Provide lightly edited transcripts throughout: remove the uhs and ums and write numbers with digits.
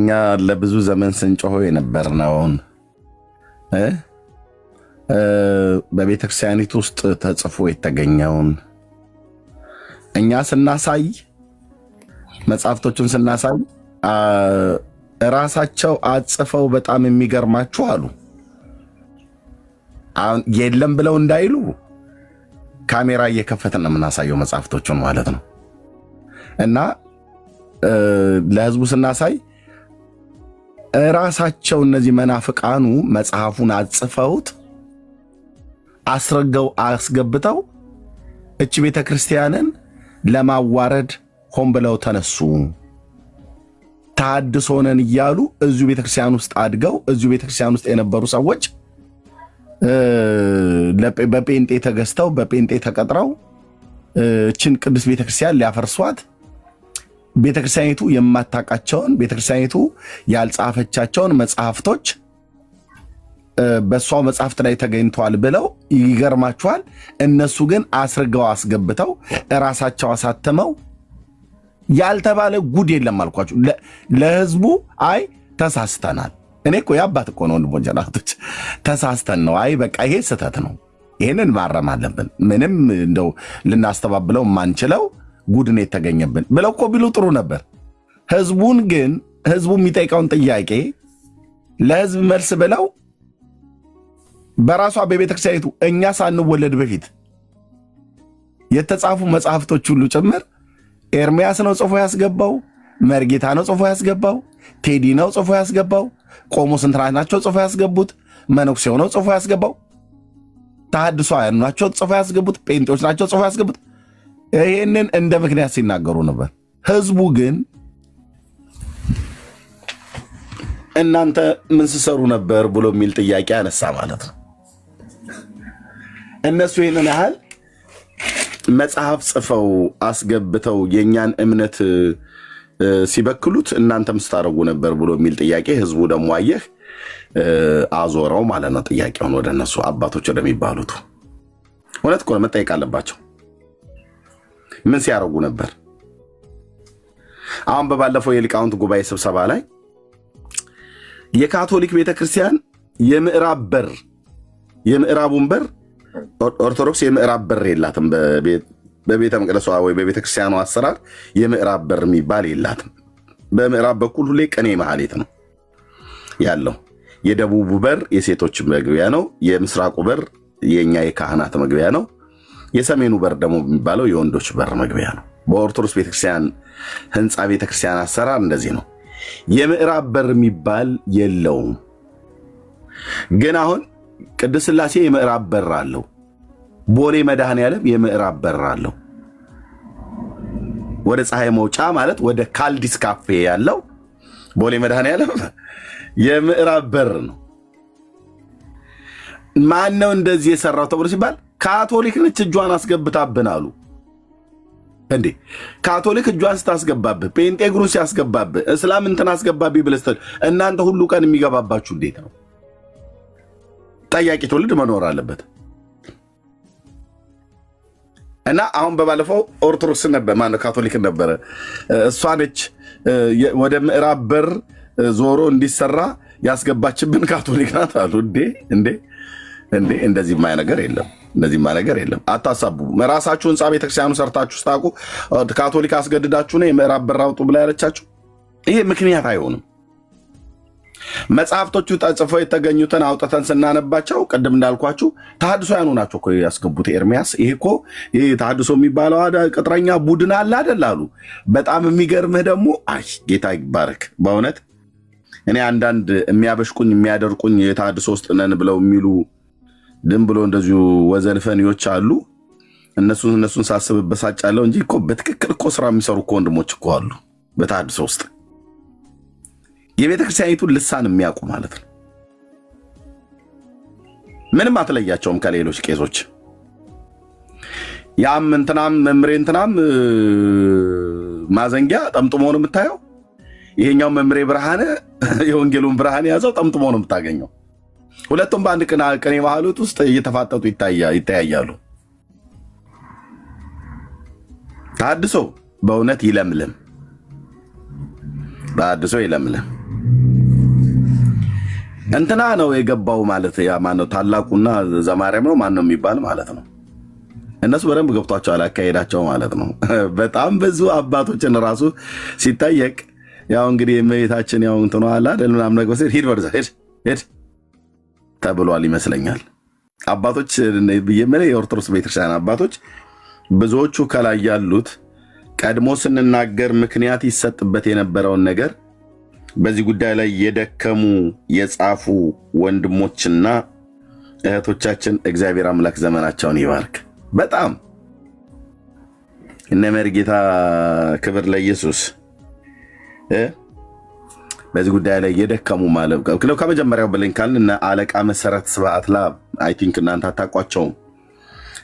እኛ ለብዙ ዘመን ስንጮሆ የነበርነውን በቤተክርስቲያኒቱ ውስጥ ተጽፎ የተገኘውን እኛ ስናሳይ መጽሐፍቶቹን ስናሳይ ራሳቸው አጽፈው በጣም የሚገርማችሁ አሉ። የለም ብለው እንዳይሉ ካሜራ እየከፈትን ነው የምናሳየው መጽሐፍቶቹን ማለት ነው። እና ለህዝቡ ስናሳይ ራሳቸው እነዚህ መናፍቃኑ መጽሐፉን አጽፈውት አስረገው አስገብተው እቺ ቤተክርስቲያንን ለማዋረድ ሆን ብለው ተነሱ። ተሐድሶ ነን እያሉ እዚሁ ቤተክርስቲያን ውስጥ አድገው እዚሁ ቤተክርስቲያን ውስጥ የነበሩ ሰዎች በጴንጤ ተገዝተው በጴንጤ ተቀጥረው እችን ቅዱስ ቤተክርስቲያን ሊያፈርሷት ቤተክርስቲያኒቱ የማታውቃቸውን ቤተክርስቲያኒቱ ያልጻፈቻቸውን መጽሐፍቶች በሷው መጽሐፍት ላይ ተገኝተዋል ብለው ይገርማቸዋል። እነሱ ግን አስርገው አስገብተው ራሳቸው አሳተመው ያልተባለ ጉድ የለም አልኳችሁ ለህዝቡ። አይ ተሳስተናል። እኔ እኮ ያባት እኮ ነው ወንድሞች እናቶች፣ ተሳስተን ነው። አይ በቃ ይሄ ስህተት ነው፣ ይሄንን ማረም አለብን፣ ምንም እንደው ልናስተባብለው ማንችለው ጉድ ነው የተገኘብን ብለው እኮ ቢሉ ጥሩ ነበር። ህዝቡን ግን ህዝቡ የሚጠይቀውን ጥያቄ ለህዝብ መልስ ብለው በራሷ በቤተክርስቲያኒቱ እኛ ሳንወለድ በፊት የተጻፉ መጽሐፍቶች ሁሉ ጭምር ኤርሚያስ ነው ጽፎ ያስገባው፣ መርጌታ ነው ጽፎ ያስገባው፣ ቴዲ ነው ጽፎ ያስገባው፣ ቆሞስ እንትና ናቸው ጽፎ ያስገቡት፣ መነኩሴው ነው ጽፎ ያስገባው፣ ተሐድሶአውያን ናቸው ጽፎ ያስገቡት፣ ጴንጤዎች ናቸው ጽፎ ያስገቡት። ይሄንን እንደ ምክንያት ሲናገሩ ነበር። ህዝቡ ግን እናንተ ምን ሲሰሩ ነበር ብሎ የሚል ጥያቄ አነሳ ማለት ነው። እነሱ ይሄንን ያህል መጽሐፍ ጽፈው አስገብተው የኛን እምነት ሲበክሉት እናንተም ስታረጉ ነበር ብሎ የሚል ጥያቄ ህዝቡ ደግሞ አየህ አዞረው ማለት ነው። ጥያቄውን ወደ እነሱ አባቶች ወደሚባሉት እውነት እኮ መጠየቅ አለባቸው። ምን ሲያረጉ ነበር? አሁን በባለፈው የሊቃውንት ጉባኤ ስብሰባ ላይ የካቶሊክ ቤተክርስቲያን የምዕራቡን በር ኦርቶዶክስ የምዕራብ በር የላትም። በቤተ መቅደሷ ወይ በቤተክርስቲያኗ አሰራር የምዕራብ በር የሚባል የላትም። በምዕራብ በኩል ሁሌ ቅኔ ማህሌት ነው ያለው። የደቡቡ በር የሴቶች መግቢያ ነው። የምስራቁ በር የኛ የካህናት መግቢያ ነው። የሰሜኑ በር ደግሞ የሚባለው የወንዶች በር መግቢያ ነው። በኦርቶዶክስ ቤተክርስቲያን ህንፃ ቤተክርስቲያን አሰራር እንደዚህ ነው። የምዕራብ በር የሚባል የለውም። ግን አሁን ቅድስት ሥላሴ የምዕራብ በር አለው። ቦሌ መድኃኔዓለም የምዕራብ በር አለው። ወደ ፀሐይ መውጫ ማለት ወደ ካልዲስ ካፌ ያለው ቦሌ መድኃኔዓለም የምዕራብ በር ነው። ማን ነው እንደዚህ የሰራው ተብሎ ሲባል ካቶሊክ ነች እጇን አስገብታብን አሉ። እንዴ ካቶሊክ እጇን ስታስገባብህ፣ ጴንጤ እግሩን ሲያስገባብህ፣ እስላም እንትን አስገባብህ ብለህ እናንተ ሁሉ ቀን የሚገባባችሁ እንዴት ነው? ጠያቂ ትውልድ መኖር አለበት። እና አሁን በባለፈው ኦርቶዶክስ ነበር ማነው ካቶሊክ ነበረ እሷ ነች ወደ ምዕራብ በር ዞሮ እንዲሰራ ያስገባችብን ካቶሊክ ናት አሉ። እንዴ እንደዚህ ማይ ነገር የለም። እንደዚህማ ነገር የለም። አታሳቡ። ራሳችሁ ህንፃ ቤተክርስቲያኑ ሰርታችሁ ስታውቁ ካቶሊክ አስገድዳችሁ ነው የምዕራብ በር አውጡ ብላ ያለቻችሁ። ይሄ ምክንያት አይሆንም። መጽሐፍቶቹ ተጽፈው የተገኙትን አውጥተን ስናነባቸው ቅድም እንዳልኳችሁ ተሐድሶአውያኑ ናቸው እኮ ያስገቡት። ኤርሚያስ ይሄ እኮ ይሄ ተሐድሶ የሚባለው ቅጥረኛ ቡድን አለ አይደል አሉ። በጣም የሚገርምህ ደግሞ አይ ጌታ ይባረክ በእውነት እኔ አንዳንድ የሚያበሽቁኝ የሚያደርቁኝ የተሐድሶ ውስጥ ነን ብለው የሚሉ ድም ብሎ እንደዚሁ ወዘልፈኒዎች አሉ። እነሱን ሳስብ በሳጫለሁ እንጂ እኮ በትክክል እኮ ስራ የሚሰሩ እኮ ወንድሞች እኮ አሉ በተሐድሶ ውስጥ የቤተክርስቲያኒቱን ልሳን የሚያውቁ ማለት ነው። ምንም አትለያቸውም ከሌሎች ቄሶች። ያም እንትናም መምሬ እንትናም ማዘንጊያ ጠምጥሞ ነው የምታየው። ይሄኛው መምሬ ብርሃነ የወንጌሉን ብርሃን ያዘው ጠምጥሞ ነው የምታገኘው። ሁለቱም በአንድ ቅኔ ማህሌት ውስጥ እየተፋጠጡ ይታያሉ። ተሐድሶ በእውነት ይለምልም። ተሐድሶ ይለምልም። እንትና ነው የገባው ማለት ያ ማነው ታላቁና ዘማርያም ነው ማን ነው የሚባል ማለት ነው። እነሱ በደንብ ገብቷቸዋል አካሄዳቸው ማለት ነው። በጣም ብዙ አባቶችን ራሱ ሲጠየቅ ያው እንግዲህ የእመቤታችን ያው እንትኑ አለ አይደል ምናምን ነገር ሲል ሂድ ወደዛ ሂድ ተብሏል ይመስለኛል። አባቶች በየመለ የኦርቶዶክስ ቤተክርስቲያን አባቶች ብዙዎቹ ከላይ ያሉት ቀድሞ ስንናገር ምክንያት ይሰጥበት የነበረውን ነገር በዚህ ጉዳይ ላይ የደከሙ የጻፉ ወንድሞችና እህቶቻችን እግዚአብሔር አምላክ ዘመናቸውን ይባርክ። በጣም እነ መርጌታ ክብር ለኢየሱስ በዚህ ጉዳይ ላይ የደከሙ ማለት ከመጀመሪያው ብለን ካልን እነ አለቃ መሰረት ስብሐት ለአብ አይ ቲንክ እናንተ አታውቋቸውም።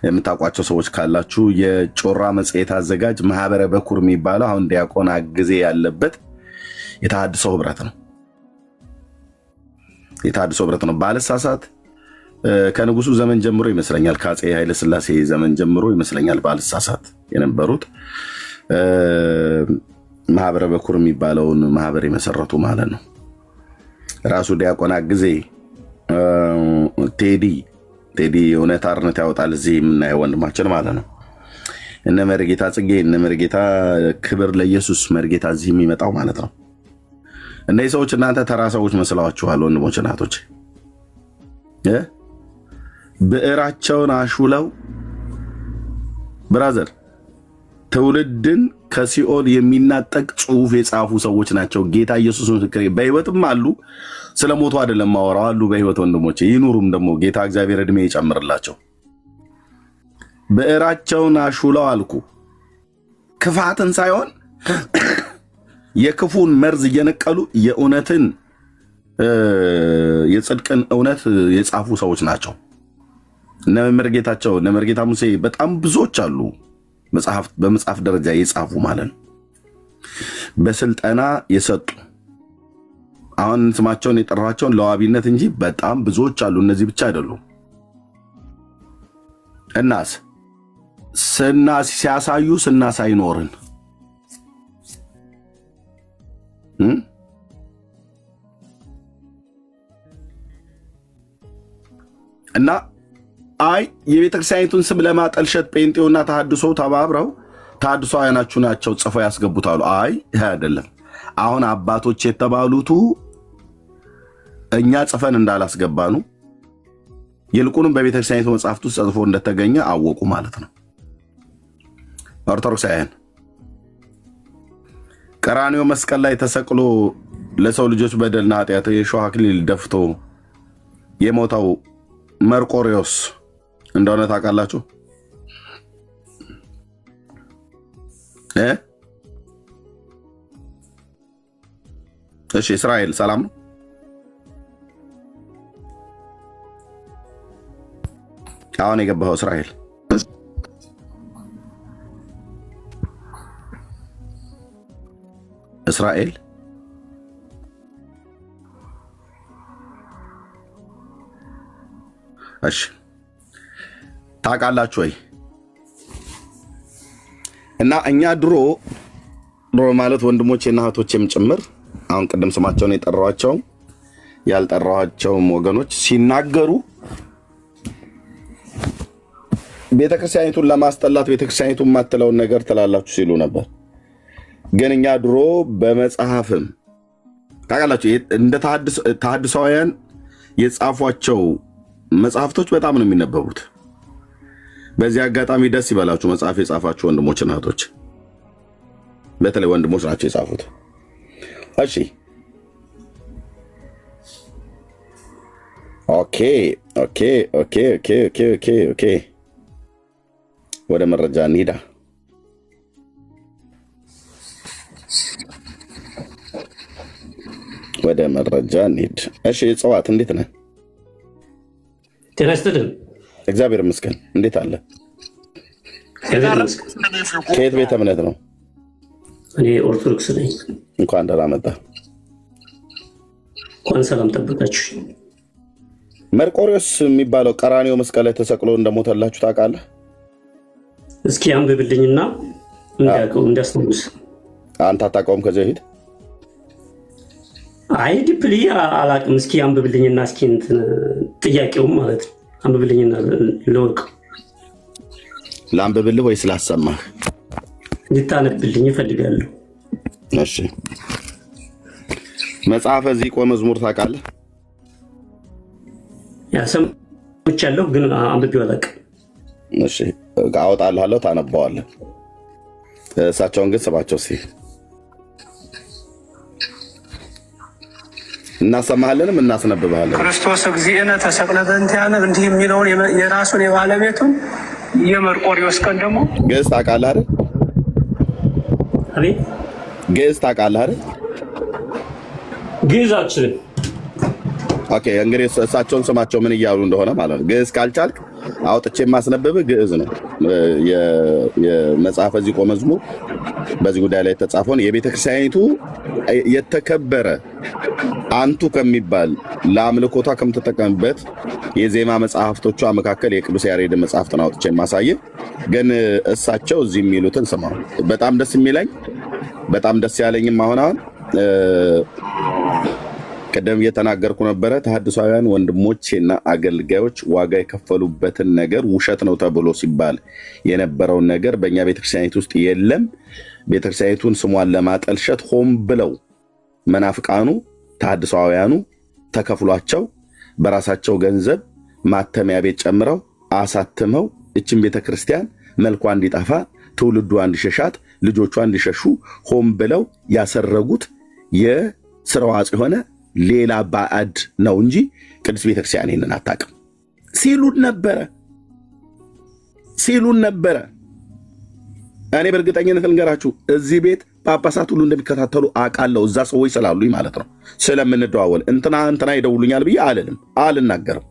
የምታውቋቸው ሰዎች ካላችሁ የጮራ መጽሔት አዘጋጅ ማህበረ በኩር የሚባለው አሁን ዲያቆን አግዜ ያለበት የተሐድሶ ህብረት ነው። የተሐድሶ ህብረት ነው ባለሳሳት ከንጉሱ ዘመን ጀምሮ ይመስለኛል ከአፄ ኃይለ ሥላሴ ዘመን ጀምሮ ይመስለኛል ባለሳሳት የነበሩት ማህበረ በኩር የሚባለውን ማህበር የመሰረቱ ማለት ነው። ራሱ ዲያቆን አግዜ ቴዲ እውነት አርነት ያወጣል እዚህ የምናየው ወንድማችን ማለት ነው። እነ መርጌታ ጽጌ እነ መርጌታ ክብር ለኢየሱስ መርጌታ እዚህ የሚመጣው ማለት ነው። እነዚህ ሰዎች እናንተ ተራ ሰዎች መስለዋችኋል ወንድሞች እናቶች። ብዕራቸውን አሹለው ብራዘር ትውልድን ከሲኦል የሚናጠቅ ጽሁፍ የጻፉ ሰዎች ናቸው። ጌታ ኢየሱስ ምስክሬ በህይወትም አሉ። ስለሞቱ አይደለም ማወራው አሉ በህይወት ወንድሞቼ ይኑሩም ደግሞ ጌታ እግዚአብሔር እድሜ ይጨምርላቸው። ብዕራቸውን አሹለው አልኩ ክፋትን ሳይሆን የክፉን መርዝ እየነቀሉ የእውነትን የጽድቅን እውነት የጻፉ ሰዎች ናቸው። እነ መርጌታቸው እነ መርጌታ ሙሴ በጣም ብዙዎች አሉ በመጽሐፍ ደረጃ የጻፉ ማለት ነው። በስልጠና የሰጡ አሁን ስማቸውን የጠራቸውን ለዋቢነት እንጂ በጣም ብዙዎች አሉ። እነዚህ ብቻ አይደሉም። እናስ ሲያሳዩ ስናሳይ ኖርን እና አይ የቤተክርስቲያኒቱን ስም ለማጠልሸት ጴንጤውና ተሐድሶ ተባብረው ተሐድሶአውያናችሁ ናቸው ጽፈው ያስገቡታሉ። አይ ይሄ አይደለም። አሁን አባቶች የተባሉቱ እኛ ጽፈን እንዳላስገባኑ ይልቁንም በቤተክርስቲያኒቱ መጽሐፍት ውስጥ ጽፎ እንደተገኘ አወቁ ማለት ነው። ኦርቶዶክሳውያን ቀራንዮ መስቀል ላይ ተሰቅሎ ለሰው ልጆች በደልና ኃጢአት የሾህ አክሊል ደፍቶ የሞተው መርቆሪዎስ እንደሆነ ታውቃላችሁ? እሺ እስራኤል ሰላም ነው? አሁን የገባው እስራኤል እሺ ታውቃላችሁ ወይ? እና እኛ ድሮ ማለት ወንድሞቼና እህቶቼም ጭምር አሁን ቅድም ስማቸውን የጠራኋቸው ያልጠራኋቸውም ወገኖች ሲናገሩ ቤተክርስቲያኒቱን ለማስጠላት ቤተክርስቲያኒቱን ማትለውን ነገር ትላላችሁ ሲሉ ነበር። ግን እኛ ድሮ በመጽሐፍም ታውቃላችሁ እንደ ተሐድሶአውያን የጻፏቸው መጽሐፍቶች በጣም ነው የሚነበቡት። በዚህ አጋጣሚ ደስ ይበላችሁ መጽሐፍ የጻፋችሁ ወንድሞችና እህቶች፣ በተለይ ወንድሞች ናቸው የጻፉት። እሺ ኦኬ ወደ መረጃ እንሂዳ። ወደ መረጃ እንሂድ። እሺ ጽዋት እንዴት ነህ? ተነስተን እግዚአብሔር ይመስገን። እንዴት አለ? ከየት ቤተ እምነት ነው? እኔ ኦርቶዶክስ ነኝ። እንኳን ደህና መጣህ። እንኳን ሰላም ጠበቃችሁ። መርቆሪዎስ የሚባለው ቀራንዮ መስቀል ላይ ተሰቅሎ እንደሞተላችሁ ታውቃለህ? እስኪ አንብብልኝና እንዳስታውስ። አንተ አታውቀውም? ከዚህ በፊት አይ ዲፕሊ አላቅም። እስኪ አንብብልኝና እስኪ እንትን ጥያቄውም ማለት ነው አንብብልኝና ልወቅ። ለአንብብልህ ወይ ስላሰማህ እንድታነብልኝ እፈልጋለሁ። እሺ መጽሐፈ ዚቆ መዝሙር ታውቃለህ? ሰምቻለሁ ግን አንብቤው አላውቅም። እሺ አወጣልሃለሁ፣ ታነባዋለህ። እሳቸውን ግን ስማቸው እስኪ እናሰማሃለንም እናስነብብሃለን። ክርስቶስ እግዚእነ ተሰቅለ በእንቲአነ እንዲህ የሚለውን የራሱን የባለቤቱን የመርቆሪዎስ ቀን ደግሞ ግዕዝ ታውቃለህ አይደል? አቤት ግዕዝ ታውቃለህ አይደል? ግዕዝ አልችልም። ኦኬ እንግዲህ እሳቸውን ስማቸው ምን እያሉ እንደሆነ ማለት ነው። ግዕዝ ካልቻልክ አውጥቼ የማስነብብህ ግዕዝ ነው። የመጽሐፈ ዚቆ መዝሙር በዚህ ጉዳይ ላይ የተጻፈውን የቤተክርስቲያኒቱ የተከበረ አንቱ ከሚባል ለአምልኮቷ ከምትጠቀምበት የዜማ መጽሐፍቶቿ መካከል የቅዱስ ያሬድ መጽሐፍትን አውጥቼ የማሳየህ። ግን እሳቸው እዚህ የሚሉትን ስማ። በጣም ደስ የሚለኝ በጣም ደስ ያለኝም አሁን ቀደም እየተናገርኩ ነበረ። ተሐድሷውያን ወንድሞቼና አገልጋዮች ዋጋ የከፈሉበትን ነገር ውሸት ነው ተብሎ ሲባል የነበረውን ነገር በእኛ ቤተክርስቲያኒት ውስጥ የለም። ቤተክርስቲያኒቱን ስሟን ለማጠልሸት ሆን ብለው መናፍቃኑ ተሐድሷውያኑ ተከፍሏቸው በራሳቸው ገንዘብ ማተሚያ ቤት ጨምረው አሳትመው እችን ቤተክርስቲያን መልኳ እንዲጠፋ ትውልዷ እንዲሸሻት ልጆቿ እንዲሸሹ ሆን ብለው ያሰረጉት የስራው አጽ የሆነ ሌላ ባዕድ ነው እንጂ ቅድስት ቤተክርስቲያን ይህንን አታውቅም ሲሉን ነበረ። እኔ በእርግጠኝነት ልንገራችሁ እዚህ ቤት ጳጳሳት ሁሉ እንደሚከታተሉ አውቃለሁ። እዛ ሰዎች ስላሉኝ ማለት ነው። ስለምንደዋወል እንትና ይደውሉኛል ብዬ አልናገርም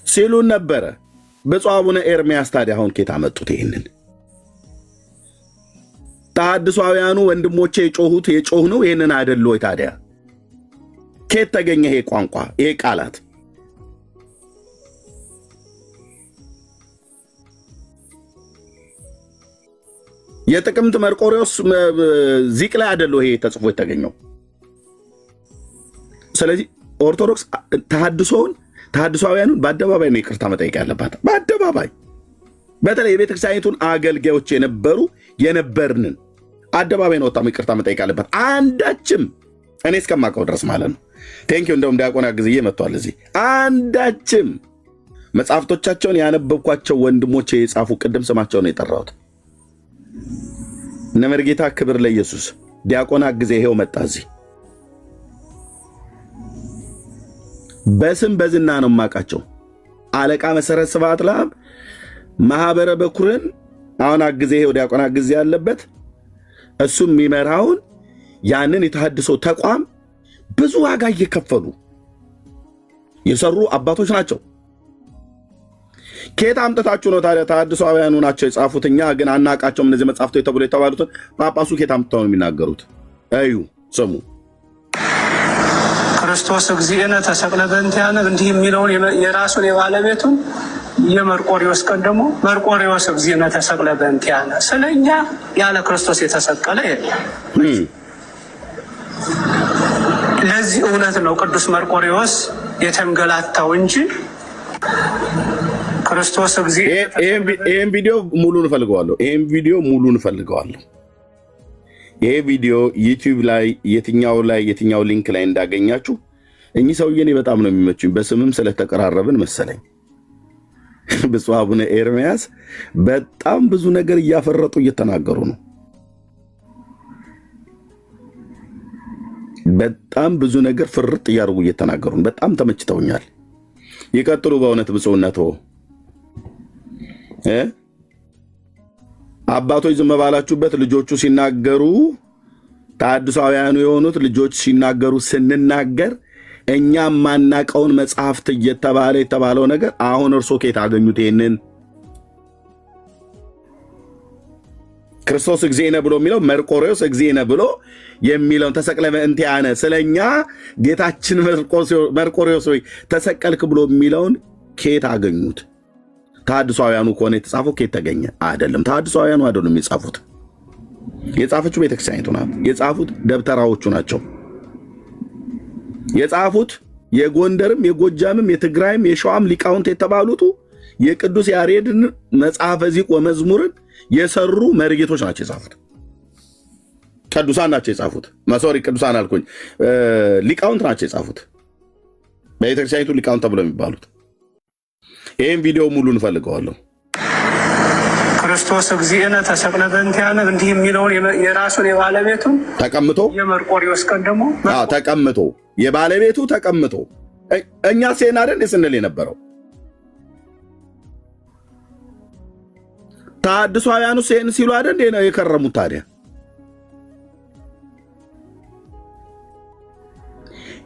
ሲሉን ነበረ። ብፁዕ አቡነ ኤርምያስ ታዲያ አሁን ኬት አመጡት? ይህንን ተሐድሷውያኑ ወንድሞቼ የጮህ ነው ይህንን አይደል ወይ? ታዲያ ኬት ተገኘ ይሄ ቋንቋ ይሄ ቃላት? የጥቅምት መርቆሪዎስ ዚቅ ላይ አይደል ይሄ ተጽፎ የተገኘው? ስለዚህ ኦርቶዶክስ ተሐድሷውያኑን በአደባባይ ነው ይቅርታ መጠየቅ ያለባት። በአደባባይ በተለይ የቤተክርስቲያኒቱን አገልጋዮች የነበርንን አደባባይ ነው ወጣም ይቅርታ መጠየቅ ያለባት። አንዳችም እኔ እስከማውቀው ድረስ ማለት ነው። ቴንኪው እንደውም ዲያቆን አግዝዬ መጥቷል እዚህ። አንዳችም መጽሐፍቶቻቸውን ያነበብኳቸው ወንድሞቼ የጻፉ ቅድም ስማቸውን የጠራሁት እነ መርጌታ ክብር ለኢየሱስ ዲያቆን አግዜ ይሄው መጣ እዚህ። በስም በዝና ነው የማውቃቸው። አለቃ መሰረት ስብሐት ለአብ ማህበረ በኩርን አሁን አግዜ ይሄው ዲያቆን አግዜ ያለበት እሱም የሚመራውን ያንን የተሐድሶ ተቋም ብዙ ዋጋ እየከፈሉ የሰሩ አባቶች ናቸው። ከየት አምጥታችሁ ነው ታዲያ? ተሐድሷውያኑ ናቸው የጻፉት፣ እኛ ግን አናውቃቸውም እነዚህ መጽሐፍቶች ተብሎ የተባሉትን ጳጳሱ ከየት አምጥተው ነው የሚናገሩት? እዩ ስሙ። ክርስቶስ እግዚእነ ተሰቅለ በእንቲአነ እንዲህ የሚለውን የራሱን የባለቤቱን የመርቆሪዎስ ቀን ደግሞ መርቆሪዎስ እግዚእነ ተሰቅለ በእንቲአነ ስለኛ ያለ ክርስቶስ የተሰቀለ የለም። ለዚህ እውነት ነው ቅዱስ መርቆሪዎስ የተንገላታው እንጂ ክርስቶስ ይሄን ቪዲዮ ሙሉን እፈልገዋለሁ። ይሄ ቪዲዮ ዩቲዩብ ላይ የትኛው ሊንክ ላይ እንዳገኛችሁ እኚህ ሰውዬ እኔ በጣም ነው የሚመቹኝ። በስምም ስለተቀራረብን መሰለኝ። ብፁዕ አቡነ ኤርምያስ በጣም ብዙ ነገር እያፈረጡ እየተናገሩ ነው። በጣም ብዙ ነገር ፍርጥ እያደረጉ እየተናገሩ ነው። በጣም ተመችተውኛል። ይቀጥሉ። በእውነት ብፁዕነቶ አባቶች ዝም ባላችሁበት ልጆቹ ሲናገሩ ተሐድሷውያኑ የሆኑት ልጆች ሲናገሩ ስንናገር እኛ ማናቀውን መጽሐፍት የተባለው ነገር አሁን እርሶ ከየት አገኙት? ይሄንን ክርስቶስ እግዚእነ ብሎ የሚለው መርቆሪዎስ እግዚእነ ብሎ የሚለውን ተሰቅለ በእንቲአነ ስለኛ ጌታችን መርቆሪዎስ ወይ ተሰቀልክ ብሎ የሚለውን ከየት አገኙት? ተሐድሷውያኑ ከሆነ የተጻፈው ከየት ተገኘ? አይደለም፣ ተሐድሷውያኑ አይደሉም የጻፉት። የጻፈችው ቤተክርስቲያኒቱ ናት። የጻፉት ደብተራዎቹ ናቸው። የጻፉት የጎንደርም የጎጃምም የትግራይም የሸዋም ሊቃውንት የተባሉት የቅዱስ ያሬድን መጽሐፈ ዚቅ ወመዝሙርን የሰሩ መርጌቶች ናቸው የጻፉት። ቅዱሳን ናቸው የጻፉት። ሶሪ ቅዱሳን አልኩኝ፣ ሊቃውንት ናቸው የጻፉት። በቤተክርስቲያኒቱ ሊቃውንት ተብሎ የሚባሉት። ይህም ቪዲዮ ሙሉ እንፈልገዋለሁ። ክርስቶስ እግዚእነ ተሰቅለ በእንቲአነ እንዲህ የሚለውን የራሱን የባለቤቱን ተቀምጦ የመርቆሪዎስ ቀን ደግሞ ተቀምጦ የባለቤቱ ተቀምጦ እኛ ሴና አይደል ስንል የነበረው ተሐድሷውያኑ ሴን ሲሉ አይደል ነው የከረሙት። ታዲያ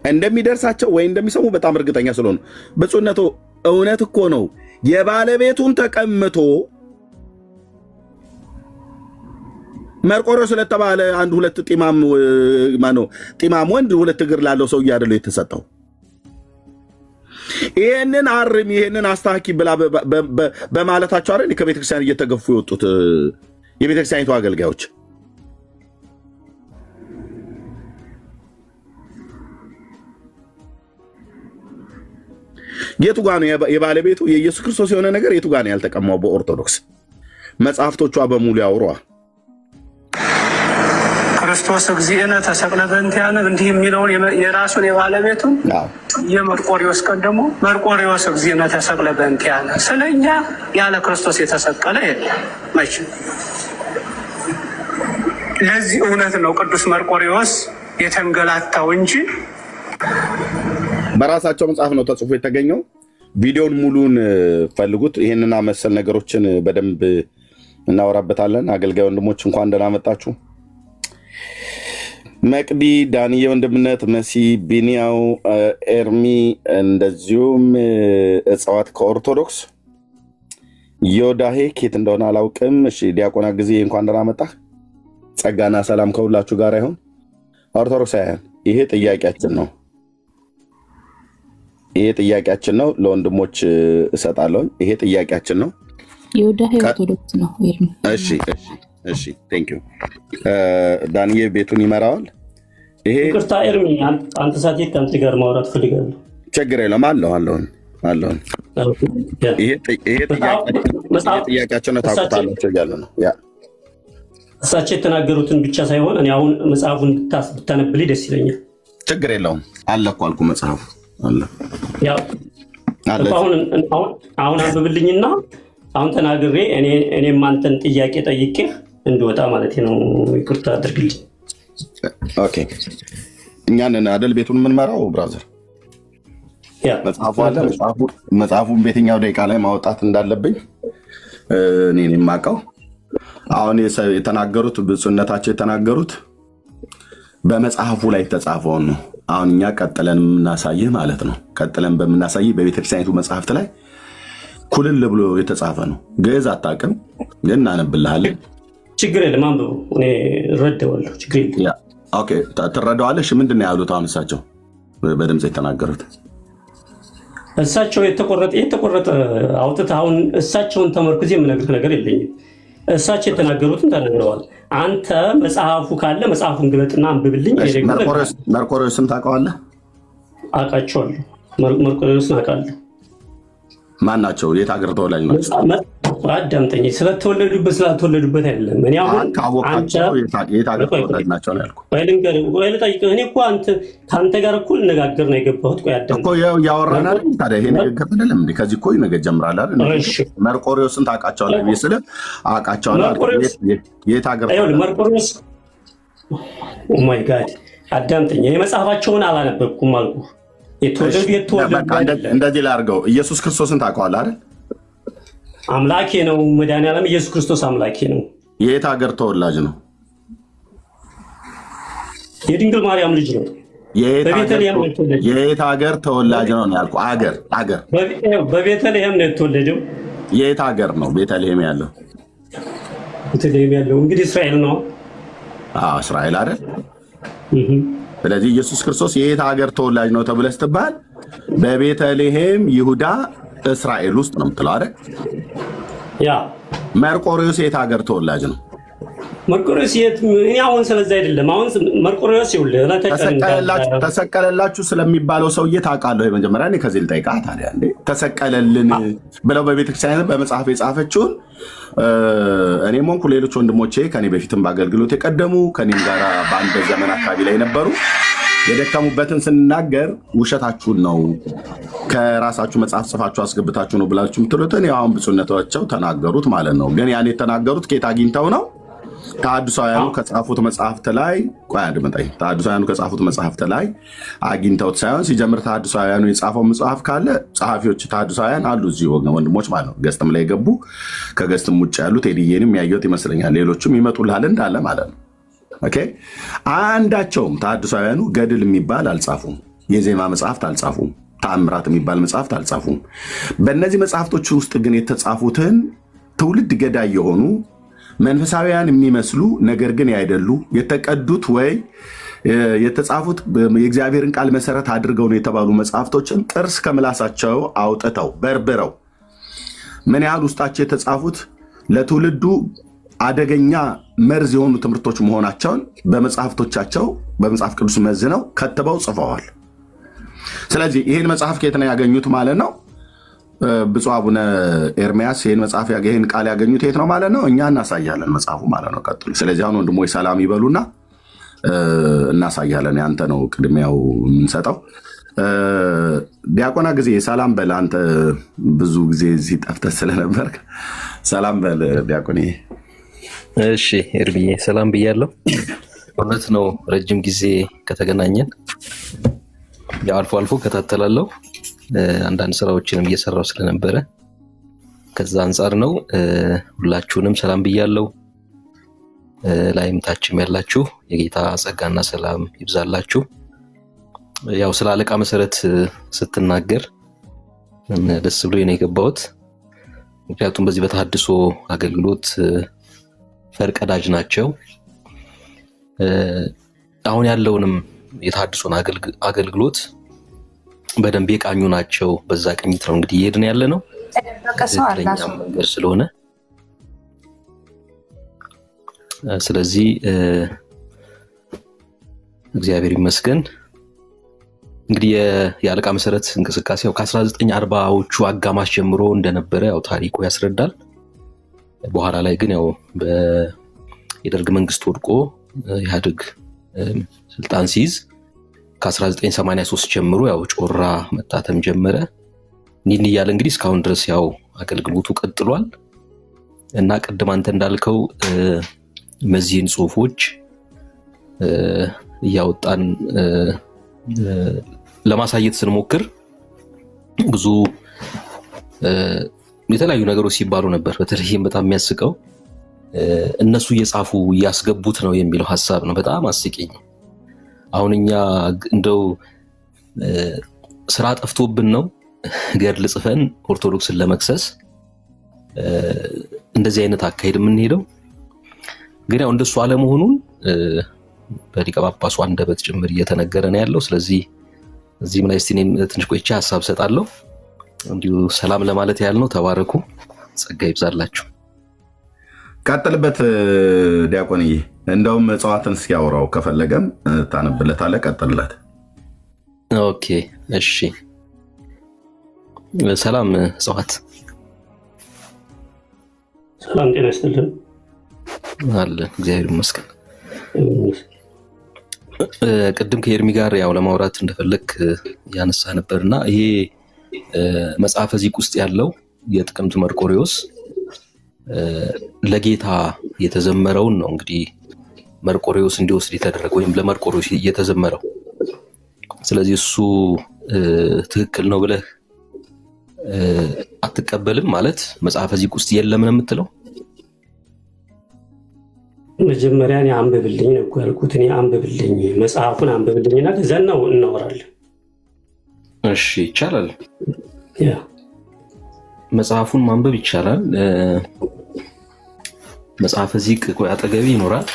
እንደሚደርሳቸው ወይ እንደሚሰሙ በጣም እርግጠኛ ስለሆኑ ብፁዕነቱ እውነት እኮ ነው። የባለቤቱን ተቀምጦ መርቆሬዎስ ስለተባለ አንድ ሁለት ጢማም ወንድ ሁለት እግር ላለው ሰው አይደለው የተሰጠው። ይሄንን አርም ይሄንን አስተካኪ ብላ በማለታቸው አይደል ከቤተክርስቲያን እየተገፉ የወጡት የቤተክርስቲያኒቱ አገልጋዮች። የቱ ጋር ነው የባለቤቱ የኢየሱስ ክርስቶስ የሆነ ነገር የቱ ጋር ነው ያልተቀማው? በኦርቶዶክስ መጽሐፍቶቿ በሙሉ ያውሯ። ክርስቶስ እግዚእነ ተሰቅለ በእንቲአነ እንዲህ የሚለውን የራሱን የባለቤቱን የመርቆሪዎስ ቀን ደግሞ መርቆሪዎስ እግዚእነ ተሰቅለ በእንቲአነ ስለኛ ያለ ክርስቶስ የተሰቀለ የለም መቼም። ለዚህ እውነት ነው ቅዱስ መርቆሪዎስ የተንገላታው እንጂ በራሳቸው መጽሐፍ ነው ተጽፎ የተገኘው። ቪዲዮን ሙሉን ፈልጉት። ይህንና መሰል ነገሮችን በደንብ እናወራበታለን። አገልጋይ ወንድሞች እንኳን ደህና መጣችሁ። መቅዲ፣ ዳንዬ ወንድምነት፣ መሲ፣ ቢኒያው፣ ኤርሚ እንደዚሁም እጽዋት ከኦርቶዶክስ ዮዳሄ ኬት እንደሆነ አላውቅም። እሺ ዲያቆና ጊዜ እንኳን ደህና መጣህ። ጸጋና ሰላም ከሁላችሁ ጋር ይሁን። ኦርቶዶክሳውያን ይሄ ጥያቄያችን ነው። ይሄ ጥያቄያችን ነው። ለወንድሞች እሰጣለሁ። ይሄ ጥያቄያችን ነው። ዮዳሄ ኦርቶዶክስ ነው። እሺ እሺ ቴንክ ዩ ዳንዬ ቤቱን ይመራዋል። ይሄ ይቅርታ ኤርሚ አንተ ሳቴ ከአንተ ጋር ማውራት ፈልጋለሁ። ችግር የለም አለሁን። ይሄ ጥያቄያችን ነው። ታውቁታላችሁ እያለ ነው። እሳቸው የተናገሩትን ብቻ ሳይሆን እኔ አሁን መጽሐፉን ብታነብልኝ ደስ ይለኛል። ችግር የለውም አለ እኮ አልኩ መጽሐፉ አለ። አሁን አንብብልኝና አሁን ተናግሬ እኔም አንተን ጥያቄ ጠይቄ እንድወጣ ማለት ነው። ይቅርታ አድርግልኝ። ኦኬ እኛንን አደል ቤቱን የምንመራው ብራዘር። መጽሐፉ አለ። መጽሐፉን በየትኛው ደቂቃ ላይ ማውጣት እንዳለብኝ እኔ የማውቀው። አሁን የተናገሩት ብፁዕነታቸው የተናገሩት በመጽሐፉ ላይ የተጻፈውን ነው። አሁን እኛ ቀጥለን የምናሳይህ ማለት ነው። ቀጥለን በምናሳይህ በቤተክርስቲያኒቱ መጽሐፍት ላይ ኩልል ብሎ የተጻፈ ነው። ግዕዝ አታውቅም ግን እናነብልሃለን። ችግር የለም አንብቡ፣ እኔ እረዳዋለሁ። ችግር የለም። ኦኬ ትረዳዋለሽ። ምንድን ነው ያሉት? አሁን እሳቸው በድምፅ የተናገሩት እሳቸው የተቆረጠ አውጥተህ አሁን እሳቸውን ተመርኩዜ የምነግርህ ነገር የለኝም። እሳቸው የተናገሩትን ተናግረዋል። አንተ መጽሐፉ ካለ መጽሐፉን ግለጥና አንብብልኝ። መርቆሬዎስን ታውቀዋለህ? አውቃቸዋለሁ። መርቆሬዎስን አውቃለሁ። ማን ናቸው? የት ሀገር ተወላጅ ናቸው? አዳምጠኝ። ስለተወለዱበት ስላልተወለዱበት አይደለም። እኔ አሁን ካወቃቸው የት ሀገር ተወላጅ ናቸው ነው ያልኩህ። ቆይ ልጠይቅህ። እኔ እኮ ከአንተ ጋር እኮ ልነጋገር ነው የገባሁት። ቆይ አዳምጠኝ እኮ ያወራን አይደል? ታዲያ ይሄ ንግግር አይደለም እንዴ? ከዚህ እኮ ነገር ጀምራለህ አይደል? መርቆሬዎስን ታውቃቸዋለህ ብዬ ስልህ አውቃቸዋለሁ። የት ሀገር መርቆሬዎስ? ኦ ማይ ጋድ አዳምጠኝ። እኔ መጽሐፋቸውን አላነበብኩም አልኩህ። እንደዚህ ላድርገው። ኢየሱስ ክርስቶስን ታውቀዋለህ አይደል? አምላኬ ነው። መድኃኒዓለም ኢየሱስ ክርስቶስ አምላኬ ነው። የት ሀገር ተወላጅ ነው? የድንግል ማርያም ልጅ ነው። የት ሀገር ተወላጅ ነው ያልኩህ? አገር በቤተልሔም ነው የተወለደው። የት ሀገር ነው ቤተልሔም ያለው? ቤተልሔም ያለው እንግዲህ እስራኤል ነው። እስራኤል አይደል? ስለዚህ ኢየሱስ ክርስቶስ የየት ሀገር ተወላጅ ነው ተብለህ ስትባል በቤተልሔም ይሁዳ እስራኤል ውስጥ ነው የምትለው አይደል? ያ መርቆሬዎስ የት ሀገር ተወላጅ ነው? መርቆሬዎስ የት? እኔ አሁን ስለዛ አይደለም። አሁን መርቆሬዎስ ይኸውልህ ተሰቀለላችሁ ስለሚባለው ሰውዬ ታውቃለህ? መጀመሪያ እኔ ከዚህ ልጠይቅህ ታዲያ። እንዴ ተሰቀለልን ብለው በቤተክርስቲያን በመጽሐፍ የጻፈችውን እኔም ሆንኩ ሌሎች ወንድሞቼ ከኔ በፊትም በአገልግሎት የቀደሙ ከኔም ጋር በአንድ ዘመን አካባቢ ላይ ነበሩ የደከሙበትን ስንናገር ውሸታችሁን ነው ከራሳችሁ መጽሐፍ ጽፋችሁ አስገብታችሁ ነው ብላችሁ የምትሉትን ያው ብፁዕነታቸው ተናገሩት ማለት ነው። ግን ያን የተናገሩት ከየት አግኝተው ነው? ተሐድሳውያኑ ከጻፉት መጽሐፍት ላይ ተሐድሳውያኑ ከጻፉት መጽሐፍት ላይ አግኝተውት ሳይሆን ሲጀምር ተሐድሳውያኑ የጻፈው መጽሐፍ ካለ ጸሐፊዎች ተሐድሳውያን አሉ እዚህ ወንድሞች ማለት ነው። ገስትም ላይ ገቡ፣ ከገስትም ውጭ ያሉት ኤዲዬንም ያየሁት ይመስለኛል። ሌሎችም ይመጡልሃል እንዳለ ማለት ነው። ኦኬ አንዳቸውም ተሐድሳውያኑ ገድል የሚባል አልጻፉም፣ የዜማ መጽሐፍት አልጻፉም፣ ተአምራት የሚባል መጽሐፍት አልጻፉም። በእነዚህ መጽሐፍቶች ውስጥ ግን የተጻፉትን ትውልድ ገዳይ የሆኑ መንፈሳዊያን የሚመስሉ ነገር ግን ያይደሉ የተቀዱት ወይ የተጻፉት የእግዚአብሔርን ቃል መሰረት አድርገው ነው የተባሉ መጽሐፍቶችን ጥርስ ከምላሳቸው አውጥተው በርብረው ምን ያህል ውስጣቸው የተጻፉት ለትውልዱ አደገኛ መርዝ የሆኑ ትምህርቶች መሆናቸውን በመጽሐፍቶቻቸው በመጽሐፍ ቅዱስ መዝነው ከትበው ጽፈዋል። ስለዚህ ይህን መጽሐፍ ከየት ነው ያገኙት ማለት ነው? ብፁዕ አቡነ ኤርሚያስ ይህን መጽሐፍ ይህን ቃል ያገኙት የት ነው ማለት ነው? እኛ እናሳያለን መጽሐፉ ማለት ነው። ቀጥሉ። ስለዚህ አሁን ወንድሞች ሰላም ይበሉና እናሳያለን። ያንተ ነው ቅድሚያው የምንሰጠው። ዲያቆና ጊዜ ሰላም በል። አንተ ብዙ ጊዜ እዚህ ጠፍተህ ስለነበር ሰላም በል ዲያቆን። እሺ ኤርሚዬ ሰላም ብያለሁ። እውነት ነው ረጅም ጊዜ ከተገናኘን ያው አልፎ አልፎ ከታተላለሁ አንዳንድ ስራዎችንም እየሰራው ስለነበረ ከዛ አንፃር ነው። ሁላችሁንም ሰላም ብያለሁ። ላይም ታችም ያላችሁ የጌታ ጸጋና ሰላም ይብዛላችሁ። ያው ስለ አለቃ መሰረት ስትናገር ደስ ብሎ ነው የገባሁት። ምክንያቱም በዚህ በተሐድሶ አገልግሎት ፈርቀዳጅ ናቸው። አሁን ያለውንም የተሐድሶን አገልግሎት በደንብ የቃኙ ናቸው። በዛ ቅኝት ነው እንግዲህ እየሄድን ያለ ነው መንገድ ስለሆነ ስለዚህ እግዚአብሔር ይመስገን። እንግዲህ የአለቃ መሰረት እንቅስቃሴ ያው ከ1940ዎቹ አጋማሽ ጀምሮ እንደነበረ ያው ታሪኩ ያስረዳል። በኋላ ላይ ግን ያው የደርግ መንግስት ወድቆ ኢህአዴግ ስልጣን ሲይዝ ከ1983 ጀምሮ ያው ጮራ መታተም ጀመረ። እንዲህ እያለ እንግዲህ እስካሁን ድረስ ያው አገልግሎቱ ቀጥሏል እና ቅድም አንተ እንዳልከው እነዚህን ጽሁፎች እያወጣን ለማሳየት ስንሞክር ብዙ የተለያዩ ነገሮች ሲባሉ ነበር። በተለይም በጣም የሚያስቀው እነሱ እየጻፉ እያስገቡት ነው የሚለው ሐሳብ ነው። በጣም አስቂኝ። አሁን እኛ እንደው ስራ ጠፍቶብን ነው ገድል ጽፈን ኦርቶዶክስን ለመክሰስ እንደዚህ አይነት አካሄድ የምንሄደው። ግን ያው እንደሱ አለመሆኑን በሊቀ ጳጳሱ አንደበት ጭምር እየተነገረ ነው ያለው። ስለዚህ እዚህም ላይ እስቲ እኔም ትንሽ ቆይቼ ሐሳብ ሰጣለሁ። እንዲሁ ሰላም ለማለት ያህል ነው። ተባረኩ፣ ጸጋ ይብዛላችሁ። ቀጥልበት ዲያቆንዬ። እንደውም እጽዋትን ሲያወራው ከፈለገም ታነብለታለህ። ቀጥልለት። ኦኬ እሺ። ሰላም እጽዋት። ሰላም ጤና ይስጥልን። አለ እግዚአብሔር ይመስገን። ቅድም ከኤርሚ ጋር ያው ለማውራት እንደፈለክ ያነሳ ነበርና ይሄ መጽሐፈ ዚቅ ውስጥ ያለው የጥቅምት መርቆሬዎስ ለጌታ የተዘመረውን ነው እንግዲህ መርቆሬዎስ እንዲወስድ የተደረገው ወይም ለመርቆሬዎስ የተዘመረው። ስለዚህ እሱ ትክክል ነው ብለህ አትቀበልም ማለት መጽሐፈ ዚቅ ውስጥ የለም ነው የምትለው? መጀመሪያ እኔ አንብብልኝ ነው ያልኩት። እኔ አንብብልኝ መጽሐፉን አንብብልኝና ከዛ ነው እናወራለን። እሺ ይቻላል። መጽሐፉን ማንበብ ይቻላል። መጽሐፈ ዚቅ ቆይ አጠገቢ ይኖራል።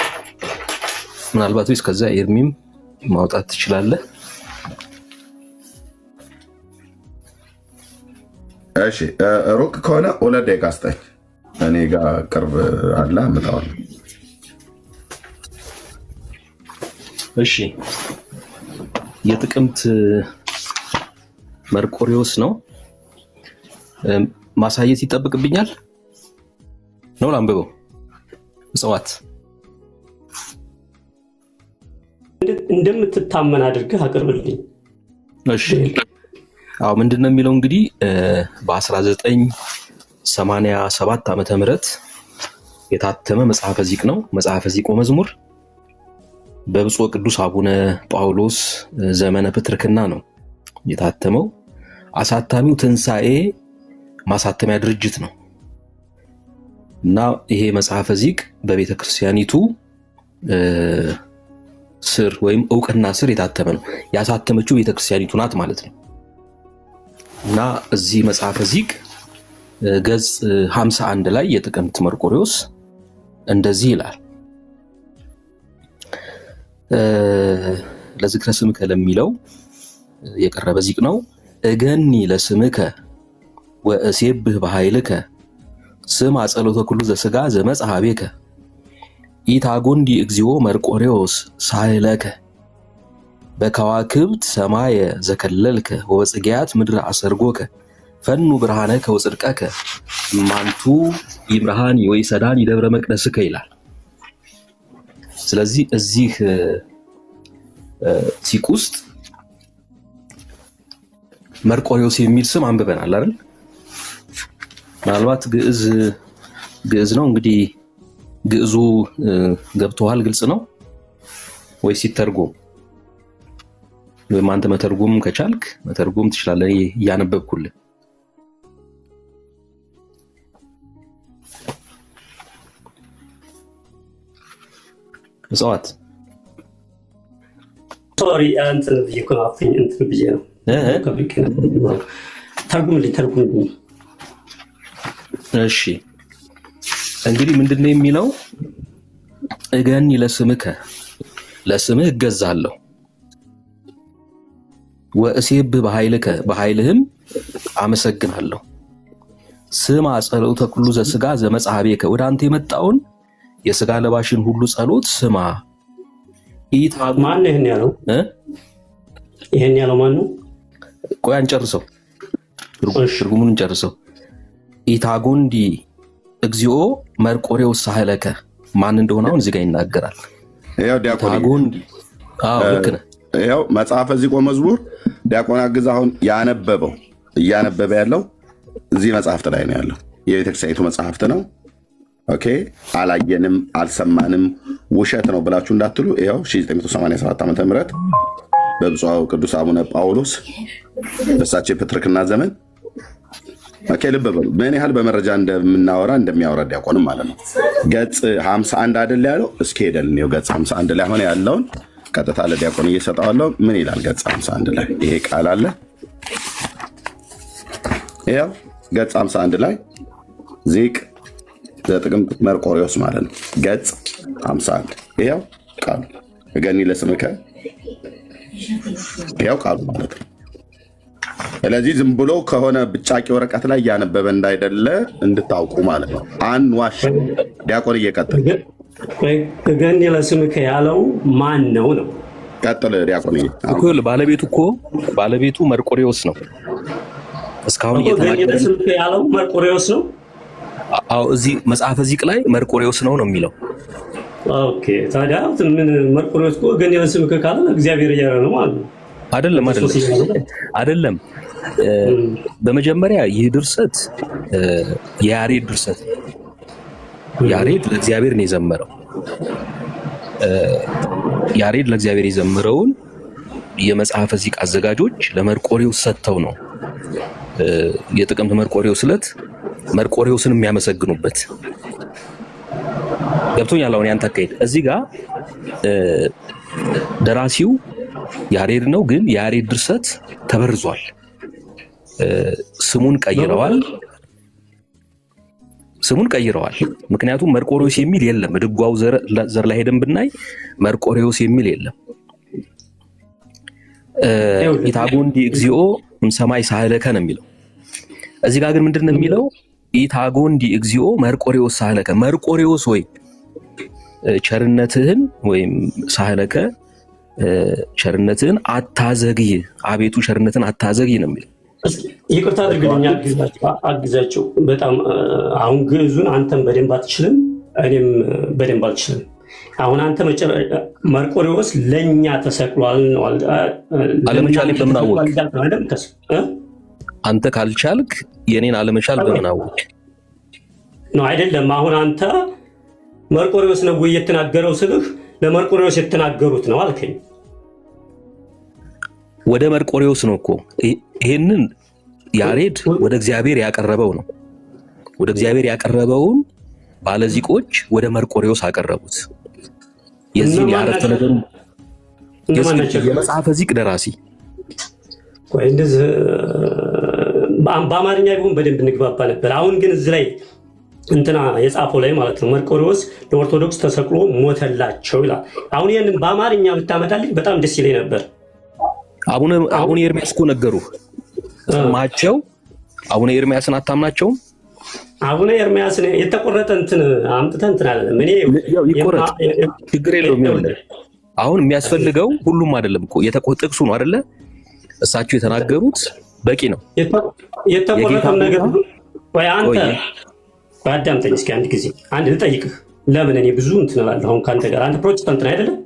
ምናልባት ወይስ ከዛ ኤርሚም ማውጣት ትችላለህ? እሺ ሩቅ ከሆነ 2 ደቂቃ ስጠኝ። እኔ ጋር ቅርብ አለ አምጣዋለሁ። እሺ የጥቅምት መርቆሪዎስ ነው ማሳየት ይጠብቅብኛል ነው ላንብበው እጽዋት እንደምትታመን አድርገህ አቅርብልኝ። እሺ አው ምንድነው የሚለው እንግዲህ በ1987 ዓመተ ምህረት የታተመ መጽሐፈ ዚቅ ነው። መጽሐፈ ዚቅ ወመዝሙር በብፁዕ ቅዱስ አቡነ ጳውሎስ ዘመነ ፕትርክና ነው የታተመው። አሳታሚው ትንሣኤ ማሳተሚያ ድርጅት ነው እና ይሄ መጽሐፈ ዚቅ በቤተ ክርስቲያኒቱ ስር ወይም ዕውቅና ስር የታተመ ነው። ያሳተመችው ቤተ ክርስቲያኒቱ ናት ማለት ነው። እና እዚህ መጽሐፈ ዚቅ ገጽ 51 ላይ የጥቅምት መርቆሪዎስ እንደዚህ ይላል። ለዝክረ ስምከ ለሚለው የቀረበ ዚቅ ነው። እገኒ ለስምከ ወእሴብህ በኃይልከ ስም አጸሎተ ኩሉ ዘሥጋ ዘመጽሐቤከ ኢታጎንዲ እግዚኦ መርቆሪዎስ ሳይለከ በከዋክብት ሰማየ ዘከለልከ ወበጽጌያት ምድር አሰርጎከ ፈኑ ብርሃነከ ወጽድቀከ ማንቱ ይምርሃን ወይሰዳን ይደብረ መቅደስከ ይላል። ስለዚህ እዚህ ዚቅ ውስጥ መርቆሪዎስ የሚል ስም አንብበናል አይደል? ምናልባት ግዕዝ ነው እንግዲህ ግዕዙ ገብቶሃል? ግልጽ ነው ወይስ ሲተርጎም? ወይም አንተ መተርጎም ከቻልክ መተርጎም ትችላለህ እያነበብኩልህ። እጽዋት ሶሪ እንትን ብዬ እኮ ነው አፍኝ እንትን ብዬ ነው ተርጉምልኝ። እሺ እንግዲህ ምንድነው የሚለው? እገኒ ለስምከ ለስምህ እገዛለሁ፣ ወእሴብህ በኃይልከ በኃይልህም አመሰግናለሁ፣ ስማ ጸሎተ ኩሉ ዘሥጋ ዘመጽሐቤከ ወደ አንተ የመጣውን የሥጋ ለባሽን ሁሉ ጸሎት ስማ። ማን ይሄን ያለው? ይሄን ያለው ማን ነው? ቆይ አንጨርሰው፣ ትርጉሙን እንጨርሰው። ኢታጎንዲ እግዚኦ መርቆሪዎስ ሳይለከ ማን እንደሆነ አሁን እዚህ ጋር ይናገራል። ያው ዲያቆን ልክ ነህ። ያው መጽሐፈ ዚቅ ወመዝሙር ዲያቆን አግዝ አሁን እያነበበ ያለው እዚህ መጽሐፍት ላይ ነው ያለው። የቤተክርስቲያኒቱ መጽሐፍት ነው። ኦኬ አላየንም አልሰማንም ውሸት ነው ብላችሁ እንዳትሉ። ይኸው 1987 ዓመተ ምህረት በብፁዕ ቅዱስ አቡነ ጳውሎስ በሳቸው የፕትርክና ዘመን ኦኬ ልብ በሉ ምን ያህል በመረጃ እንደምናወራ እንደሚያወራ ዲያቆንም ማለት ነው። ገጽ 51 አይደል ያለው? እስኪ ሄደን ነው ገጽ 51 ላይ ሆነ ያለውን ቀጥታ ለዲያቆን እየሰጠዋለሁ። ምን ይላል ገጽ 51 ላይ? ይሄ ቃል አለ። ይኸው ገጽ 51 ላይ ዚቅ ዘጥቅምት መርቆሪዎስ ማለት ነው። ገጽ 51 ይኸው ቃሉ እገኒ ለስምከ ይኸው ቃሉ ማለት ነው። ስለዚህ ዝም ብሎ ከሆነ ብጫቂ ወረቀት ላይ እያነበበ እንዳይደለ እንድታውቁ ማለት ነው። አንዋሽ ዲያቆን እየቀጥል እገኒ ለስምከ ያለው ማን ነው? ቀጥል ዲያቆን። ባለቤቱ መርቆሪዎስ ነው። እስካሁን እየተናገረ ለስምከ ያለው መርቆሪዎስ ነው። አዎ እዚህ መጽሐፈ ዚቅ ላይ መርቆሪዎስ ነው የሚለው። ኦኬ ታዲያ ምን መርቆሪዎስ እኮ እገኒ ለስምከ ካለ እግዚአብሔር እያለ ነው ማለት ነው። አይደለም። በመጀመሪያ ይህ ድርሰት የያሬድ ድርሰት ያሬድ ለእግዚአብሔር ነው የዘመረው። ያሬድ ለእግዚአብሔር የዘመረውን የመጽሐፈ ዚቅ አዘጋጆች ለመርቆሪዎስ ሰጥተው ነው የጥቅምት መርቆሪዎስ ዕለት መርቆሪዎስን የሚያመሰግኑበት። ገብቶኛል አሁን ያንተ አካሄድ። እዚህ ጋር ደራሲው ያሬድ ነው፣ ግን የያሬድ ድርሰት ተበርዟል። ስሙን ቀይረዋል። ምክንያቱም መርቆሪዎስ የሚል የለም። ድጓው ዘር ላይ ሄደን ብናይ መርቆሪዎስ የሚል የለም። ኢታጎንዲ እግዚኦ እምሰማይ ሳህለከ ነው የሚለው። እዚህ ጋር ግን ምንድን ነው የሚለው? ኢታጎንዲ እግዚኦ መርቆሪዎስ ሳህለከ። መርቆሪዎስ ወይ ቸርነትህን ወይም ሳህለከ ቸርነትን አታዘግይ፣ አቤቱ ቸርነትን አታዘግይ ነው የሚለው። ይቅርታ አድርግልኝ፣ አግዛቸው በጣም አሁን ግዕዙን አንተም በደንብ አትችልም፣ እኔም በደንብ አልችልም። አሁን አንተ መርቆሬዎስ ለኛ ተሰቅሏል ነው አለመቻል በምን አወቅ? አንተ ካልቻልክ የኔን አለመቻል በምን አወቅ ነው? አይደለም አሁን አንተ መርቆሬዎስ ነው ወይ የተናገረው ስልህ ለመርቆሬዎስ የተናገሩት ነው አልከኝ። ወደ መርቆሬዎስ ነው እኮ ይሄንን ያሬድ ወደ እግዚአብሔር ያቀረበው ነው። ወደ እግዚአብሔር ያቀረበውን ባለዚቆች ወደ መርቆሬዎስ አቀረቡት። የዚህ ያረፈ ነገር የመጽሐፈ ዚቅ ደራሲ ወይ እንደዚህ በአማርኛ ቢሆን በደንብ እንግባባ ነበር። አሁን ግን እዚህ ላይ እንትና የጻፈው ላይ ማለት ነው መርቆሬዎስ ለኦርቶዶክስ ተሰቅሎ ሞተላቸው ይላል። አሁን ይሄንን በአማርኛ ብታመጣልኝ በጣም ደስ ይለኝ ነበር። አቡነ ኤርሚያስ እኮ ነገሩ ሰማቸው። አቡነ ኤርሚያስን አታምናቸውም? አቡነ ኤርሚያስን የተቆረጠ እንትን አምጥተህ እንትን አለ ምን ይቆረጥ ችግር የለውም። አሁን የሚያስፈልገው ሁሉም አይደለም እኮ ጥቅሱ ነው አይደለ? እሳቸው የተናገሩት በቂ ነው። የተቆረጠም ነገር ወይ አንተ አዳምጠኝ እስኪ አንድ ጊዜ አንድ ልጠይቅህ። ለምን እኔ ብዙ እንትን እላለሁ አሁን ካንተ ጋር። አንተ ፕሮቴስታንት ነህ አይደለም?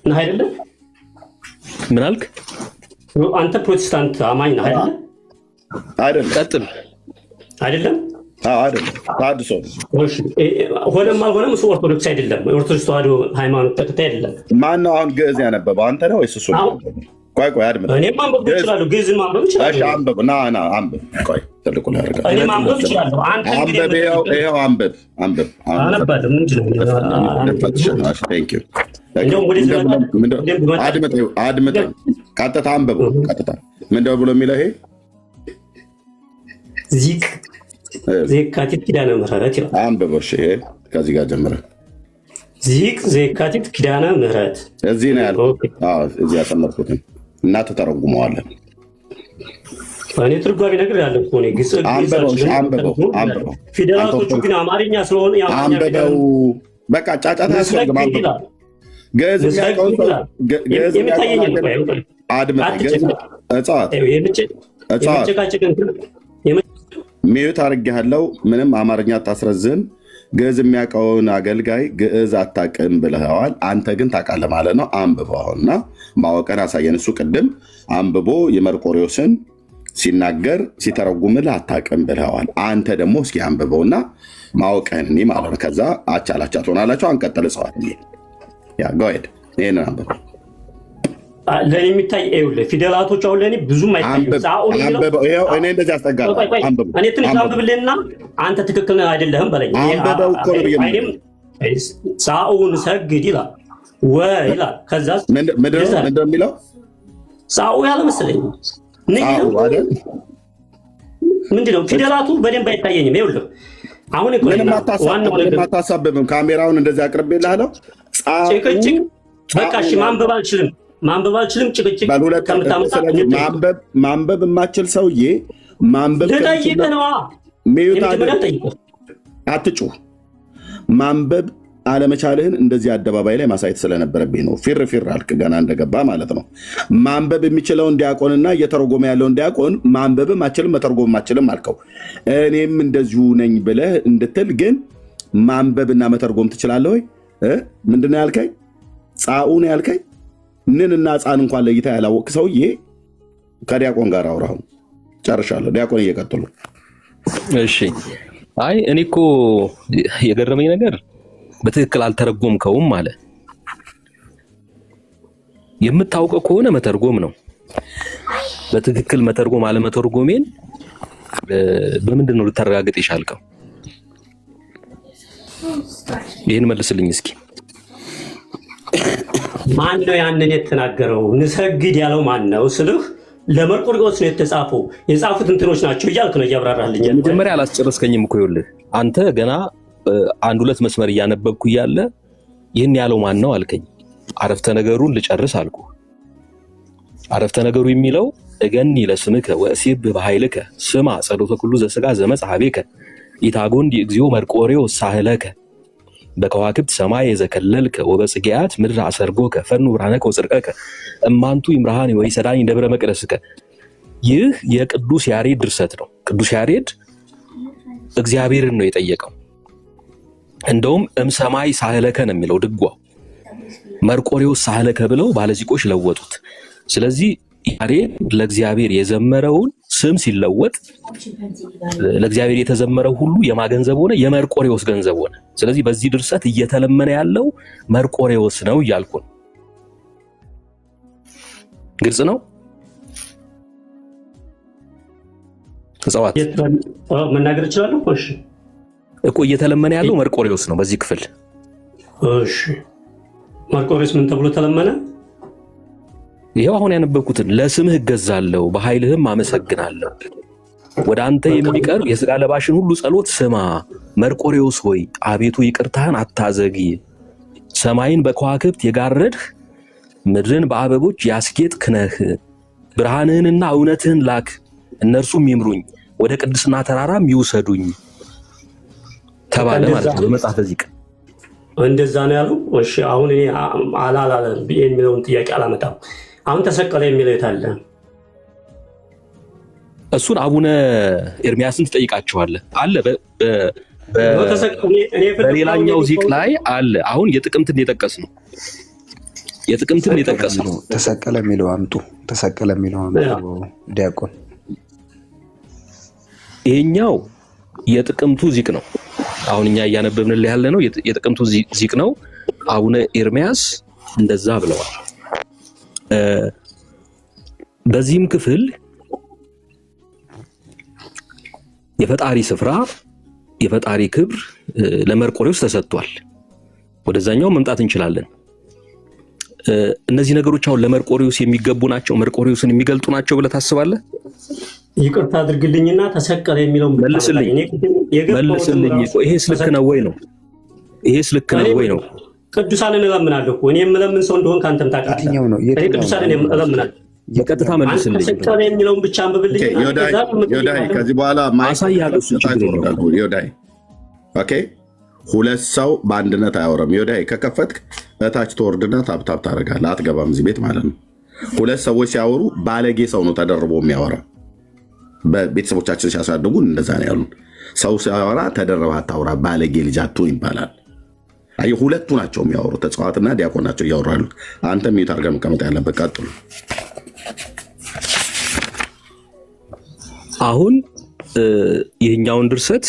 ነህ አይደለም? ምን አልክ? አንተ ፕሮቴስታንት አማኝ ነህ አይደለም? አይደለም። ቀጥል። አይደለም? አዎ አይደለም። ታድሶ ሆነም አልሆነም እሱ ኦርቶዶክስ አይደለም። ኦርቶዶክስ ተዋህዶ ሃይማኖት ተከታይ አይደለም። ማን ነው አሁን ግዕዝ ያነበበው? አንተ ነው ወይስ እሱ ነው? ቆይ አድምጥ። እኔ ማንበብ እችላለሁ፣ ግዕዝን ማንበብ እችላለሁ። እሺ አንብብ። ና አንብብ። ቆይ ትልቁ ነው ያርጋ። እኔ ማንበብ እችላለሁ። አንተ አንብብ። ይኸው አንብብ። አነባለሁ። ምንድን ነው? ቴንክ ዩ። አድምጠኝ። ቀጥታ አንብብ። ቀጥታ ምንድን ነው ብሎ የሚለው ይሄ ዚቅ ዘየካቲት ኪዳነ ምህረት ይላል። አንብበው። እሺ ይሄ ከዚህ ጋር ጀምረህ ዚቅ ዘየካቲት ኪዳነ ምህረት እዚህ ነው ያለው። አዎ እዚህ ያሰመርኩትን እና ተተረጉመዋለን። እኔ ትርጓሜ ነገር ያለ እኮ ነው። ግጽ አንብበው። ፊደላቶቹ ግን አማርኛ ስለሆነ አንብበው። በቃ ጫጫታ ያስፈልግም። አንብበው። ግዕዝ የሚያውቀው ሚዩት አድርጌሃለሁ። ምንም አማርኛ አታስረዝም። ግዕዝ የሚያውቀውን አገልጋይ ግዕዝ አታውቅም ብለኸዋል። አንተ ግን ታውቃለህ ማለት ነው። አንብበው አሁንና ማወቅን አሳየን። እሱ ቅድም አንብቦ የመርቆሬዎስን ሲናገር ሲተረጉምልህ አታውቅም ብለኸዋል። አንተ ደግሞ እስኪ አንብበውና ማወቅህን እኔ ማለት ነው። ከዛ አቻላቻ ትሆናላቸው። አንቀጥል እጽዋት ያ ጎሄድ ይህንን አንብበው። ለእኔ የሚታይ ፊደላቶች አሁን ለእኔ ብዙም አይታዩም። እኔ እንደዚህ አስጠጋለሁ። እኔ ትንሽ አንብብልህና አንተ ትክክል አይደለህም በለኝ። ጻኡን ሰግድ ይላል ይላል። ከዛ ምንድን ነው የሚለው? ጻኡ ያለ መሰለኝ ምንድን ነው? ፊደላቱ በደንብ አይታየኝም። ይኸውልህ አሁን ምንም አታሳብብም። ካሜራውን እንደዚህ አቅርቤልሃለሁ። ጭቅጭቅ በቃ እሺ፣ ማንበብ አልችልም። ጭቅጭቅ ማንበብ የማችል ሰውዬ ማንበብ አትጩህ። ማንበብ አለመቻልህን እንደዚህ አደባባይ ላይ ማሳየት ስለነበረብኝ ነው። ፊር አልክ ገና እንደገባ ማለት ነው። ማንበብ የሚችለውን ዲያቆንና እየተረጎመ ያለውን ዲያቆን ማንበብም አችልም መተርጎም አችልም አልከው። እኔም እንደዚሁ ነኝ ብለህ እንድትል ግን ማንበብና መተርጎም ትችላለህ ወይ? ምንድን ነው ያልከኝ? ጻኡ ነው ያልከኝ? ንን እና ጻን እንኳን ለይታ ያላወቅ ሰውዬ ከዲያቆን ጋር አውራሁ። ጨርሻለሁ። ዲያቆን እየቀጥሉ። እሺ። አይ እኔ እኮ የገረመኝ ነገር በትክክል አልተረጎምከውም አለ። የምታውቀው ከሆነ መተርጎም ነው። በትክክል መተርጎም አለመተርጎሜን በምንድን ነው ልታረጋግጥ የቻልከው? ይህን መልስልኝ እስኪ። ማን ነው ያንን የተናገረው? ንሰግድ ያለው ማን ነው ስልህ ለመርቆሬዎስ ነው የተጻፈው። የጻፉት እንትኖች ናቸው እያልክ ነው እያብራራልኝ። መጀመሪያ አላስጨረስከኝም እኮ። ይኸውልህ አንተ ገና አንድ ሁለት መስመር እያነበብኩ እያለ ይህን ያለው ማን ነው አልከኝ። አረፍተ ነገሩን ልጨርስ አልኩ። አረፍተ ነገሩ የሚለው እገኒ ለስምከ ወእሲብ በኃይልከ ስማ ጸሎተ ኩሉ ዘሥጋ ዘመጽሐቤከ ኢታጎንዲ እግዚኦ መርቆሬዎስ ሳህለከ በከዋክብት ሰማይ ዘከለልከ ወበጽጌያት ምድር አሰርጎከ ፈኑ ብርሃነከ ወጽድቀከ እማንቱ ይምርሃን ወይሰዳኒ ደብረ መቅደስከ። ይህ የቅዱስ ያሬድ ድርሰት ነው። ቅዱስ ያሬድ እግዚአብሔርን ነው የጠየቀው። እንደውም እምሰማይ ሳህለከ ነው የሚለው ድጓው። መርቆሬዎስ ሳህለከ ብለው ባለዚቆች ለወጡት። ስለዚህ ያሬድ ለእግዚአብሔር የዘመረውን ስም ሲለወጥ ለእግዚአብሔር የተዘመረው ሁሉ የማገንዘብ ሆነ የመርቆሬዎስ ገንዘብ ሆነ። ስለዚህ በዚህ ድርሰት እየተለመነ ያለው መርቆሬዎስ ነው እያልኩ ነው። ግልጽ ነው። ተጻዋት መናገር እችላለሁ። እሺ እኮ እየተለመነ ያለው መርቆሬዎስ ነው በዚህ ክፍል። እሺ መርቆሬዎስ ምን ተብሎ ተለመነ? ይሄው አሁን ያነበብኩትን ለስምህ እገዛለሁ በኃይልህም አመሰግናለሁ። ወደ አንተ የሚቀርብ የሥጋ ለባሽን ሁሉ ጸሎት ስማ። መርቆሬዎስ ሆይ አቤቱ ይቅርታህን አታዘግይ። ሰማይን በከዋክብት የጋረድህ ምድርን በአበቦች ያስጌጥክ ነህ። ብርሃንህንና እውነትህን ላክ፣ እነርሱም ይምሩኝ፣ ወደ ቅድስና ተራራም ይውሰዱኝ ተባለ ማለት ነው በመጽሐፈ ዚቅ። እንደዛ ነው ያለው። እሺ አሁን እኔ አላላለም የሚለውን ጥያቄ አላመጣም። አሁን ተሰቀለ የሚለው የት አለ? እሱን አቡነ ኤርሚያስን ትጠይቃቸዋለህ። አለ በሌላኛው ዚቅ ላይ አለ። አሁን የጥቅምትን የጠቀስ ነው ተሰቀለ የሚለው አምጡ። ተሰቀለ የሚለው አምጡ ዲያቆን። ይሄኛው የጥቅምቱ ዚቅ ነው። አሁን እኛ እያነበብንልህ ያለ ነው የጥቅምቱ ዚቅ ነው። አቡነ ኤርሚያስ እንደዛ ብለዋል። በዚህም ክፍል የፈጣሪ ስፍራ የፈጣሪ ክብር ለመርቆሬዎስ ተሰጥቷል። ወደዛኛው መምጣት እንችላለን። እነዚህ ነገሮች አሁን ለመርቆሬዎስ የሚገቡ ናቸው፣ መርቆሬዎስን የሚገልጡ ናቸው ብለህ ታስባለህ? ይቅርታ አድርግልኝና ተሰቀለ የሚለው መልስልኝ። ይሄስ ልክ ነው ወይ ነው? ይሄስ ልክ ነው ወይ ነው? ቅዱሳንን እለምናለሁ። እኔ የምለምን ሰው እንደሆን ካንተም ታውቃለህ። እኔ ቅዱሳንን እለምናለሁ። በቀጥታ መልስልኝ። ተሰቀለ የሚለውን ብቻ አንብብልኝ። ዮዳይ ከዚህ በኋላ ዮዳይ ኦኬ። ሁለት ሰው በአንድነት አያወራም። ዮዳይ ከከፈትክ እታች ተወርድና ታብታብ ታደርጋለህ። አትገባም እዚህ ቤት ማለት ነው። ሁለት ሰዎች ሲያወሩ ባለጌ ሰው ነው ተደርቦ የሚያወራ። በቤተሰቦቻችን ሲያሳድጉን እንደዛ ነው ያሉን። ሰው ሲያወራ ተደረበ አታውራ፣ ባለጌ ልጅ አትሁን ይባላል። አይ ሁለቱ ናቸው የሚያወሩት፣ ተጽዋዕትና ዲያቆን ናቸው እያወሩ ያሉት። አንተ ሚዩት አድርገህ መቀመጥ ያለበት። ቀጥሉ። አሁን ይህኛውን ድርሰት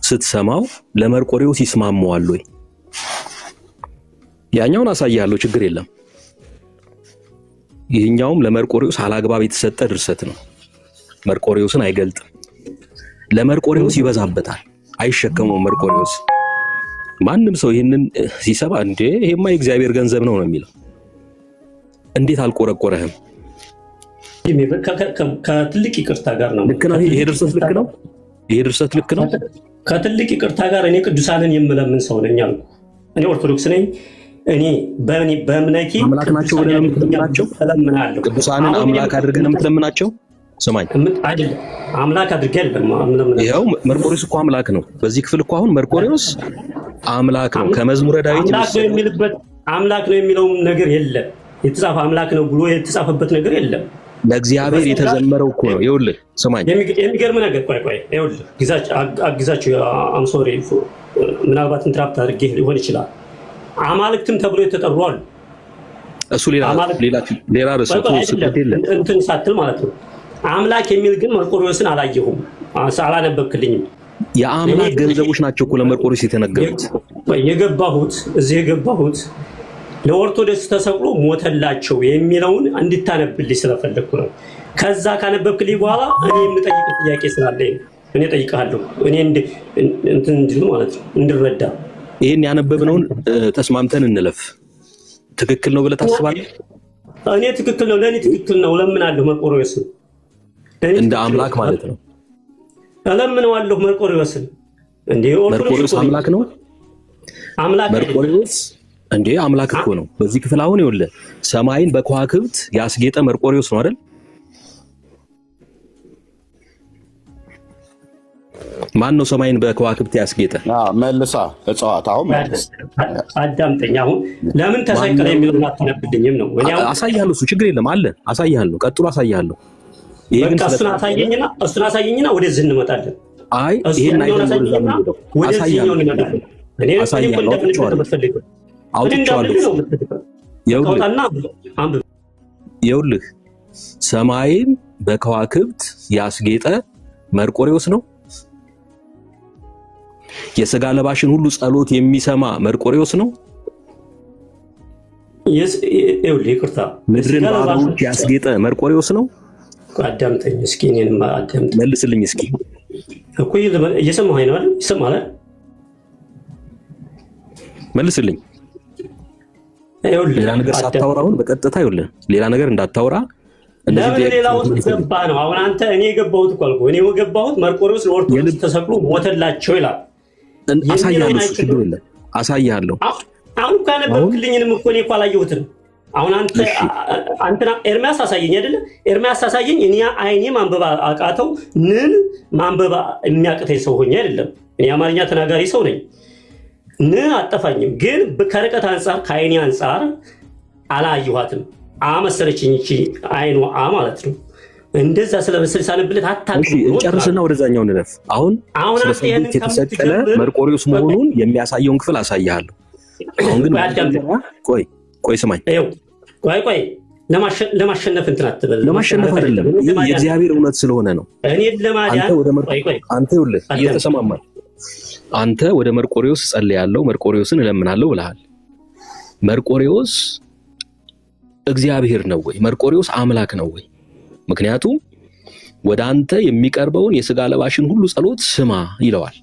ስትሰማው ለመርቆሬዎስ ይስማማዋል ወይ? ያኛውን አሳያለሁ፣ ችግር የለም። ይህኛውም ለመርቆሬዎስ አላግባብ የተሰጠ ድርሰት ነው። መርቆሬዎስን አይገልጥም። ለመርቆሬዎስ ይበዛበታል፣ አይሸከመውም። መርቆሬዎስ ማንም ሰው ይህንን ሲሰማ እንዴ ይሄማ የእግዚአብሔር ገንዘብ ነው ነው የሚለው። እንዴት አልቆረቆረህም? ከትልቅ ይቅርታ ጋር ነው። ልክ ነው። ይሄ ድርሰት ልክ ነው። ይሄ ድርሰት ልክ ነው። ከትልቅ ይቅርታ ጋር እኔ ቅዱሳንን የምለምን ሰው ነኝ አልኩ። እኔ ኦርቶዶክስ ነኝ። እኔ በእምነቴ አምላክ ናቸው ብለህ የምትለምናቸው እለምናለሁ። ቅዱሳንን አምላክ አድርገህ ነው የምትለምናቸው? ስማኝ፣ አይደለም አምላክ አድርገህ አይደለም። ይኸው መርቆሬዎስ እኮ አምላክ ነው። በዚህ ክፍል እኮ አሁን መርቆሬዎስ አምላክ ነው። ከመዝሙረ ዳዊት አምላክ ነው የሚለው ነገር የለም። የተጻፈ አምላክ ነው ብሎ የተጻፈበት ነገር የለም። ለእግዚአብሔር የተዘመረው እኮ ነው። ይኸውልህ ስማኝ፣ የሚገርም ነገር ቆይ፣ ይኸውልህ አግዛችሁ አም ሶሪ ምናልባት ኢንትራፕት አድርጌ ሊሆን ይችላል። አማልክትም ተብሎ የተጠሩ አሉ። እሱ ሌላ ርዕስ እንትን ሳትል ማለት ነው። አምላክ የሚል ግን መርቆሬዎስን አላየሁም፣ አላነበብክልኝም። የአምላክ ገንዘቦች ናቸው እኮ ለመርቆሬዎስ የተነገሩት። እዚህ የገባሁት ለኦርቶዶክስ ተሰቅሎ ሞተላቸው የሚለውን እንድታነብልኝ ስለፈለግኩ ነው። ከዛ ካነበብክልኝ በኋላ እኔ የምጠይቅ ጥያቄ ስላለኝ እኔ ጠይቃለሁ። እኔ እንትን እንዲሉ ማለት ነው እንድረዳ። ይህን ያነበብነውን ተስማምተን እንለፍ። ትክክል ነው ብለህ ታስባለህ? እኔ ትክክል ነው፣ ለእኔ ትክክል ነው። እለምናለሁ መርቆሬዎስን እንደ አምላክ ማለት ነው። እለምነዋለሁ መርቆሬዎስን። እንዴ መርቆሬዎስ አምላክ ነው? መርቆሬዎስ እንዴ አምላክ እኮ ነው። በዚህ ክፍል አሁን ይኸውልህ ሰማይን በከዋክብት ያስጌጠ መርቆሬዎስ ነው አይደል? ማን ነው ሰማይን በከዋክብት ያስጌጠ? መልሳ እጽዋት አሁን አዳምጠኝ። አሁን ለምን ተሰቀለ የሚለውን አትነብልኝም ነው። አሳያለሁ፣ እሱ ችግር የለም አለ። አሳያለሁ፣ ቀጥሎ አሳያለሁ። በቃ እሱን አሳየኝና ወደዚህ እንመጣለን። አይ ይሄን አይደለም ወደዚህኛው እንመጣለን። እኔ ይኸውልህ ሰማይን በከዋክብት ያስጌጠ መርቆሬዎስ ነው። የሥጋ ለባሽን ሁሉ ጸሎት የሚሰማ መርቆሬዎስ ነው። ይቅርታ ምድርን በአበቦች ያስጌጠ መርቆሬዎስ ነው። አዳምጠኝ እስኪ፣ እኔንም አዳምጠኝ፣ መልስልኝ እስኪ። እኮ እየሰማኸኝ ነው አይደል? ይሰማሃል? መልስልኝ። ሌላ ነገር ሳታወራ አሁን በቀጥታ ይኸውልህ፣ ሌላ ነገር እንዳታወራ። ለምን ሌላው ገባ ነው? አሁን አንተ እኔ የገባሁት እኮ አልኩህ። እኔ የገባሁት መርቆሬዎስ ለኦርቶዶክስ ተሰቅሎ ሞተላቸው ይላል። አሳያለሁ፣ እሱ ችግር የለም አሳያለሁ። አሁን ካነበብክልኝንም እኮ እኔ እኮ አላየሁትም። አሁን አንተና ኤርሚያስ አሳየኝ አይደለ? ኤርሚያስ አሳየኝ። እኔ አይኔ ማንበብ አቃተው። ምን ማንበብ የሚያቅተኝ ሰው ሆኜ አይደለም። እኔ አማርኛ ተናጋሪ ሰው ነኝ። አጠፋኝም፣ ግን ከርቀት አንጻር ከአይኔ አንጻር አላየኋትም። መሰለችኝ እቺ አይኗ ማለት ነው። እንደዛ ስለመሰለ ሳነብለት አታውቅም። እንጨርስና ወደዛኛው እንለፍ። አሁን የተሰቀለ መርቆሬዎስ መሆኑን የሚያሳየውን ክፍል አሳያለሁ። አሁን ግን ቆይ ስማኝ። ቆይ ለማሸነፍ እንትን አትበል። ለማሸነፍ አይደለም፣ የእግዚአብሔር እውነት ስለሆነ ነው። እኔን ለማዳን አንተ ይኸውልህ እየተሰማማል። አንተ ወደ መርቆሬዎስ ጸልያለሁ፣ መርቆሬዎስን እለምናለሁ ብለሃል። መርቆሬዎስ እግዚአብሔር ነው ወይ? መርቆሬዎስ አምላክ ነው ወይ? ምክንያቱም ወደ አንተ የሚቀርበውን የሥጋ ለባሽን ሁሉ ጸሎት ስማ ይለዋል።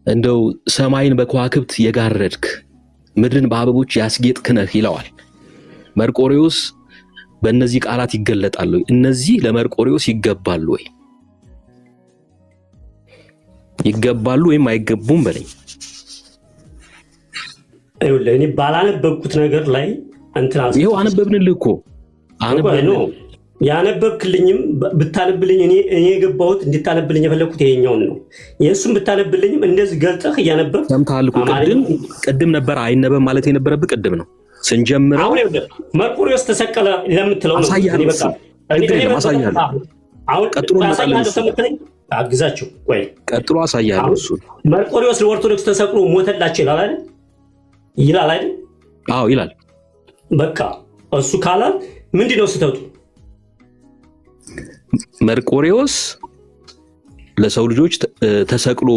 እንደው ሰማይን በከዋክብት የጋረድክ ምድርን በአበቦች ያስጌጥክ ነህ ይለዋል። መርቆሬዎስ በእነዚህ ቃላት ይገለጣሉ። እነዚህ ለመርቆሬዎስ ይገባሉ ወይ? ይገባሉ ወይም አይገቡም በለኝ። እኔ ባላነበብኩት ነገር ላይ ይኸው አነበብንልህ እኮ ያነበብክልኝም ብታነብልኝ እኔ የገባሁት እንድታነብልኝ የፈለኩት ይሄኛውን ነው። የእሱም ብታነብልኝም እንደዚህ ገልጠህ እያነበብ ሰምተሃል እኮ። ቅድም ነበር አይነበብ ማለት የነበረብህ ቅድም ነው ስንጀምረው። አሁን መርቆሬዎስ ተሰቀለ ለምትለው ነው። አሁን ቀጥሎ አግዛችሁ ቆይ ቀጥሎ አሳያለሁ። እሱ መርቆሬዎስ ለኦርቶዶክስ ተሰቅሎ ሞተላቸው ይላል አይደል? ይላል አይደል? አዎ ይላል። በቃ እሱ ካላል ምንድነው ስተቱ? መርቆሬዎስ ለሰው ልጆች ተሰቅሎ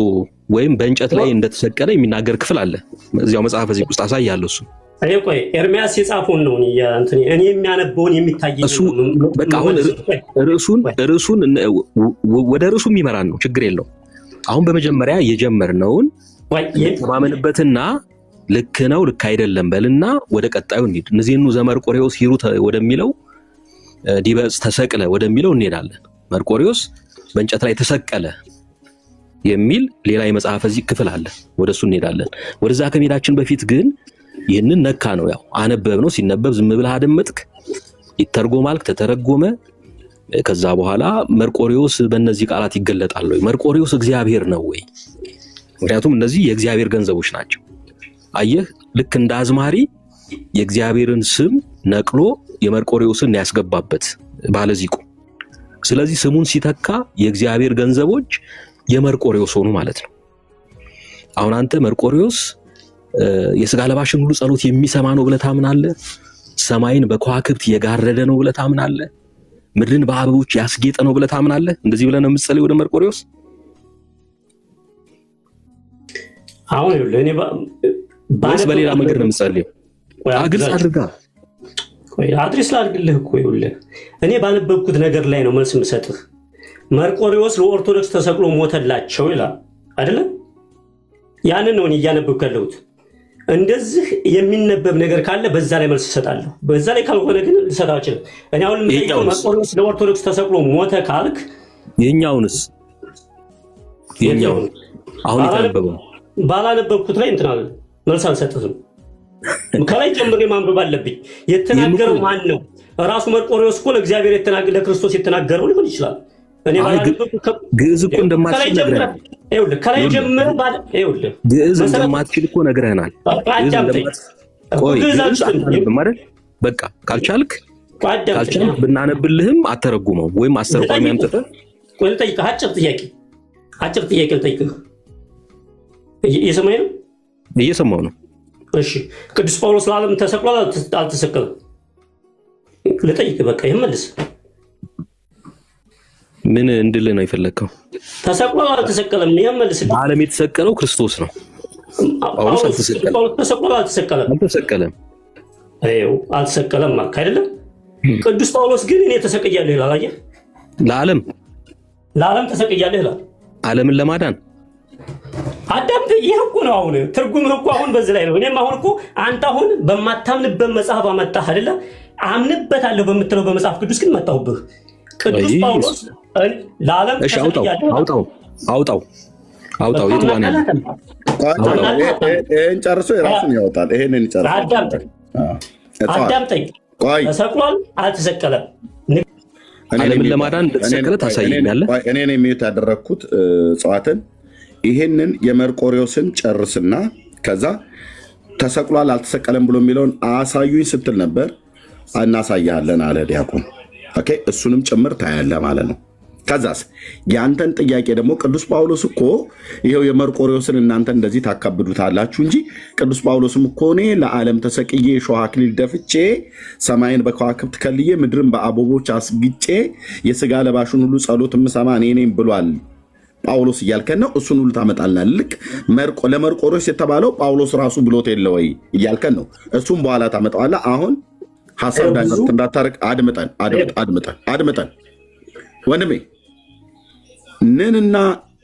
ወይም በእንጨት ላይ እንደተሰቀለ የሚናገር ክፍል አለ እዚያው መጽሐፈ ዚቅ ውስጥ አሳያለሁ። እሱ ቆይ ኤርሚያስ የጻፈውን ነው እኔ የሚያነበውን የሚታየኝ እሱ በቃ አሁን ርዕሱን ወደ ርዕሱ የሚመራን ነው። ችግር የለው። አሁን በመጀመሪያ የጀመርነውን ተማመንበትና ልክ ነው ልክ አይደለም በልና ወደ ቀጣዩ እንሂድ። እነዚህኑ ዘመርቆሬዎስ ሂሩት ወደሚለው ዲበጽ ተሰቅለ ወደሚለው እንሄዳለን። መርቆሬዎስ በእንጨት ላይ ተሰቀለ የሚል ሌላ የመጽሐፈ ዚቅ ክፍል አለ። ወደሱ እንሄዳለን። ወደዛ ከመሄዳችን በፊት ግን ይህንን ነካ ነው ያው አነበብ ነው። ሲነበብ ዝም ብለህ አደመጥክ፣ ይተርጎማል፣ ተተረጎመ። ከዛ በኋላ መርቆሬዎስ በእነዚህ ቃላት ይገለጣል ወይ? መርቆሬዎስ እግዚአብሔር ነው ወይ? ምክንያቱም እነዚህ የእግዚአብሔር ገንዘቦች ናቸው። አየህ፣ ልክ እንደ አዝማሪ የእግዚአብሔርን ስም ነቅሎ የመርቆሬዎስን ያስገባበት ባለዚቁ። ስለዚህ ስሙን ሲተካ የእግዚአብሔር ገንዘቦች የመርቆሬዎስ ሆኑ ማለት ነው። አሁን አንተ መርቆሬዎስ የሥጋ ለባሽን ሁሉ ጸሎት የሚሰማ ነው ብለህ ታምናለህ? ሰማይን በከዋክብት የጋረደ ነው ብለህ ታምናለህ? ምድርን በአበቦች ያስጌጠ ነው ብለህ ታምናለህ? እንደዚህ ብለህ ነው የምትጸልይ ወደ መርቆሬዎስ? አሁን ለኔ በሌላ መንገድ ነው የምትጸልየው? ግልጽ አድርጋ አድሬስ ላድርግልህ እኮ ይኸውልህ፣ እኔ ባነበብኩት ነገር ላይ ነው መልስ የምሰጥህ። መርቆሬዎስ ለኦርቶዶክስ ተሰቅሎ ሞተላቸው ይላል አይደለም? ያንን ነው እኔ እያነበብኩ ያለሁት። እንደዚህ የሚነበብ ነገር ካለ በዛ ላይ መልስ እሰጣለሁ። በዛ ላይ ካልሆነ ግን ልሰጣው አልችልም። እኔ አሁን መርቆሬዎስ ለኦርቶዶክስ ተሰቅሎ ሞተ ካልክ የኛውንስ አሁን የተነበበው ባላነበብኩት ላይ እንትን አለ መልስ አልሰጥህም። ከላይ ጀምሬ ማንበብ አለብኝ። የተናገረው ማን ነው? ራሱ መርቆሬዎስ እኮ ለእግዚአብሔር ለክርስቶስ የተናገረው ሊሆን ይችላል። እኔ ግዕዝ እኮ እንደማትችል ነግረናል። ከላይ ጀምረህ ማለት ይኸውልህ ግዕዝ እንደማትችል እኮ ነግረናል። በቃ ካልቻልክ ብናነብልህም አተረጉመው ወይም አስተርጓሚ አምጥተህ ልጠይቅህ። አጭር ጥያቄ ልጠይቅህ። እየሰማኸኝ ነው? እየሰማሁ ነው። እሺ ቅዱስ ጳውሎስ ለዓለም ተሰቅሏል አልተሰቀለም? ልጠይቅህ። በቃ ይሄን መልስ። ምን እንድልህ ነው የፈለግከው? ተሰቅሏል አልተሰቀለም? ይሄን መልስ። ለዓለም የተሰቀለው ክርስቶስ ነው። ጳውሎስ ተሰቅሏል አልተሰቀለም? አልተሰቀለም። አይው አልተሰቀለም ማለት አይደለም። ቅዱስ ጳውሎስ ግን እኔ ተሰቅያለሁ ይላል። አየህ፣ ለዓለም ተሰቅያለሁ ይላል። ዓለምን ለማዳን አዳምጥ። ይሄ እኮ ነው አሁን ትርጉምህ እኮ አሁን በዚህ ላይ ነው። እኔም አሁን እኮ አንተ አሁን በማታምንበት መጽሐፍ አመጣህ አይደለ? አምንበታለሁ በምትለው በመጽሐፍ ቅዱስ ግን መጣሁብህ። ቅዱስ ጳውሎስ ለዓለም ተሰቅያለሁ። አውጣው የት ዋና ይሄን ጨርሶ የራሱን ያወጣል። ይሄንን ጨርሶ አዳምጠኝ። ተሰቅሏል አልተሰቀለም? ዓለምን ለማዳን እንደተሰቀለ ታሳየኛለህ። እኔ ነኝ የሚዩት ያደረግኩት ጽዋትን። ይሄንን የመርቆሪዎስን ጨርስና ከዛ ተሰቅሏል አልተሰቀለም ብሎ የሚለውን አሳዩኝ ስትል ነበር። እናሳያለን አለ ዲያቆን። ኦኬ፣ እሱንም ጭምር ታያለህ ማለት ነው። ከዛስ ያንተን ጥያቄ ደግሞ ቅዱስ ጳውሎስ እኮ ይሄው የመርቆሪዎስን እናንተ እንደዚህ ታካብዱታላችሁ እንጂ ቅዱስ ጳውሎስም እኮ እኔ ለዓለም ተሰቅዬ የሾህ አክሊል ደፍቼ ሰማይን በከዋክብት ከልዬ ምድርን በአበቦች አስግጬ የስጋ ለባሹን ሁሉ ጸሎት የምሰማ እኔ ነኝ ብሏል ጳውሎስ እያልከን ነው። እሱን ሁሉ ታመጣልና ልክ ለመርቆሪዎስ የተባለው ጳውሎስ ራሱ ብሎት የለ ወይ እያልከን ነው። እሱም በኋላ ታመጣዋለህ። አሁን ሀሳብ እንዳታረቅ አድምጠን ወንድሜ። ንንና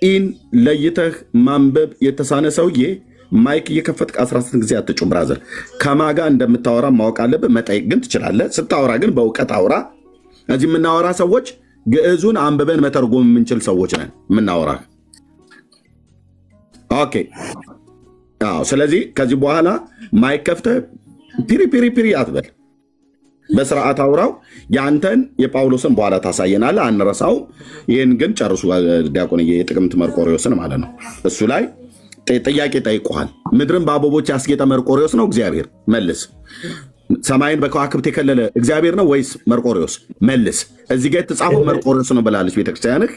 ኢን ለይተህ ማንበብ የተሳነ ሰውዬ ማይክ እየከፈትክ 16 ጊዜ አትጩ ብራዘር። ከማጋ እንደምታወራ ማወቅ አለብህ። መጠየቅ ግን ትችላለህ። ስታወራ ግን በእውቀት አውራ። እዚህ የምናወራ ሰዎች ግዕዙን አንብበን መተርጎም የምንችል ሰዎች ነን የምናወራ። ኦኬ። ስለዚህ ከዚህ በኋላ ማይክ ከፍተህ ፒሪ አትበል። በስርዓት አውራው። ያንተን የጳውሎስን በኋላ ታሳየናለህ፣ አንረሳው። ይህን ግን ጨርሱ ዲያቆን፣ የጥቅምት መርቆሪዎስን ማለት ነው። እሱ ላይ ጥያቄ ጠይቆሃል። ምድርን በአበቦች ያስጌጠ መርቆሪዎስ ነው እግዚአብሔር? መልስ። ሰማይን በከዋክብት የከለለ እግዚአብሔር ነው ወይስ መርቆሪዎስ? መልስ። እዚህ ጋር የተጻፈው መርቆሪዎስ ነው ብላለች ቤተክርስቲያንህ።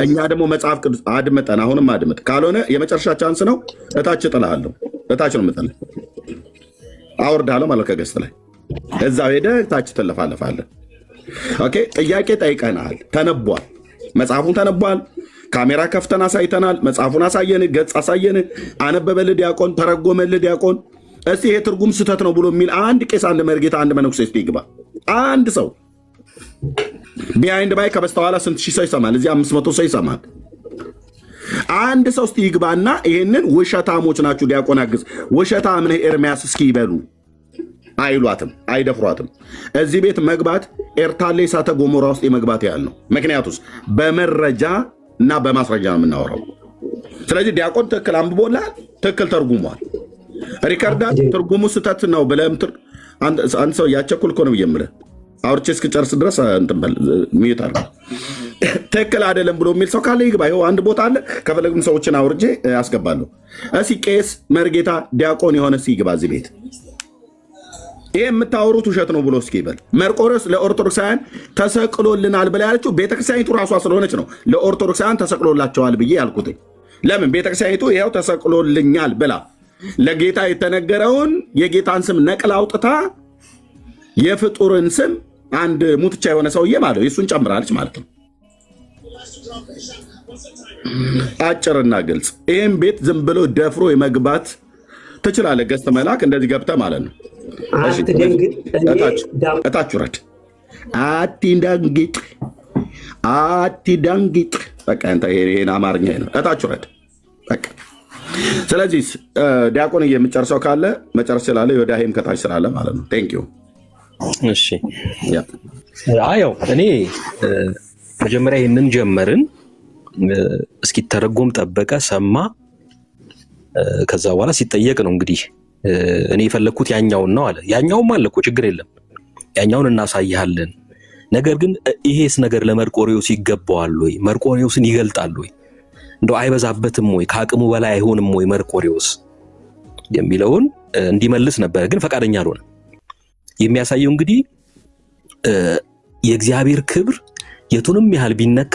እኛ ደግሞ መጽሐፍ ቅዱስ አድምጠን፣ አሁንም አድምጥ። ካልሆነ የመጨረሻ ቻንስ ነው፣ እታች እጥልሃለሁ። እታች ነው የምጥልህ፣ አወርድሃለሁ ማለት ከገስት ላይ እዛው ሄደህ ታች ትለፋለፋለህ። ኦኬ። ጥያቄ ጠይቀናል፣ ተነቧል፣ መጽሐፉን ተነቧል። ካሜራ ከፍተን አሳይተናል። መጽሐፉን አሳየን፣ ገጽ አሳየን። አነበበልህ ዲያቆን፣ ተረጎመልህ ዲያቆን። እስቲ ይሄ ትርጉም ስህተት ነው ብሎ የሚል አንድ ቄስ፣ አንድ መርጌታ፣ አንድ መነኩሴ እስቲ ይግባ። አንድ ሰው ቢሃይንድ ባይ ከበስተኋላ ስንት ሺህ ሰው ይሰማል? እዚህ 500 ሰው ይሰማል። አንድ ሰው እስቲ ይግባና ይሄንን ውሸታሞች ናችሁ ዲያቆን አግዝ፣ ውሸታም ነህ ኤርሚያስ እስኪ ይበሉ። አይሏትም፣ አይደፍሯትም። እዚህ ቤት መግባት ኤርታሌ እሳተ ገሞራ ውስጥ የመግባት ያህል ነው። ምክንያቱስ በመረጃ እና በማስረጃ ነው የምናወራው። ስለዚህ ዲያቆን ትክክል አንብቦላል፣ ትክክል ተርጉሟል። ሪከርዳት ትርጉሙ ስህተት ነው ብለህም አንድ ሰው ያቸኩል እኮ ነው የምልህ። አውርቼ እስክጨርስ ድረስ ሚዩት አድርገው። ትክክል አይደለም ብሎ የሚል ሰው ካለ ይግባ። ይኸው አንድ ቦታ አለ። ከፈለግም ሰዎችን አውርጄ ያስገባለሁ። እስኪ ቄስ፣ መርጌታ፣ ዲያቆን የሆነ ይግባ እዚህ ቤት። ይህ የምታወሩት ውሸት ነው ብሎ እስኪ ይበል። መርቆሪዎስ ለኦርቶዶክሳውያን ተሰቅሎልናል ብላ ያለችው ቤተክርስቲያኒቱ ራሷ ስለሆነች ነው ለኦርቶዶክሳውያን ተሰቅሎላቸዋል ብዬ ያልኩት። ለምን ቤተክርስቲያኒቱ ይኸው ተሰቅሎልኛል ብላ ለጌታ የተነገረውን የጌታን ስም ነቅላ አውጥታ የፍጡርን ስም አንድ ሙትቻ የሆነ ሰውዬ ማለት የእሱን ጨምራለች ማለት ነው። አጭርና ግልጽ። ይህም ቤት ዝም ብሎ ደፍሮ የመግባት ትችላለህ። ገዝተ መላክ እንደዚህ ገብተህ ማለት ነው። እታች ውረድ። አትደንግጥ። በቃ ይሄን አማርኛ ነው። እታች ውረድ በቃ። ስለዚህ ዲያቆን የምጨርሰው ካለ መጨረስ ስላለ ዮዳሄም ከታች ስላለ ማለት ነው። ቴንክ ዩ። እሺ፣ ያው እኔ መጀመሪያ ይህንን ጀመርን፣ እስኪተረጎም ጠበቀ፣ ሰማ። ከዛ በኋላ ሲጠየቅ ነው እንግዲህ እኔ የፈለግኩት ያኛውን ነው አለ። ያኛውም አለ እኮ ችግር የለም፣ ያኛውን እናሳይሃለን፣ ነገር ግን ይሄስ ነገር ለመርቆሬዎስ ይገባዋል ወይ? መርቆሬዎስን ይገልጣል ወይ? እንደው አይበዛበትም ወይ? ከአቅሙ በላይ አይሆንም ወይ መርቆሬዎስ የሚለውን እንዲመልስ ነበር፣ ግን ፈቃደኛ አልሆነም። የሚያሳየው እንግዲህ የእግዚአብሔር ክብር የቱንም ያህል ቢነካ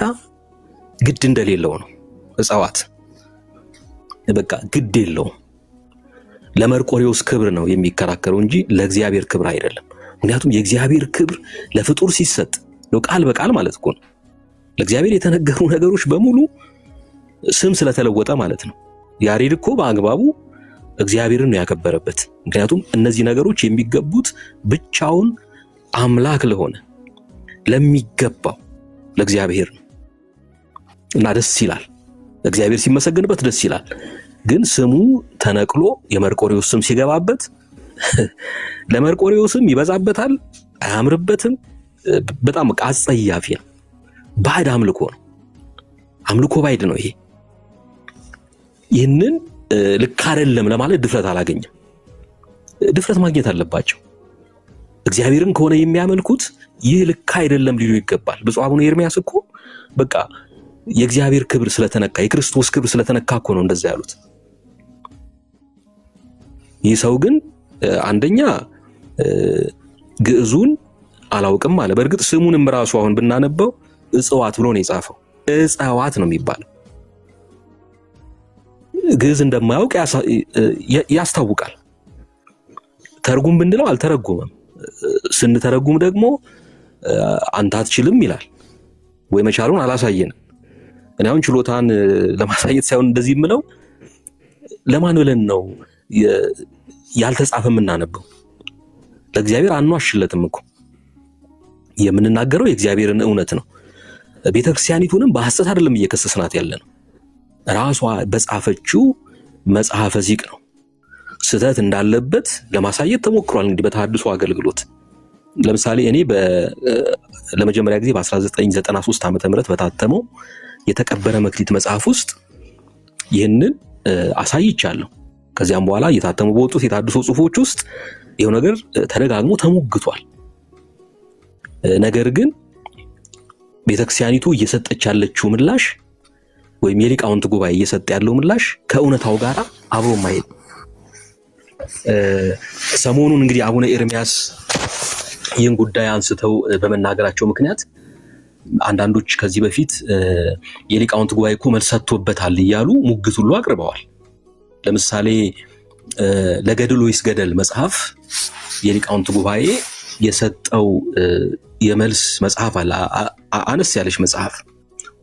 ግድ እንደሌለው ነው። እጽዋት በቃ ግድ የለውም። ለመርቆሬዎስ ክብር ነው የሚከራከረው እንጂ ለእግዚአብሔር ክብር አይደለም። ምክንያቱም የእግዚአብሔር ክብር ለፍጡር ሲሰጥ ነው፣ ቃል በቃል ማለት እኮ ነው። ለእግዚአብሔር የተነገሩ ነገሮች በሙሉ ስም ስለተለወጠ ማለት ነው። ያሬድ እኮ በአግባቡ እግዚአብሔርን ነው ያከበረበት። ምክንያቱም እነዚህ ነገሮች የሚገቡት ብቻውን አምላክ ለሆነ ለሚገባው ለእግዚአብሔር ነው እና ደስ ይላል። እግዚአብሔር ሲመሰገንበት ደስ ይላል። ግን ስሙ ተነቅሎ የመርቆሬዎስ ስም ሲገባበት ለመርቆሬዎስም ይበዛበታል፣ አያምርበትም። በጣም አጸያፊ ነው። ባዕድ አምልኮ ነው። አምልኮ ባዕድ ነው ይሄ። ይህንን ልክ አይደለም ለማለት ድፍረት አላገኘም። ድፍረት ማግኘት አለባቸው። እግዚአብሔርን ከሆነ የሚያመልኩት ይህ ልክ አይደለም ሊሉ ይገባል። ብፁዕ አቡነ ኤርምያስ እኮ በቃ የእግዚአብሔር ክብር ስለተነካ የክርስቶስ ክብር ስለተነካ እኮ ነው እንደዛ ያሉት። ይህ ሰው ግን አንደኛ ግዕዙን አላውቅም አለ። በእርግጥ ስሙንም ራሱ አሁን ብናነበው እጽዋት ብሎ ነው የጻፈው። እጽዋት ነው የሚባለው። ግዕዝ እንደማያውቅ ያስታውቃል። ተርጉም ብንለው አልተረጎመም። ስንተረጉም ደግሞ አንተ አትችልም ይላል፣ ወይ መቻሉን አላሳየንም። እኔ አሁን ችሎታን ለማሳየት ሳይሆን እንደዚህ የምለው ለማን ብለን ነው ያልተጻፈ የምናነበው? ለእግዚአብሔር አንዋሽለትም እኮ የምንናገረው የእግዚአብሔርን እውነት ነው። ቤተክርስቲያኒቱንም በሐሰት አይደለም እየከሰስናት ያለ ነው። ራሷ በጻፈችው መጽሐፈ ዚቅ ነው ስህተት እንዳለበት ለማሳየት ተሞክሯል። እንግዲህ በተሐድሶ አገልግሎት ለምሳሌ እኔ ለመጀመሪያ ጊዜ በ1993 ዓመተ ምህረት በታተመው የተቀበረ መክሊት መጽሐፍ ውስጥ ይህንን አሳይቻለሁ። ከዚያም በኋላ እየታተሙ በወጡት የታድሶ ጽሑፎች ውስጥ ይሄው ነገር ተደጋግሞ ተሞግቷል። ነገር ግን ቤተክርስቲያኒቱ እየሰጠች ያለችው ምላሽ ወይም የሊቃውንት ጉባኤ እየሰጠ ያለው ምላሽ ከእውነታው ጋር አብሮ ማይሄድ። ሰሞኑን እንግዲህ አቡነ ኤርምያስ ይህን ጉዳይ አንስተው በመናገራቸው ምክንያት አንዳንዶች ከዚህ በፊት የሊቃውንት ጉባኤ እኮ መልስ ሰጥቶበታል እያሉ ሙግት ሁሉ አቅርበዋል። ለምሳሌ ለገድል ወይስ ገደል መጽሐፍ የሊቃውንት ጉባኤ የሰጠው የመልስ መጽሐፍ አለ። አነስ ያለች መጽሐፍ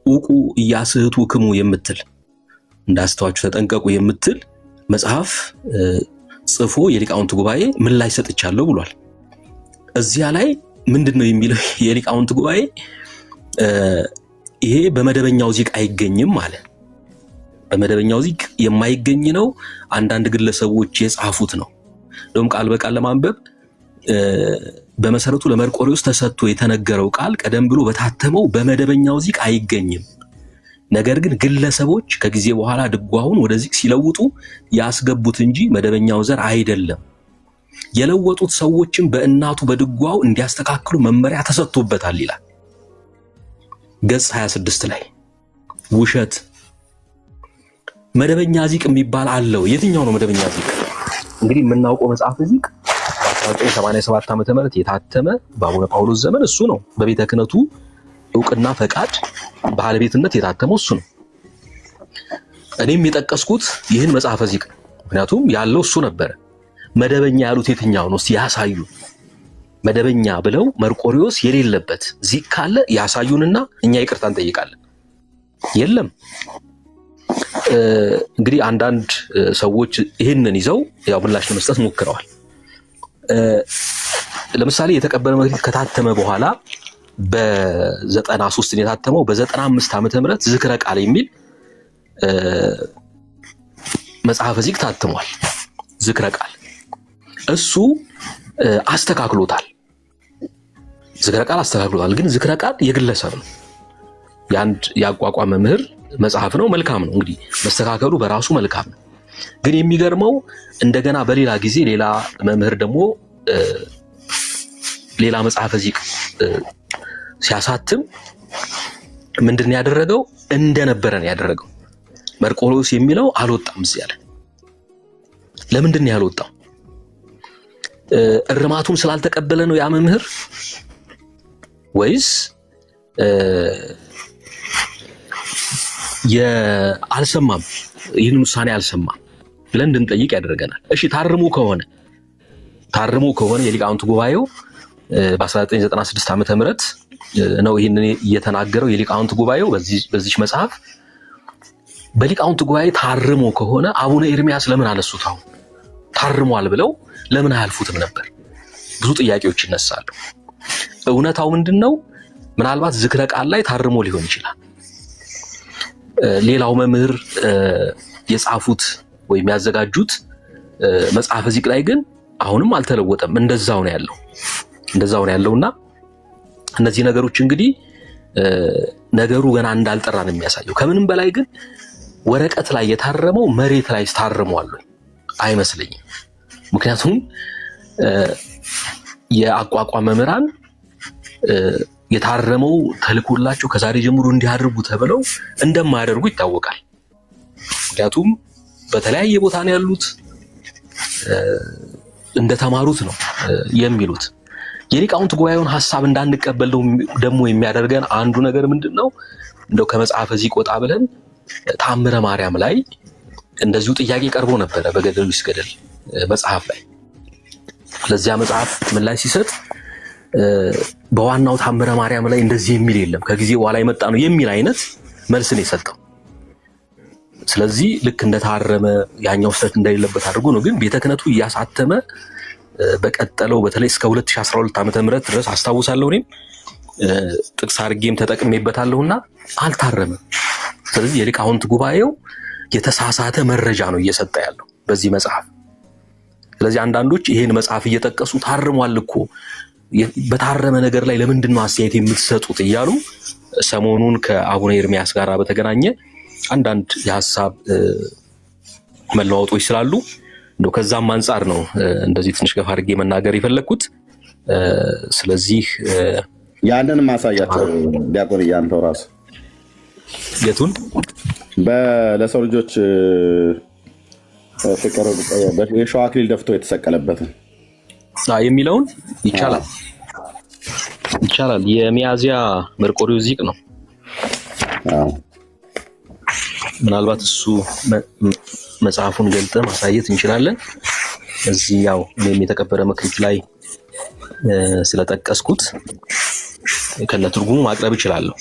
ኡቁ ኢያስህቱ ክሙ የምትል እንዳስተዋችሁ ተጠንቀቁ የምትል መጽሐፍ ጽፎ የሊቃውንት ጉባኤ ምላሽ ሰጥቻለሁ ብሏል። እዚያ ላይ ምንድነው የሚለው የሊቃውንት ጉባኤ? ይሄ በመደበኛው ዚቅ አይገኝም አለ። በመደበኛው ዚቅ የማይገኝ ነው፣ አንዳንድ ግለሰቦች የጻፉት ነው። እንደውም ቃል በቃል ለማንበብ በመሰረቱ ለመርቆሬዎስ ተሰጥቶ የተነገረው ቃል ቀደም ብሎ በታተመው በመደበኛው ዚቅ አይገኝም። ነገር ግን ግለሰቦች ከጊዜ በኋላ ድጓውን ወደ ዚቅ ሲለውጡ ያስገቡት እንጂ መደበኛው ዘር አይደለም። የለወጡት ሰዎችም በእናቱ በድጓው እንዲያስተካክሉ መመሪያ ተሰጥቶበታል ይላል ገጽ 26 ላይ። ውሸት። መደበኛ ዚቅ የሚባል አለው። የትኛው ነው መደበኛ ዚቅ? እንግዲህ የምናውቀው መጽሐፍ ዚቅ በ1987 ዓመተ ምህረት የታተመ በአቡነ ጳውሎስ ዘመን እሱ ነው። በቤተ ክህነቱ ዕውቅና ፈቃድ ባለቤትነት የታተመው እሱ ነው። እኔም የጠቀስኩት ይህን መጽሐፈ ዚቅ ምክንያቱም ያለው እሱ ነበረ። መደበኛ ያሉት የትኛው ነው? ያሳዩ። መደበኛ ብለው መርቆሬዎስ የሌለበት ዚቅ ካለ ያሳዩንና እኛ ይቅርታ እንጠይቃለን። የለም። እንግዲህ አንዳንድ ሰዎች ይህንን ይዘው ያው ምላሽ ለመስጠት ሞክረዋል። ለምሳሌ የተቀበረ መክሊት ከታተመ በኋላ በ93 የታተመው በ95 ዓመተ ምህረት ዝክረ ቃል የሚል መጽሐፈ ዚቅ ታትሟል። ዝክረ ቃል እሱ አስተካክሎታል። ዝክረ ቃል አስተካክሎታል። ግን ዝክረ ቃል የግለሰብ ነው፣ የአንድ ያቋቋመ መምህር መጽሐፍ ነው። መልካም ነው እንግዲህ መስተካከሉ በራሱ መልካም ነው። ግን የሚገርመው እንደገና በሌላ ጊዜ ሌላ መምህር ደግሞ ሌላ መጽሐፈ ዚቅ ሲያሳትም ምንድን ነው ያደረገው? እንደነበረ ነው ያደረገው። መርቆሬዎስ የሚለው አልወጣም እዚህ ያለ። ለምንድን ነው ያልወጣው? እርማቱን ስላልተቀበለ ነው ያ መምህር ወይስ አልሰማም? ይህን ውሳኔ አልሰማም ብለን እንድንጠይቅ ያደርገናል። እሺ ታርሞ ከሆነ የሊቃውንት ጉባኤው በ1996 ዓመተ ምህረት ነው ይህን እየተናገረው። የሊቃውንት ጉባኤው በዚህ መጽሐፍ በሊቃውንት ጉባኤ ታርሞ ከሆነ አቡነ ኤርሚያስ ለምን አነሱት? አሁን ታርሟል ብለው ለምን አያልፉትም ነበር? ብዙ ጥያቄዎች ይነሳሉ። እውነታው ምንድነው? ምናልባት ዝክረ ቃል ላይ ታርሞ ሊሆን ይችላል። ሌላው መምህር የጻፉት ወይም ያዘጋጁት መጽሐፈ ዚቅ ላይ ግን አሁንም አልተለወጠም፣ እንደዛው ነው ያለውና እነዚህ ነገሮች እንግዲህ ነገሩ ገና እንዳልጠራ ነው የሚያሳየው። ከምንም በላይ ግን ወረቀት ላይ የታረመው መሬት ላይ ታርሟል አይመስለኝም። ምክንያቱም የአቋቋም መምህራን የታረመው ተልኮላቸው ከዛሬ ጀምሮ እንዲያደርጉ ተብለው እንደማያደርጉ ይታወቃል። ምክንያቱም በተለያየ ቦታ ነው ያሉት፣ እንደተማሩት ነው የሚሉት። የሊቃውንት ጉባኤውን ሐሳብ እንዳንቀበል ደግሞ የሚያደርገን አንዱ ነገር ምንድነው? እንደው ከመጽሐፈ ዚቅ ወጣ ብለን ታምረ ማርያም ላይ እንደዚሁ ጥያቄ ቀርቦ ነበረ በገድሉ ይስገደል መጽሐፍ ላይ። ለዚያ መጽሐፍ ምላሽ ሲሰጥ በዋናው ታምረ ማርያም ላይ እንደዚህ የሚል የለም ከጊዜ በኋላ የመጣ ነው የሚል አይነት መልስ ነው የሰጠው። ስለዚህ ልክ እንደታረመ ያኛው ስህተት እንደሌለበት አድርጎ ነው። ግን ቤተ ክህነቱ እያሳተመ በቀጠለው በተለይ እስከ 2012 ዓመተ ምህረት ድረስ አስታውሳለሁ። እኔም ጥቅስ አድርጌም ተጠቅሜበታለሁና አልታረመም። ስለዚህ የሊቃውንት ጉባኤው የተሳሳተ መረጃ ነው እየሰጠ ያለው በዚህ መጽሐፍ። ስለዚህ አንዳንዶች ይሄን መጽሐፍ እየጠቀሱ ታርሟል እኮ በታረመ ነገር ላይ ለምንድነው አስተያየት የምትሰጡት እያሉ ሰሞኑን ከአቡነ ኤርሚያስ ጋር በተገናኘ አንዳንድ የሐሳብ መለዋወጦች ስላሉ እንደው ከዛም አንፃር ነው እንደዚህ ትንሽ ገፋ አድርጌ መናገር የፈለኩት። ስለዚህ ያንን ማሳያቸው ዲያቆን ያንተው ራስ የቱን ለሰው ልጆች ፍቅር የሸዋ አክሊል ደፍቶ የተሰቀለበትን የሚለውን ይቻላል። የሚያዝያ መርቆሬዎስ ዚቅ ነው። ምናልባት እሱ መጽሐፉን ገልጠ ማሳየት እንችላለን። እዚህ ያው እኔም የተቀበረ መክሊት ላይ ስለጠቀስኩት ከነ ትርጉሙ ማቅረብ እችላለሁ።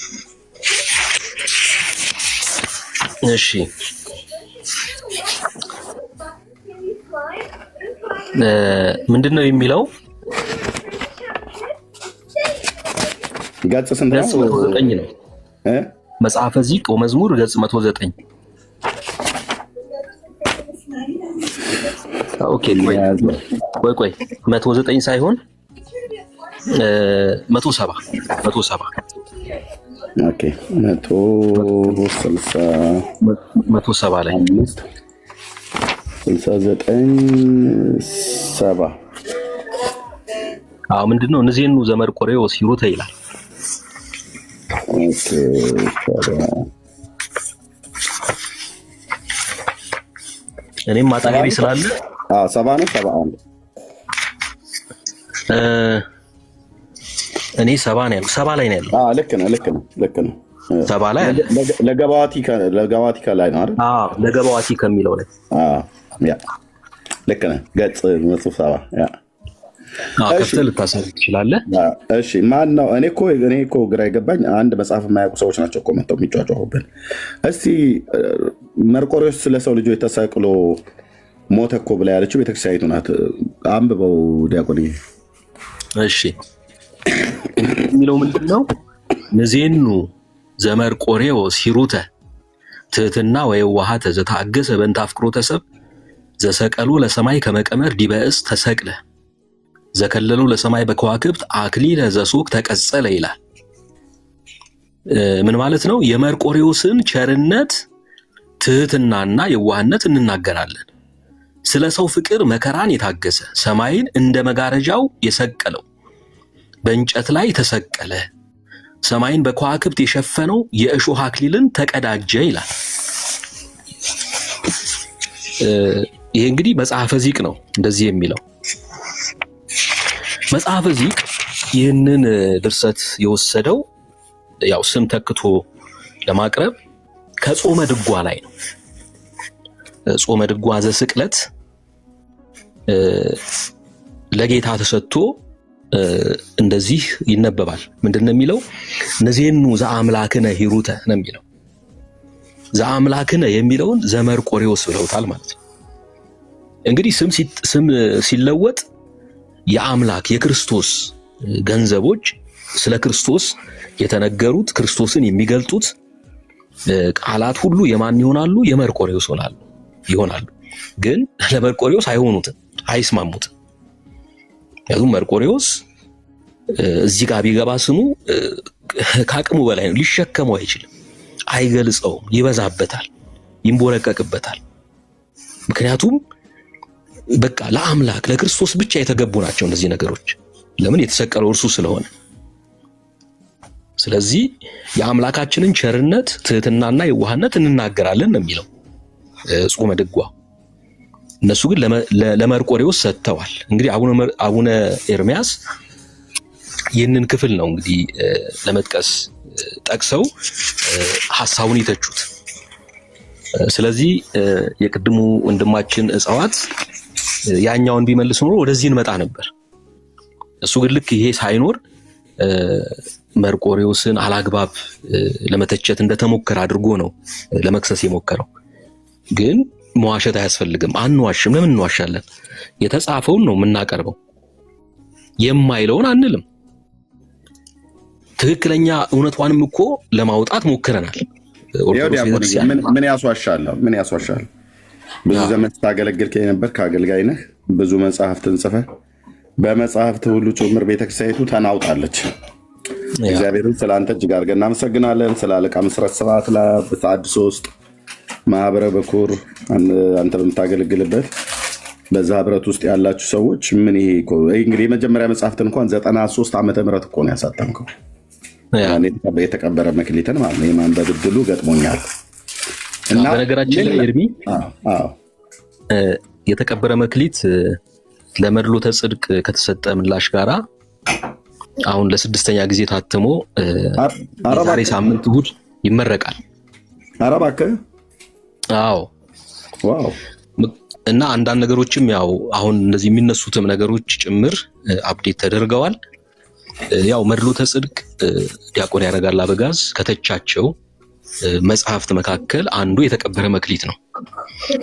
እሺ ምንድነው የሚለው? ገጽ ስንት ነው? 109 ነው። መጽሐፈ ዚቅ ወመዝሙር ገጽ 109። ኦኬ ቆይ 109 ሳይሆን 170 ኦኬ 170 ላይ 69 ምንድነው? እነዚህኑ ዘመርቆሬዎስ ሂሩተ ይላል። እኔም ማጣገቢ ስላለ 70 ነው 71 እኔ 70 ነው ያለው። 70 ላይ ነው ያለው። ልክ ነው 70 ላይ ለገባዋቲካ ላይ ነው አይደል? ለገባዋቲ ከሚለው ላይ ያ ልክ ነህ። ገጽ 170 ያ ከፍተህ ልታሳይ ትችላለህ። እሺ ማን ነው? እኔ እኮ ግራ የገባኝ አንድ መጽሐፍ የማያውቁ ሰዎች ናቸው እኮ መጥተው የሚጫጫሁብን። እስቲ መርቆሬዎስ ለሰው ልጆች ተሰቅሎ ሞተ እኮ ብላ ያለችው ቤተክርስቲያኒቱ ናት። አንብበው ዲያቆን። እሺ የሚለው ምንድነው? ንዜኑ ዘመርቆሬዎስ ሂሩተ ትህትና ወየዋሃተ ዘታገሰ በእንተ አፍቅሮተ ሰብ ዘሰቀሉ ለሰማይ ከመቀመር ዲበ ዕፅ ተሰቅለ ዘከለሉ ለሰማይ በከዋክብት አክሊለ ዘሶክ ተቀጸለ ይላል። ምን ማለት ነው? የመርቆሬዎስን ቸርነት ትህትናና የዋህነት እንናገራለን። ስለ ሰው ፍቅር መከራን የታገሰ ሰማይን እንደ መጋረጃው የሰቀለው በእንጨት ላይ ተሰቀለ። ሰማይን በከዋክብት የሸፈነው የእሾህ አክሊልን ተቀዳጀ ይላል። ይሄ እንግዲህ መጽሐፈ ዚቅ ነው እንደዚህ የሚለው። መጽሐፈ ዚቅ ይህንን ድርሰት የወሰደው ያው ስም ተክቶ ለማቅረብ ከጾመ ድጓ ላይ ነው። ጾመ ድጓ ዘስቅለት ለጌታ ተሰጥቶ እንደዚህ ይነበባል። ምንድነው የሚለው? ነዜኑ ዘአምላክነ ሂሩተ ነው የሚለው። ዘአምላክነ የሚለውን ዘመርቆሬዎስ ብለውታል ማለት ነው። እንግዲህ ስም ሲለወጥ የአምላክ የክርስቶስ ገንዘቦች ስለ ክርስቶስ የተነገሩት ክርስቶስን የሚገልጡት ቃላት ሁሉ የማን ይሆናሉ? የመርቆሬዎስ ይሆናሉ። ግን ለመርቆሬዎስ አይሆኑትም፣ አይስማሙትም። ያዙ መርቆሬዎስ እዚህ ጋር ቢገባ ስሙ ከአቅሙ በላይ ነው፣ ሊሸከመው አይችልም፣ አይገልጸውም፣ ይበዛበታል፣ ይንቦረቀቅበታል። ምክንያቱም በቃ ለአምላክ ለክርስቶስ ብቻ የተገቡ ናቸው እነዚህ ነገሮች። ለምን? የተሰቀለው እርሱ ስለሆነ። ስለዚህ የአምላካችንን ቸርነት ትህትናና የዋህነት እንናገራለን ነው የሚለው ጾመ ድጓ። እነሱ ግን ለመርቆሬዎስ ሰጥተዋል። እንግዲህ አቡነ ኤርምያስ ይህንን ክፍል ነው እንግዲህ ለመጥቀስ ጠቅሰው ሐሳቡን ይተቹት። ስለዚህ የቅድሙ ወንድማችን እጽዋት ያኛውን ቢመልስ ኖሮ ወደዚህ እንመጣ ነበር። እሱ ግን ልክ ይሄ ሳይኖር መርቆሬዎስን አላግባብ ለመተቸት እንደተሞከረ አድርጎ ነው ለመክሰስ የሞከረው። ግን መዋሸት አያስፈልግም። አንዋሽም። ለምን እንዋሻለን? የተጻፈውን ነው የምናቀርበው፣ የማይለውን አንልም። ትክክለኛ እውነቷንም እኮ ለማውጣት ሞክረናል። ምን ያስዋሻል? ብዙ ዘመን ስታገለግል የነበር ከአገልጋይ ነህ። ብዙ መጽሐፍትን ጽፈህ በመጽሐፍት ሁሉ ጭምር ቤተክርስቲያኒቱ ተናውጣለች። እግዚአብሔርን ስለ አንተ እጅግ አድርገን እናመሰግናለን። ስለ አለቃ መሰረት ስብሐት በተሐድሶ ውስጥ ማህበረ በኩር አንተ በምታገለግልበት በዛ ህብረት ውስጥ ያላችሁ ሰዎች ምን ይሄ እንግዲህ የመጀመሪያ መጽሐፍትን እንኳን 93 ዓመተ ምህረት እኮ ነው ያሳተምከው። የተቀበረ መክሊትን ማለት ነው የማንበብ ዕድሉ ገጥሞኛል። እና በነገራችን ላይ ኤርሚ የተቀበረ መክሊት ለመድሎተ ጽድቅ ከተሰጠ ምላሽ ጋራ አሁን ለስድስተኛ ጊዜ ታትሞ ዛሬ ሳምንት እሑድ ይመረቃል። ኧረ እባክህ! አዎ ዋው! እና አንዳንድ ነገሮችም ያው አሁን እንደዚህ የሚነሱትም ነገሮች ጭምር አፕዴት ተደርገዋል። ያው መድሎተ ጽድቅ ዲያቆን ያረጋል አበጋዝ ከተቻቸው መጽሐፍት መካከል አንዱ የተቀበረ መክሊት ነው።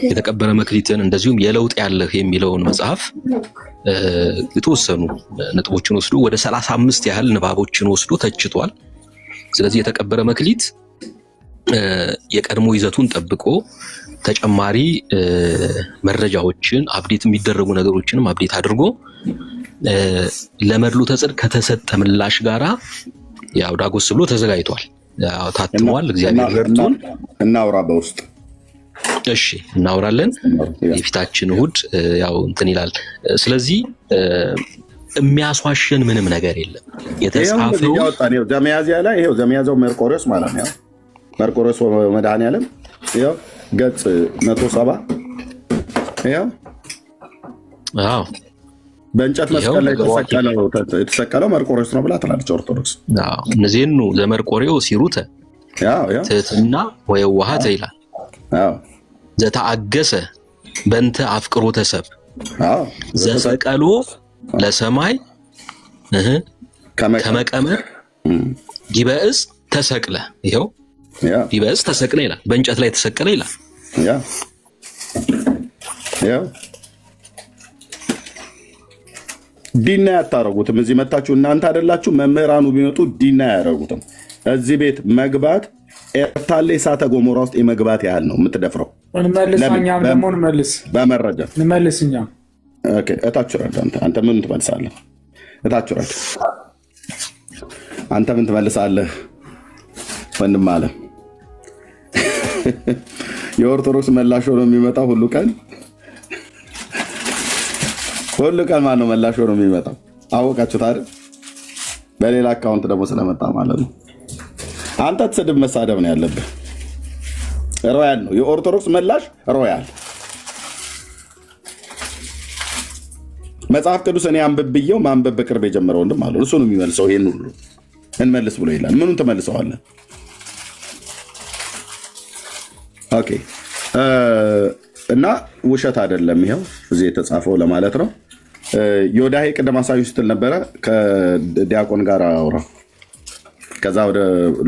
የተቀበረ መክሊትን እንደዚሁም የለውጥ ያለህ የሚለውን መጽሐፍ የተወሰኑ ነጥቦችን ወስዶ ወደ 35 ያህል ንባቦችን ወስዶ ተችቷል። ስለዚህ የተቀበረ መክሊት የቀድሞ ይዘቱን ጠብቆ ተጨማሪ መረጃዎችን አፕዴት የሚደረጉ ነገሮችንም አፕዴት አድርጎ ለመድሎተ ጽድቅ ከተሰጠ ምላሽ ጋራ ያው ዳጎስ ብሎ ተዘጋጅቷል፣ ታትሟል። እግዚአብሔር ረድቶን እናውራ በውስጥ እሺ፣ እናውራለን። የፊታችን እሑድ ያው እንትን ይላል። ስለዚህ የሚያስዋሽን ምንም ነገር የለም። የተጻፈው ዘሚያዚያ ላይ ይሄው ዘሚያዛው መርቆሬዎስ ማለት ነው። መርቆሬዎስ መድኃኔዓለም ይሄው ገጽ 170 ይሄው አዎ በእንጨት መስቀል ላይ የተሰቀለው መርቆሬዎስ ነው ብላ ትላለች ኦርቶዶክስ። አዎ እነዚህኑ ዘመርቆሬዎስ ይሩተ ትሕትና ወየዋሃተ ይላል። አዎ ዘተአገሰ በእንተ አፍቅሮተ ሰብ ዘሰቀሎ ለሰማይ ከመቀመር ዲበእስ ተሰቅለ። ይሄው ዲበእስ ተሰቅለ ይላል፣ በእንጨት ላይ ተሰቀለ ይላል። ዲና ያታረጉትም እዚህ መታችሁ እናንተ አይደላችሁ መምህራኑ ቢመጡ ዲና ያደረጉትም። እዚህ ቤት መግባት ኤርታሌ እሳተ ገሞራ ውስጥ የመግባት ያህል ነው የምትደፍረው። እንመልስኛም ደግሞ እንመልስ በመረጃ እንመልስኛ። ኦኬ እታች ረዳ። አንተ ምን ትመልሳለህ? እታች ረዳ። አንተ ምን ትመልሳለህ? ወንድም አለ የኦርቶዶክስ መላሽ ሆኖ የሚመጣው ሁሉ ቀን ማን ነው መላሽ ሆኖ የሚመጣው? አወቃችሁት አይደል? በሌላ አካውንት ደግሞ ስለመጣ ማለት ነው። አንተ ትስድብ መሳደብ ነው ያለብህ። ሮያል ነው የኦርቶዶክስ ምላሽ ሮያል። መጽሐፍ ቅዱስ እኔ አንብብየው ማንበብ በቅርብ የጀመረው ወንድም አለ። እሱ ነው የሚመልሰው። ይሄን ሁሉ እንመልስ ብሎ ይላል። ምኑን ትመልሰዋለህ? ኦኬ እና ውሸት አይደለም ይሄው እዚህ የተጻፈው ለማለት ነው። ዮዳሄ ቅድም አሳዩ ስትል ነበረ። ከዲያቆን ጋር አውራ፣ ከዛ ወደ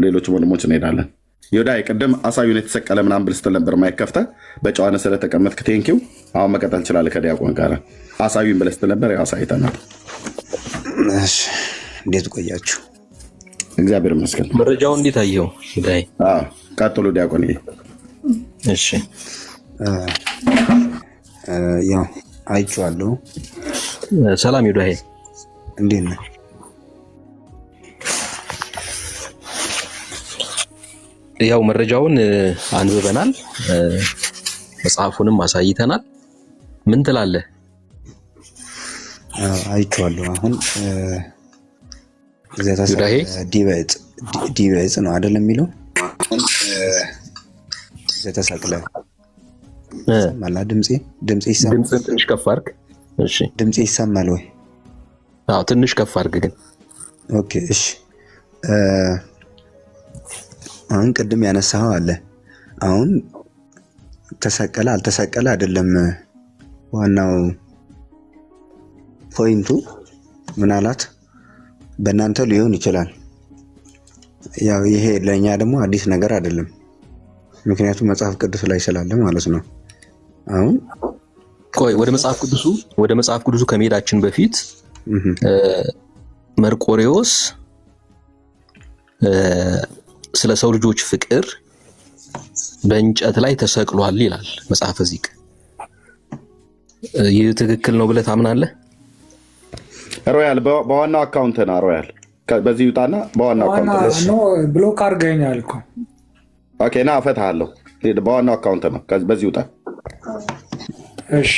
ሌሎች ወንድሞች እንሄዳለን። ዮዳሄ ቅድም አሳዩን የተሰቀለ ምናምን ብል ስትል ነበር። ማይከፍተ በጨዋነ ስለተቀመጥክ ቴንኪው። አሁን መቀጠል እንችላለን። ከዲያቆን ጋር አሳዩን ብለህ ስትል ነበር። አሳይተናል። እንዴት ቆያችሁ? እግዚአብሔር ይመስገን። መረጃውን እንዴት አየኸው? ዮዳሄ ቀጥሉ ዲያቆን። እሺ ያው አይቼዋለሁ። ሰላም ዮዳሄ፣ እንዴት ነህ? ያው መረጃውን አንብበናል፣ መጽሐፉንም አሳይተናል። ምን ትላለህ? አይቼዋለሁ። አሁን ዲበ ዕፅ ነው አይደለም የሚለው ተሰቅለ ይሰማል። ድምጼ ይሰማል? ድምጽ ትንሽ ከፍ አድርግ። እሺ ድምጼ ይሰማል ወይ? አዎ ትንሽ ከፍ አድርግ ግን። ኦኬ እሺ። አሁን ቅድም ያነሳኸው አለ። አሁን ተሰቀለ አልተሰቀለ አይደለም ዋናው ፖይንቱ። ምናልባት በእናንተ ሊሆን ይችላል። ያው ይሄ ለእኛ ደግሞ አዲስ ነገር አይደለም፣ ምክንያቱም መጽሐፍ ቅዱስ ላይ ስላለ ማለት ነው። አሁን ቆይ ወደ መጽሐፍ ቅዱሱ ከመሄዳችን በፊት መርቆሬዎስ ስለ ሰው ልጆች ፍቅር በእንጨት ላይ ተሰቅሏል ይላል መጽሐፈ ዚቅ። ይህ ትክክል ነው ብለህ ታምናለህ? ሮያል በዋናው አካውንት ና ሮያል በዚህ ይውጣና በዋናው አካውንት ነው። ብሎክ አድርገኛል እኮ። ኦኬ ና እፈታለሁ። በዋናው አካውንት ነው። በዚህ ይውጣ። እሺ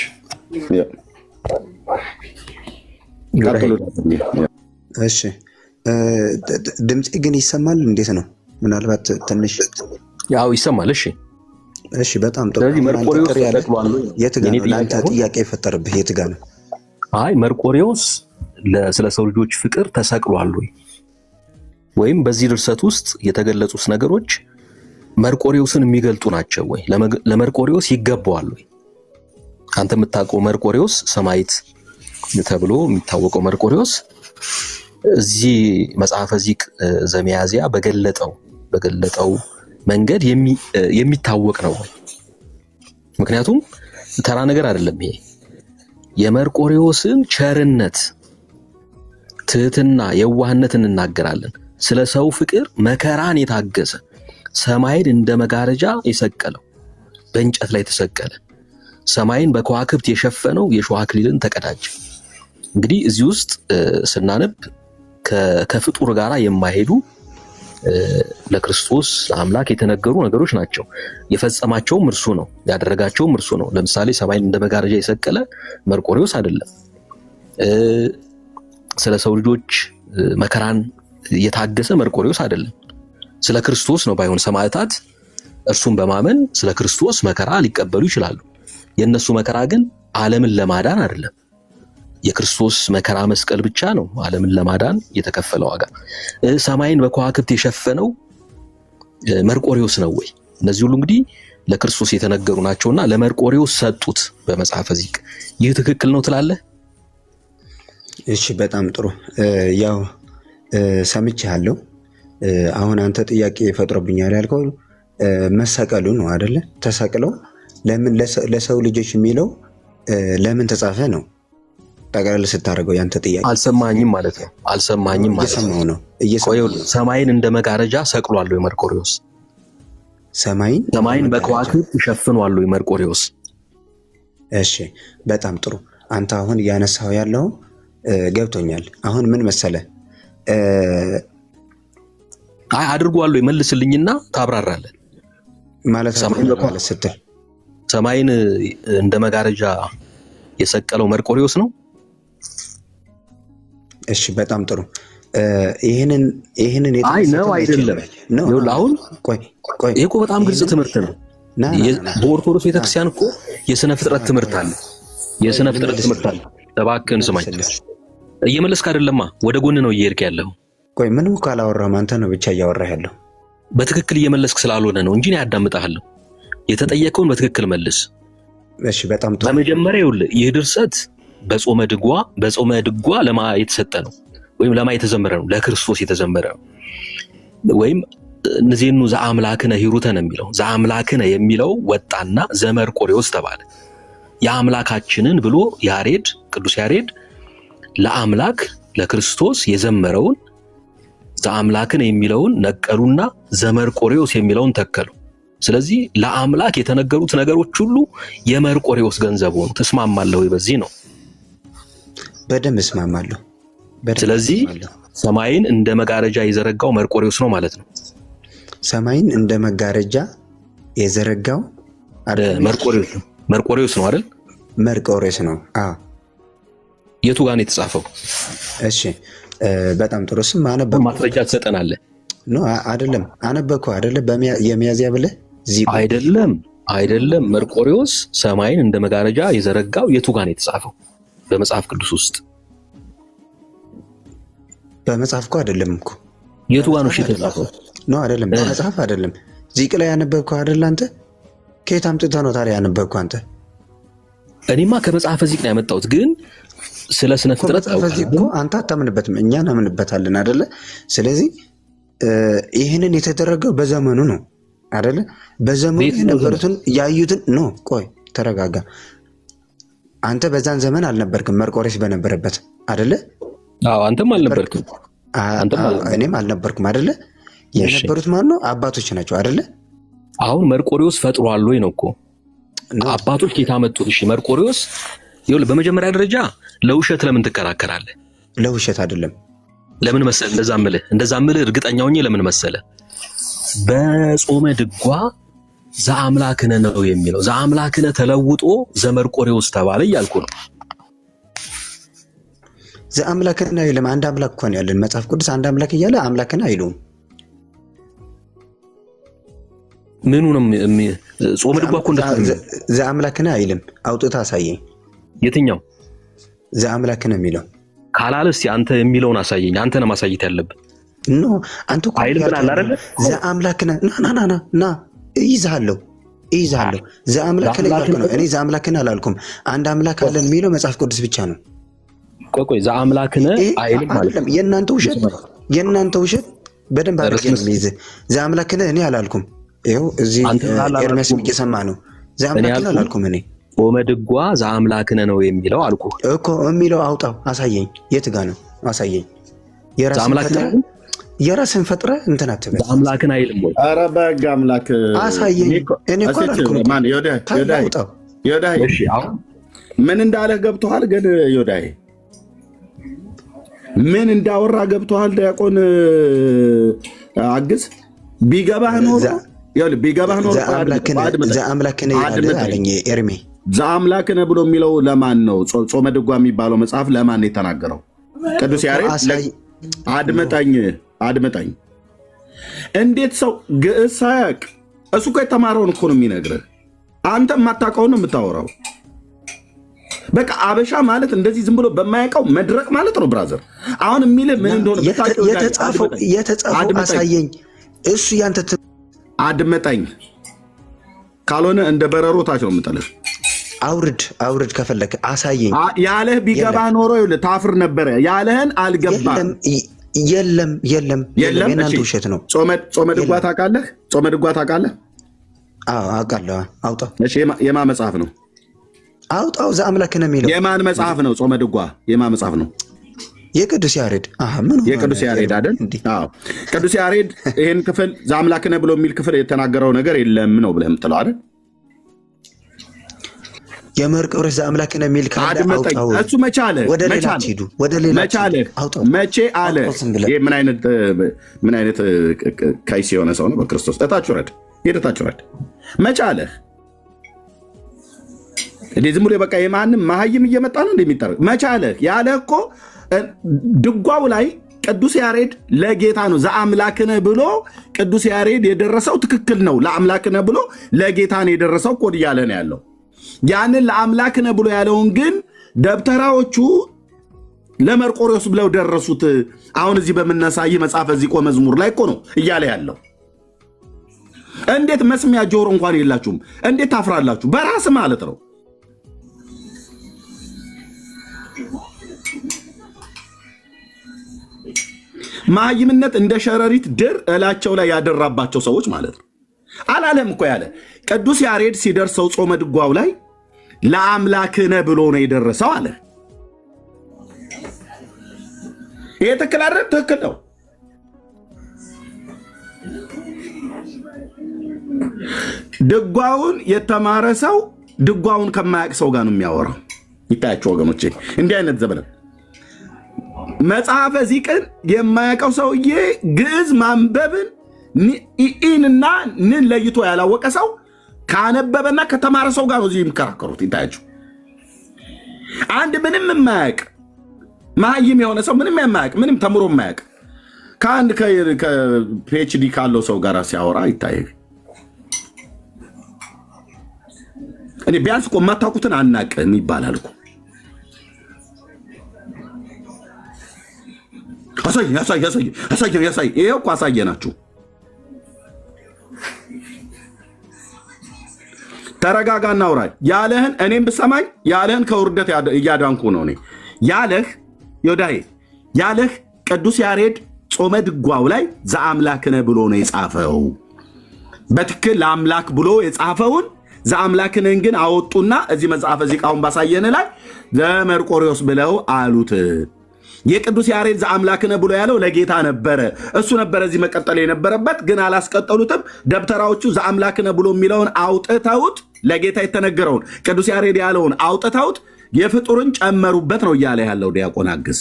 እሺ። ድምጼ ግን ይሰማል? እንዴት ነው? ምናልባት ትንሽ ያው ይሰማል። እሺ እሺ፣ በጣም ጥሩ። ስለዚህ መርቆሬዎስ ተሰቅሏል። የት ጋር ነው አንተ ጥያቄ የፈጠረብህ? የት ጋር ነው? አይ መርቆሬዎስ ስለ ሰው ልጆች ፍቅር ተሰቅሏል ወይ ወይም በዚህ ድርሰት ውስጥ የተገለጹት ነገሮች መርቆሬዎስን የሚገልጡ ናቸው ወይ? ለመርቆሬዎስ ይገባዋል ወይ? አንተ የምታውቀው መርቆሬዎስ ሰማዕት ተብሎ የሚታወቀው መርቆሬዎስ እዚህ መጽሐፈ ዚቅ ዘሚያዝያ በገለጠው መንገድ የሚታወቅ ነው ወይ? ምክንያቱም ተራ ነገር አይደለም ይሄ። የመርቆሬዎስን ቸርነት፣ ትህትና፣ የዋህነት እንናገራለን። ስለ ሰው ፍቅር መከራን የታገሰ ሰማይን እንደ መጋረጃ የሰቀለው በእንጨት ላይ ተሰቀለ። ሰማይን በከዋክብት የሸፈነው የሾህ አክሊልን ተቀዳጀ። እንግዲህ እዚህ ውስጥ ስናነብ ከፍጡር ጋር የማይሄዱ ለክርስቶስ ለአምላክ የተነገሩ ነገሮች ናቸው። የፈጸማቸውም እርሱ ነው፣ ያደረጋቸውም እርሱ ነው። ለምሳሌ ሰማይን እንደ መጋረጃ የሰቀለ መርቆሬዎስ አይደለም። ስለ ሰው ልጆች መከራን የታገሰ መርቆሬዎስ አይደለም። ስለ ክርስቶስ ነው። ባይሆን ሰማዕታት እርሱን በማመን ስለ ክርስቶስ መከራ ሊቀበሉ ይችላሉ። የነሱ መከራ ግን ዓለምን ለማዳን አይደለም። የክርስቶስ መከራ መስቀል ብቻ ነው ዓለምን ለማዳን የተከፈለ ዋጋ። ሰማይን በከዋክብት የሸፈነው መርቆሬዎስ ነው ወይ? እነዚህ ሁሉ እንግዲህ ለክርስቶስ የተነገሩ ናቸውና ለመርቆሬዎስ ሰጡት በመጽሐፈ ዚቅ። ይህ ትክክል ነው ትላለህ? እሺ በጣም ጥሩ። ያው ሰምቻለሁ። አሁን አንተ ጥያቄ ፈጥሮብኛል ያልከው መሰቀሉ ነው አይደለ? ተሰቅለው ለምን ለሰው ልጆች የሚለው ለምን ተጻፈ ነው ጠቅላላ ስታደርገው ያንተ ጥያቄ። አልሰማኝም ማለት ነው። አልሰማኝም ማለት ነው። ሰማይን እንደ መጋረጃ ሰቅሏል ወይ መርቆሬዎስ? ሰማይን በከዋክብት ሸፍኗል ወይ መርቆሬዎስ? እሺ በጣም ጥሩ። አንተ አሁን እያነሳው ያለው ገብቶኛል። አሁን ምን መሰለ አድርጓል ወይ መልስልኝና ታብራራለን። ማለት ስትል ሰማይን እንደ መጋረጃ የሰቀለው መርቆሬዎስ ነው። እሺ በጣም ጥሩ። ይህንን አይ ነው አይደለም ነው አሁን ቆይ ይሄ እኮ በጣም ግልጽ ትምህርት ነው። በኦርቶዶክስ ቤተክርስቲያን እኮ የሥነ ፍጥረት ትምህርት አለ። የሥነ ፍጥረት ትምህርት አለ። እባክህን ስማኝ። እየመለስክ አይደለማ፣ ወደ ጎን ነው እየሄድክ ያለው። ቆይ ምንም እኮ አላወራህም፣ አንተ ነው ብቻ እያወራህ ያለው። በትክክል እየመለስክ ስላልሆነ ነው እንጂ እኔ አዳምጣለሁ። የተጠየቀውን በትክክል መልስ። እሺ በጣም ጥሩ። በመጀመሪያ ይኸውልህ ይህ ድርሰት በጾመ ድጓ ለማ የተሰጠ ነው ወይም ለማ የተዘመረ ነው? ለክርስቶስ የተዘመረ ነው። ወይም ንዜኑ ዘአምላክነ ሂሩተ ነው የሚለው። ዘአምላክነ የሚለው ወጣና ዘመርቆሬዎስ ተባለ። የአምላካችንን ብሎ ያሬድ ቅዱስ ያሬድ ለአምላክ ለክርስቶስ የዘመረውን ዘአምላክነ የሚለውን ነቀሉና ዘመርቆሬዎስ የሚለውን ተከሉ። ስለዚህ ለአምላክ የተነገሩት ነገሮች ሁሉ የመርቆሬዎስ ገንዘብ ሆኑ። ትስማማለህ ወይ? በዚህ ነው በደንብ እስማማለሁ። ስለዚህ ሰማይን እንደ መጋረጃ የዘረጋው መርቆሬዎስ ነው ማለት ነው። ሰማይን እንደ መጋረጃ የዘረጋው መርቆሬዎስ ነው አይደል? መርቆሬዎስ ነው። የቱ ጋር ነው የተጻፈው? እሺ በጣም ጥሩ። ስም አነበብኩ። ማስረጃ ትሰጠናለህ? ኖ አይደለም፣ አነበብኩ አይደለ? የሚያዝያ ብለህ አይደለም። መርቆሬዎስ ሰማይን እንደ መጋረጃ የዘረጋው የቱ ጋር ነው የተጻፈው? በመጽሐፍ ቅዱስ ውስጥ በመጽሐፍ እኮ አይደለም እኮ። የቱ ጋር ነው የተጻፈው? ኖ አይደለም፣ በመጽሐፍ አይደለም። ዚቅ ላይ ያነበብከው አይደል? አንተ ከየት አምጥተህ ነው ታዲያ ያነበብከው አንተ? እኔማ ከመጽሐፈ ዚቅ ነው ያመጣሁት፣ ግን ስለ ስነ ፍጥረት እኮ አንተ አታምንበትም፣ እኛ እናምንበታለን አይደለ? ስለዚህ ይህንን የተደረገው በዘመኑ ነው አይደለ? በዘመኑ የነበሩትን ያዩትን ነው። ቆይ ተረጋጋ። አንተ በዛን ዘመን አልነበርክም፣ መርቆሬዎስ በነበረበት አይደለ? አዎ አንተም አልነበርክም፣ እኔም አልነበርኩም አይደለ? የነበሩት ማን ነው? አባቶች ናቸው አይደለ? አሁን መርቆሬዎስ ፈጥሯል ወይ ነው እኮ። አባቶች ጌታ መጡት። እሺ መርቆሬዎስ ይኸውልህ፣ በመጀመሪያ ደረጃ ለውሸት ለምን ትከራከራለህ? ለውሸት አይደለም። ለምን መሰለ እንደዛ ምልህ እርግጠኛ ሆኜ ለምን መሰለ? በጾመ ድጓ ዘአምላክነ ነው የሚለው። ዘአምላክነ ተለውጦ ዘመርቆሬዎስ ተባለ እያልኩ ነው። ዘአምላክነ አይልም። አንድ አምላክ እኮ ነው ያለን። መጽሐፍ ቅዱስ አንድ አምላክ እያለ አምላክነ አይሉም። ምኑ ነው ጾመ ድጓ እኮ ዘአምላክነ አይልም። አውጥተህ አሳየኝ። የትኛው ዘአምላክነ የሚለው ካላለ እስኪ አንተ የሚለውን አሳየኝ። አንተ ነው ማሳየት ያለብህ። ኖ አንተ እኮ አይልም ብለሃል አይደል? ዘአምላክነ ና እይዝሃለሁ። ዘአምላክነ እያልኩ ነው እኔ። ዘአምላክነ አላልኩም። አንድ አምላክ አለን የሚለው መጽሐፍ ቅዱስ ብቻ ነው። ቆይ ዘአምላክነ አይልም ማለት ነው። የእናንተ ውሸት በደንብ አድርጌ ነው የሚይዝህ። ዘአምላክነ እኔ አላልኩም። ይኸው እዚህ ኤርሚያስ እየሰማ ነው። ዘአምላክነ አላልኩም እኔ። ጾመ ድጓ ዘአምላክነ ነው የሚለው አልኩ እኮ። የሚለው አውጣው፣ አሳየኝ። የት ጋር ነው? አሳየኝ። የራስን ፈጥረህ እንትን አትበል። ዘአምላክነ አይልም ወይ? ኧረ በሕግ አምላክ አሳየኝ። እኔ እኮ አላልኩም። ዮዳሄ ምን እንዳለህ ገብቶሃል? ግን ዮዳሄ ምን እንዳወራ ገብቶሃል? ዲያቆን አግዝ ቢገባህ ኖሮ ዘአምላክነ አለኝ ኤርሜ። ዘአምላክነ ብሎ የሚለው ለማን ነው? ጾመ ድጓ የሚባለው መጽሐፍ ለማን ነው የተናገረው? ቅዱስ ያሬድ። አድምጠኝ። እንዴት ሰው ግዕዝ ሳያውቅ እሱ እኮ የተማረውን እኮ ነው የሚነግርህ። አንተ የማታውቀውን ነው የምታወራው። በቃ አበሻ ማለት እንደዚህ ዝም ብሎ በማያውቀው መድረቅ ማለት ነው። ብራዘር አሁን የሚልህ ምን እንደሆነ የተጻፈው አሳየኝ። እሱ ያንተ አድመጠኝ። ካልሆነ እንደ በረሮ ታች ነው የምጠልህ። አውርድ ከፈለክ አሳየኝ። ያለህ ቢገባህ ኖሮ ይኸውልህ ታፍር ነበረ። ያለህን አልገባህም። የለም የእናንተ ውሸት ነው። ጾመ ድጓ ታውቃለህ? ጾመ ድጓ ታውቃለህ? አውቃለሁ። አውጣው። እሺ የማን መጽሐፍ ነው? አውጣው። ዘአምላክነ የሚለው የማን መጽሐፍ ነው? ጾመ ድጓ የማን መጽሐፍ ነው? የቅዱስ ያሬድ። የቅዱስ ያሬድ አይደል? አዎ ቅዱስ ያሬድ ይሄን ክፍል ዘአምላክነ ብሎ የሚል ክፍል የተናገረው ነገር የለም ነው ብለህ የምትለው አይደል? የመርቆሬዎስ ዘአምላክነ የሚል ካለ አውጣው። እሱ መቼ አለ? ወደ ሌላ ሂዱ። መቼ አለ? ምን አይነት ካይስ የሆነ ሰው ነው? በክርስቶስ እታች ውረድ፣ ሄደታችሁ ውረድ። መቼ አለ? እንዴ ዝም ብሎ በቃ የማንም መሀይም እየመጣ ነው እንደሚጠራ መቼ አለ? ያለ እኮ ድጓው ላይ ቅዱስ ያሬድ ለጌታ ነው ዘአምላክነ ብሎ ቅዱስ ያሬድ የደረሰው ትክክል ነው። ለአምላክነ ብሎ ለጌታ ነው የደረሰው ኮድ እያለ ነው ያለው። ያንን ለአምላክነ ብሎ ያለውን ግን ደብተራዎቹ ለመርቆሬዎስ ብለው ደረሱት። አሁን እዚህ በምናሳይ መጽሐፈ ዚቆ መዝሙር ላይ እኮ ነው እያለ ያለው። እንዴት መስሚያ ጆሮ እንኳን የላችሁም? እንዴት ታፍራላችሁ? በራስ ማለት ነው። መሃይምነት እንደ ሸረሪት ድር እላቸው ላይ ያደራባቸው ሰዎች ማለት ነው። አላለም እኮ ያለ ቅዱስ ያሬድ ሲደርሰው ጾመ ድጓው ላይ ለአምላክነ ብሎ ነው የደረሰው አለ። ይሄ ትክክል አይደል? ትክክል ነው። ድጓውን የተማረ ሰው ድጓውን ከማያውቅ ሰው ጋር ነው የሚያወራው። ይታያቸው ወገኖቼ፣ እንዲህ አይነት ዘመን መጽሐፈ ዚቅን የማያውቀው ሰውዬ ግዕዝ ማንበብን ኢንና ንን ለይቶ ያላወቀ ሰው ካነበበና ከተማረ ሰው ጋር ነው እዚህ የሚከራከሩት። ይታያቸው አንድ ምንም የማያውቅ መሃይም የሆነ ሰው ምንም የማያውቅ ምንም ተምሮ የማያውቅ ከአንድ ከፒኤችዲ ካለው ሰው ጋር ሲያወራ ይታያል። እኔ ቢያንስ እኮ የማታውቁትን አናቅም ይባላል እኮ። አሳይ ይሄው እኮ አሳየናችሁ። ተረጋጋና አውራ ያለህን እኔም ብሰማኝ ያለህን ከውርደት እያዳንኩ ነው። እኔ ያለህ ዮዳሄ ያለህ ቅዱስ ያሬድ ጾመ ድጓው ላይ ዘአምላክነ ብሎ ነው የጻፈው። በትክክል ለአምላክ ብሎ የጻፈውን ዘአምላክነን ግን አወጡና እዚህ መጽሐፈ ዚቃውን ባሳየን ላይ ዘመርቆሬዎስ ብለው አሉት። የቅዱስ ያሬድ ዘአምላክነ ብሎ ያለው ለጌታ ነበረ። እሱ ነበረ እዚህ መቀጠል የነበረበት፣ ግን አላስቀጠሉትም። ደብተራዎቹ ዘአምላክነ ብሎ የሚለውን አውጥተውት ለጌታ የተነገረውን ቅዱስ ያሬድ ያለውን አውጥተውት የፍጡርን ጨመሩበት ነው እያለ ያለው ዲያቆን አግዝ።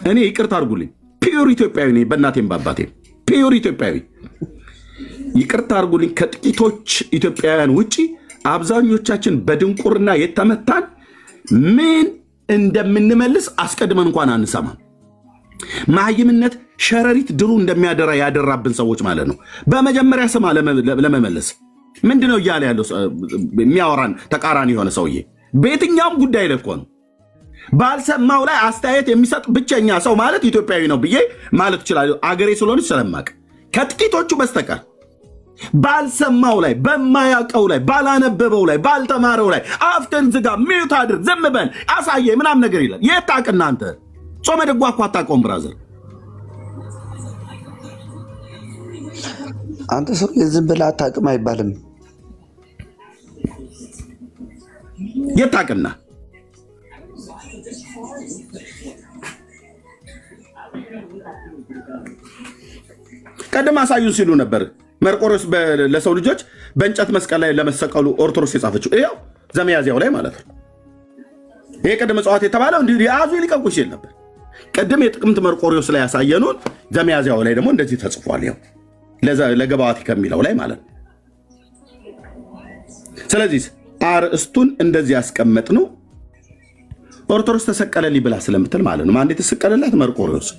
እኔ ይቅርታ አድርጉልኝ፣ ፒዩር ኢትዮጵያዊ ነኝ። በእናቴም በአባቴም ፒዩር ኢትዮጵያዊ። ይቅርታ አድርጉልኝ። ከጥቂቶች ኢትዮጵያውያን ውጪ አብዛኞቻችን በድንቁርና የተመታን ምን እንደምንመልስ አስቀድመን እንኳን አንሰማም። መሃይምነት ሸረሪት ድሩ እንደሚያደራ ያደራብን ሰዎች ማለት ነው። በመጀመሪያ ስማ ለመመለስ ምንድነው እያለ ያለው የሚያወራን ተቃራኒ የሆነ ሰውዬ በየትኛውም ጉዳይ ላይ እኮ ነው። ባልሰማው ላይ አስተያየት የሚሰጥ ብቸኛ ሰው ማለት ኢትዮጵያዊ ነው ብዬ ማለት እችላለሁ፣ አገሬ ስለሆነች ስለማቅ ከጥቂቶቹ በስተቀር ባልሰማው ላይ፣ በማያውቀው ላይ፣ ባላነበበው ላይ፣ ባልተማረው ላይ አፍተን ዝጋ፣ ሚዩት አድርግ፣ ዝም በል፣ አሳየ ምናም ነገር ይላል። የት ታውቅ እናንተ? ጾመ ድጓ እኮ አታውቀውም ብራዘር። አንተ ሰው የዝም ብለህ አታውቅም አይባልም። የት ታውቅና? ቀደም አሳዩን ሲሉ ነበር። መርቆሬዎስ ለሰው ልጆች በእንጨት መስቀል ላይ ለመሰቀሉ ኦርቶዶክስ የጻፈችው ይኸው ዘሚያዝያው ላይ ማለት ነው። ይሄ ቅድም እጽዋት የተባለው እንዲህ ያዙ ሊቀቁ ሲል ነበር። ቅድም የጥቅምት መርቆሬዎስ ላይ ያሳየኑን ዘሚያዝያው ላይ ደግሞ እንደዚህ ተጽፏል። ይኸው ለገባዋቲ ከሚለው ላይ ማለት ነው። ስለዚህ አርእስቱን እንደዚህ ያስቀመጥ ነው። ኦርቶዶክስ ተሰቀለልኝ ብላ ስለምትል ማለት ነው። ማን የተሰቀለላት? መርቆሬዎስ።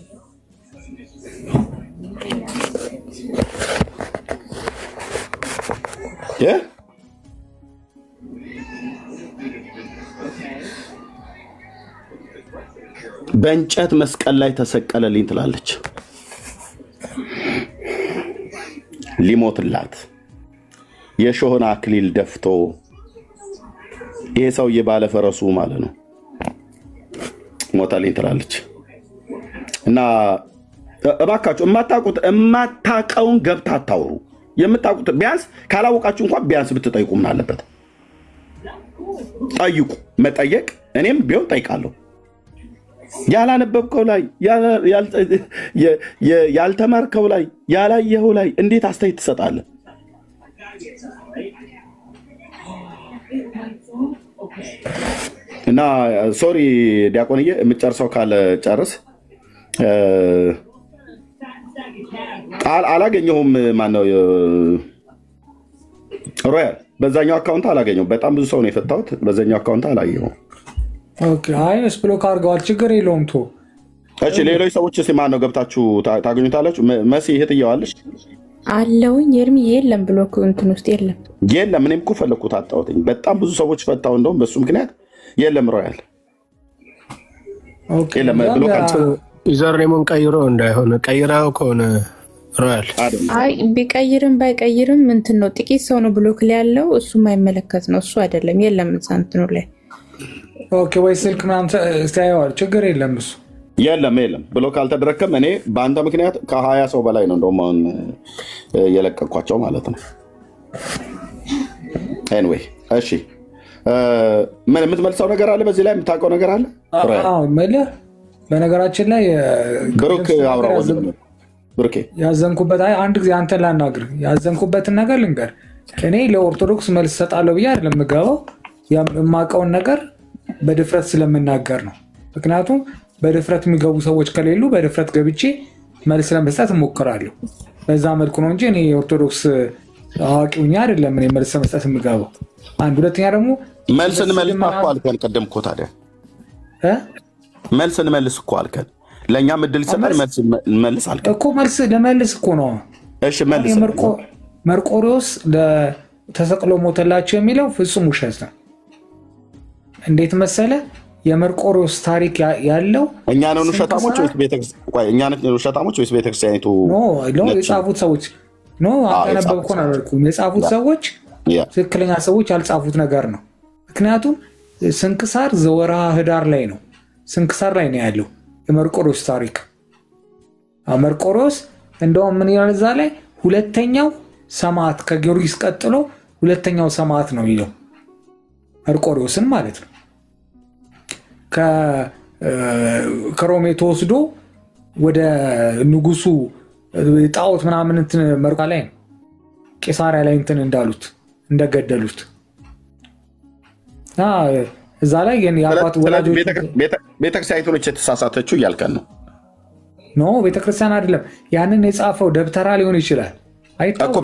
በእንጨት መስቀል ላይ ተሰቀለልኝ ትላለች። ሊሞትላት የሾህን አክሊል ደፍቶ ይሄ ሰውዬ ባለፈረሱ ማለት ነው ሞታልኝ ትላለች። እና እባካችሁ የማታውቀውን ገብታ አታውሩ። የምታውቁት ቢያንስ ካላወቃችሁ እንኳን ቢያንስ ብትጠይቁ ምን አለበት? ጠይቁ። መጠየቅ እኔም ቢሆን ጠይቃለሁ። ያላነበብከው ላይ ያልተማርከው ላይ ያላየኸው ላይ እንዴት አስተያየት ትሰጣለህ? እና ሶሪ ዲያቆንዬ የምጨርሰው ካለ ጨርስ። አላገኘሁም። ማነው ሮያል በዛኛው አካውንት አላገኘው። በጣም ብዙ ሰው ነው የፈታሁት። በዛኛው አካውንት አላየሁም። ኦኬ አይ ብሎክ አድርገዋል። ችግር የለውም ቶ እሺ ሌሎች ሰዎች እስኪ ማን ነው ገብታችሁ ታገኙታላችሁ። መሲ ይሄ ጥያዋለሽ አለውኝ ኤርሚ የለም ብሎክ እንትን ውስጥ የለም። የለም እኔም እኮ ፈለኩት አጣሁትኝ። በጣም ብዙ ሰዎች ፈታው። እንደውም በሱ ምክንያት የለም ሮያል የለም ብሎክ ዩዘርኔሙን ቀይሮ እንዳይሆን ቀይራው ከሆነ ሮያል አይ ቢቀይርም ባይቀይርም እንትን ነው ጥቂት ሰው ነው ብሎክ ላይ ያለው። እሱ የማይመለከት ነው። እሱ አይደለም የለም እንትኑ ላይ ኦኬ ወይ ስልክ ምናምን ስታየዋል። ችግር የለም እሱ የለም ብሎክ አልተደረከም። እኔ በአንተ ምክንያት ከ20 ሰው በላይ ነው እንደውም አሁን የለቀኳቸው ማለት ነው። ኤኒዌይ እሺ ምን የምትመልሰው ነገር አለ? በዚህ ላይ የምታውቀው ነገር አለ? በነገራችን ላይ ብሩክ አውራው ብሩኬ ያዘንኩበት አንድ ጊዜ አንተን ላናግር ያዘንኩበትን ነገር ልንገር። እኔ ለኦርቶዶክስ መልስ ሰጣለሁ ብዬ አይደለም የምገባው። የማውቀውን ነገር በድፍረት ስለምናገር ነው። ምክንያቱም በድፍረት የሚገቡ ሰዎች ከሌሉ በድፍረት ገብቼ መልስ ለመስጠት እሞክራለሁ። በዛ መልኩ ነው እንጂ እኔ የኦርቶዶክስ አዋቂውኛ አይደለም እኔ መልስ ለመስጠት የምገባው። አንድ ሁለተኛ ደግሞ መልስን መልስ እኮ አልከን ቅድም እኮ ታዲያ መልስን መልስ እኮ አልከን። ለእኛም እድል ይሰጣል። መልስ መልስ አልከን እኮ መልስ ለመልስ እኮ ነው። እሺ መልስ መርቆሪዎስ ተሰቅሎ ሞተላቸው የሚለው ፍጹም ውሸት ነው። እንዴት መሰለ? የመርቆሪዎስ ታሪክ ያለው እኛ ነን ውሸታሞች ወይስ ቤተክርስቲያኒቱ የጻፉት ሰዎች ነው? አነበብኩን አላልኩም። የጻፉት ሰዎች ትክክለኛ ሰዎች ያልጻፉት ነገር ነው። ምክንያቱም ስንክሳር ዘወርሃ ህዳር ላይ ነው። ስንክሳር ላይ ነው ያለው የመርቆሪዎስ ታሪክ። መርቆሪዎስ እንደውም ምን ይላል እዛ ላይ? ሁለተኛው ሰማዕት ከጊዮርጊስ ቀጥሎ ሁለተኛው ሰማዕት ነው ይለው መርቆሪዎስን ማለት ነው። ከሮሜ ተወስዶ ወደ ንጉሱ ጣዖት ምናምን እንትን መርቃ ላይ ነው ቄሳሪያ ላይ እንትን እንዳሉት እንደገደሉት እዛ ላይ የአባት ወላጆች ቤተክርስቲያኒቱ ነች የተሳሳተችው እያልከን ነው? ኖ ቤተክርስቲያን አይደለም። ያንን የጻፈው ደብተራ ሊሆን ይችላል እኮ።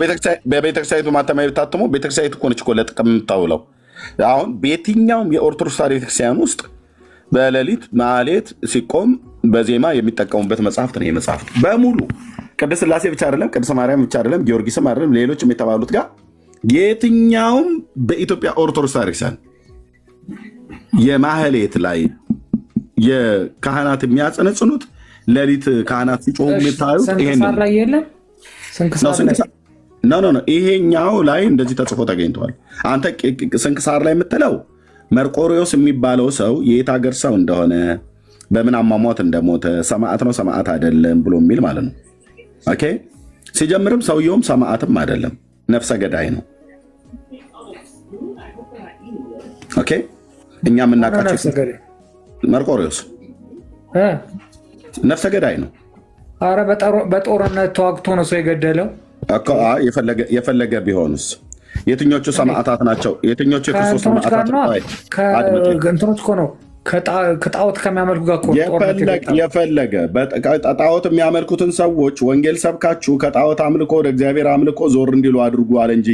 በቤተክርስቲያኒቱ ማተሚያ ታትሞ ቤተክርስቲያኒቱ እኮ ነች እኮ ለጥቅም የምታውለው። አሁን በየትኛውም የኦርቶዶክስ ቤተክርስቲያን ውስጥ በሌሊት ማህሌት ሲቆም በዜማ የሚጠቀሙበት መጽሐፍት ነው። የመጽሐፍት በሙሉ ቅድስት ሥላሴ ብቻ አይደለም፣ ቅድስት ማርያም ብቻ አይደለም፣ ጊዮርጊስም አይደለም፣ ሌሎችም የተባሉት ጋር የትኛውም በኢትዮጵያ ኦርቶዶክስ ቤተክርስቲያን የማህሌት ላይ የካህናት የሚያጸነጽኑት ሌሊት ካህናት ሲጮሁ የምታዩት ስንክሳር ላይ የለም። ይሄኛው ላይ እንደዚህ ተጽፎ ተገኝተዋል። አንተ ስንክሳር ላይ የምትለው መርቆሪዎስ የሚባለው ሰው የየት ሀገር ሰው እንደሆነ በምን አሟሟት እንደሞተ ሰማዕት ነው ሰማዕት አይደለም ብሎ የሚል ማለት ነው። ኦኬ ሲጀምርም ሰውየውም ሰማዕትም አይደለም ነፍሰ ገዳይ ነው። ኦኬ እኛ የምናውቃቸው መርቆሪዎስ ነፍሰ ገዳይ ነው። አረ በጦርነት ተዋግቶ ነው ሰው የገደለው። የፈለገ ቢሆንስ የትኞቹ ሰማዕታት ናቸው? የትኞቹ የክርስቶስ ሰማዕታት እንትኖች እኮ ነው ከጣዖት ከሚያመልኩ ጋር የፈለገ ጣዖት የሚያመልኩትን ሰዎች ወንጌል ሰብካችሁ ከጣዖት አምልኮ ወደ እግዚአብሔር አምልኮ ዞር እንዲሉ አድርጉ አለ እንጂ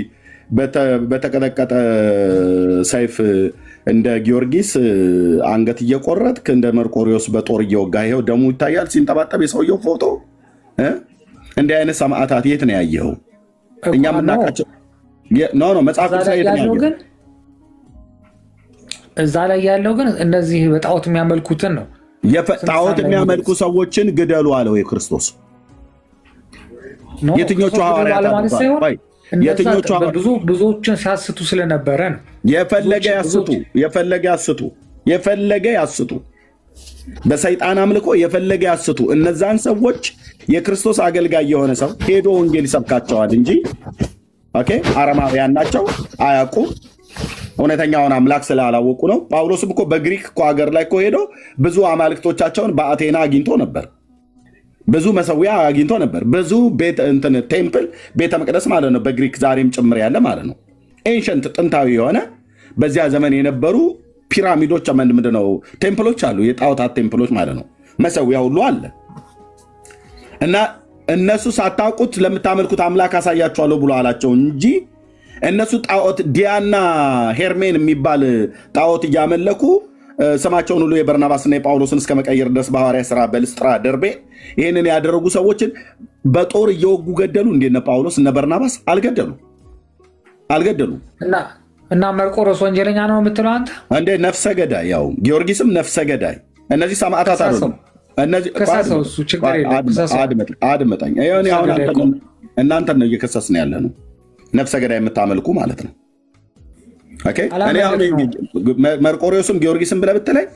በተቀጠቀጠ ሰይፍ እንደ ጊዮርጊስ አንገት እየቆረጥክ እንደ መርቆሪዎስ በጦር እየወጋ ይኸው ደሙ ይታያል ሲንጠባጠብ የሰውየው ፎቶ። እንዲህ አይነት ሰማዕታት የት ነው ያየኸው? እኛ የምናውቃቸው መጽሐፍ ግን እዛ ላይ ያለው ግን እነዚህ በጣዖት የሚያመልኩትን ነው። ጣዖት የሚያመልኩ ሰዎችን ግደሉ አለው የክርስቶስ። የትኞቹ ሐዋርያት ብዙዎችን ሲያስቱ ስለነበረ ነው። የፈለገ ያስቱ በሰይጣን አምልኮ የፈለገ ያስቱ። እነዛን ሰዎች የክርስቶስ አገልጋይ የሆነ ሰው ሄዶ ወንጌል ይሰብካቸዋል እንጂ አረማውያን ናቸው፣ አያውቁም። እውነተኛውን አምላክ ስላላወቁ ነው። ጳውሎስም እኮ በግሪክ ሀገር ላይ ሄዶ ብዙ አማልክቶቻቸውን በአቴና አግኝቶ ነበር። ብዙ መሰዊያ አግኝቶ ነበር። ብዙ ቴምፕል ቤተ መቅደስ ማለት ነው፣ በግሪክ ዛሬም ጭምር ያለ ማለት ነው። ኤንሸንት ጥንታዊ የሆነ በዚያ ዘመን የነበሩ ፒራሚዶች ምንድነው ቴምፕሎች አሉ፣ የጣዖታት ቴምፕሎች ማለት ነው። መሰዊያ ሁሉ አለ እና እነሱ ሳታውቁት ለምታመልኩት አምላክ አሳያችኋለሁ ብሎ አላቸው እንጂ እነሱ ጣዖት ዲያና ሄርሜን የሚባል ጣዖት እያመለኩ ስማቸውን ሁሉ የበርናባስና የጳውሎስን እስከ መቀየር ድረስ በሐዋርያት ሥራ በልስጥራ ደርቤ ይህንን ያደረጉ ሰዎችን በጦር እየወጉ ገደሉ። እንደነ ጳውሎስ እነ በርናባስ አልገደሉ እና መርቆሮስ ወንጀለኛ ነው የምትለው አንተ? እንደ ነፍሰ ገዳይ ያው ጊዮርጊስም ነፍሰ ገዳይ። እነዚህ ሰማዕታት አይደሉም። አድመጠኝ። እናንተን ነው እየከሰስን ያለ ነው። ነፍሰ ገዳይ የምታመልኩ ማለት ነው። መርቆሪዎስም ጊዮርጊስም ብለህ ብትለኝ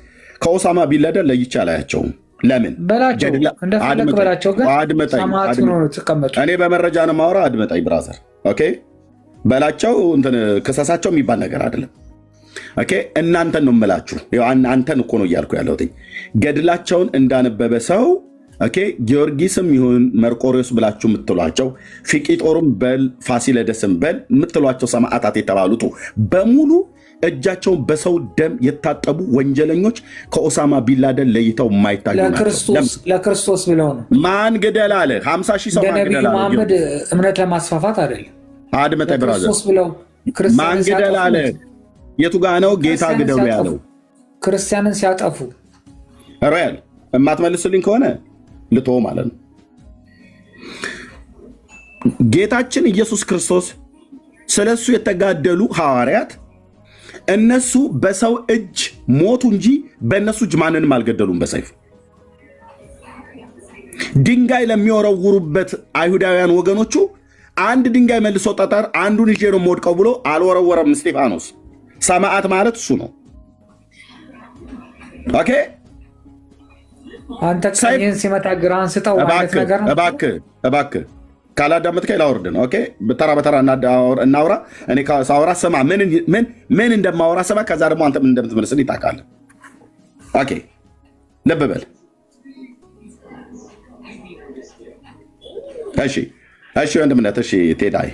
ከኦሳማ ቢንላደን ለይቼ አላያቸውም። ለምን እኔ በመረጃ ነው የማወራ። አድመጠኝ ብራዘር በላቸው። ክሰሳቸው የሚባል ነገር አይደለም። እናንተን ነው የምላችሁ። አንተን እኮ ነው እያልኩ ያለሁት። ገድላቸውን እንዳነበበ ሰው ጊዮርጊስም ይሁን መርቆሪዎስ ብላችሁ የምትሏቸው ፊቂጦርም በል ፋሲለደስም በል የምትሏቸው ሰማዕታት የተባሉት በሙሉ እጃቸውን በሰው ደም የታጠቡ ወንጀለኞች ከኦሳማ ቢንላደን ለይተው የማይታዩ ለክርስቶስ ብለው ነው። ማን ግደል አለ? 50 ሺህ ሰው ነቢዩ መሐመድ እምነት ለማስፋፋት አይደለም። አድመጠኝ ብራዘር፣ ማን ግደል አለ? የቱ ጋ ነው ጌታ ግደሉ ያለው? ክርስቲያንን ሲያጠፉ ሮያል የማትመልስልኝ ከሆነ ልቶ ማለት ነው። ጌታችን ኢየሱስ ክርስቶስ ስለሱ የተጋደሉ ሐዋርያት እነሱ በሰው እጅ ሞቱ እንጂ በእነሱ እጅ ማንንም አልገደሉም። በሰይፍ ድንጋይ ለሚወረውሩበት አይሁዳውያን ወገኖቹ አንድ ድንጋይ መልሶ ጠጠር አንዱን ይዤ ነው የምወድቀው ብሎ አልወረወረም እስጢፋኖስ። ሰማዕት ማለት እሱ ነው። አንተ ቀኝህን ሲመታ ግራህን ስጠው ማለት ነገር ነው። እባክህ ካላዳመጥከኝ ላወርድ ነው። በተራ በተራ እናውራ። እኔ ሳወራ ስማ፣ ምን እንደማወራ ስማ። ከዛ ደግሞ አንተ ምን እንደምትመልስልኝ ታውቃለህ። ልብ በል እሺ ወንድምነት። እሺ ቴዳይ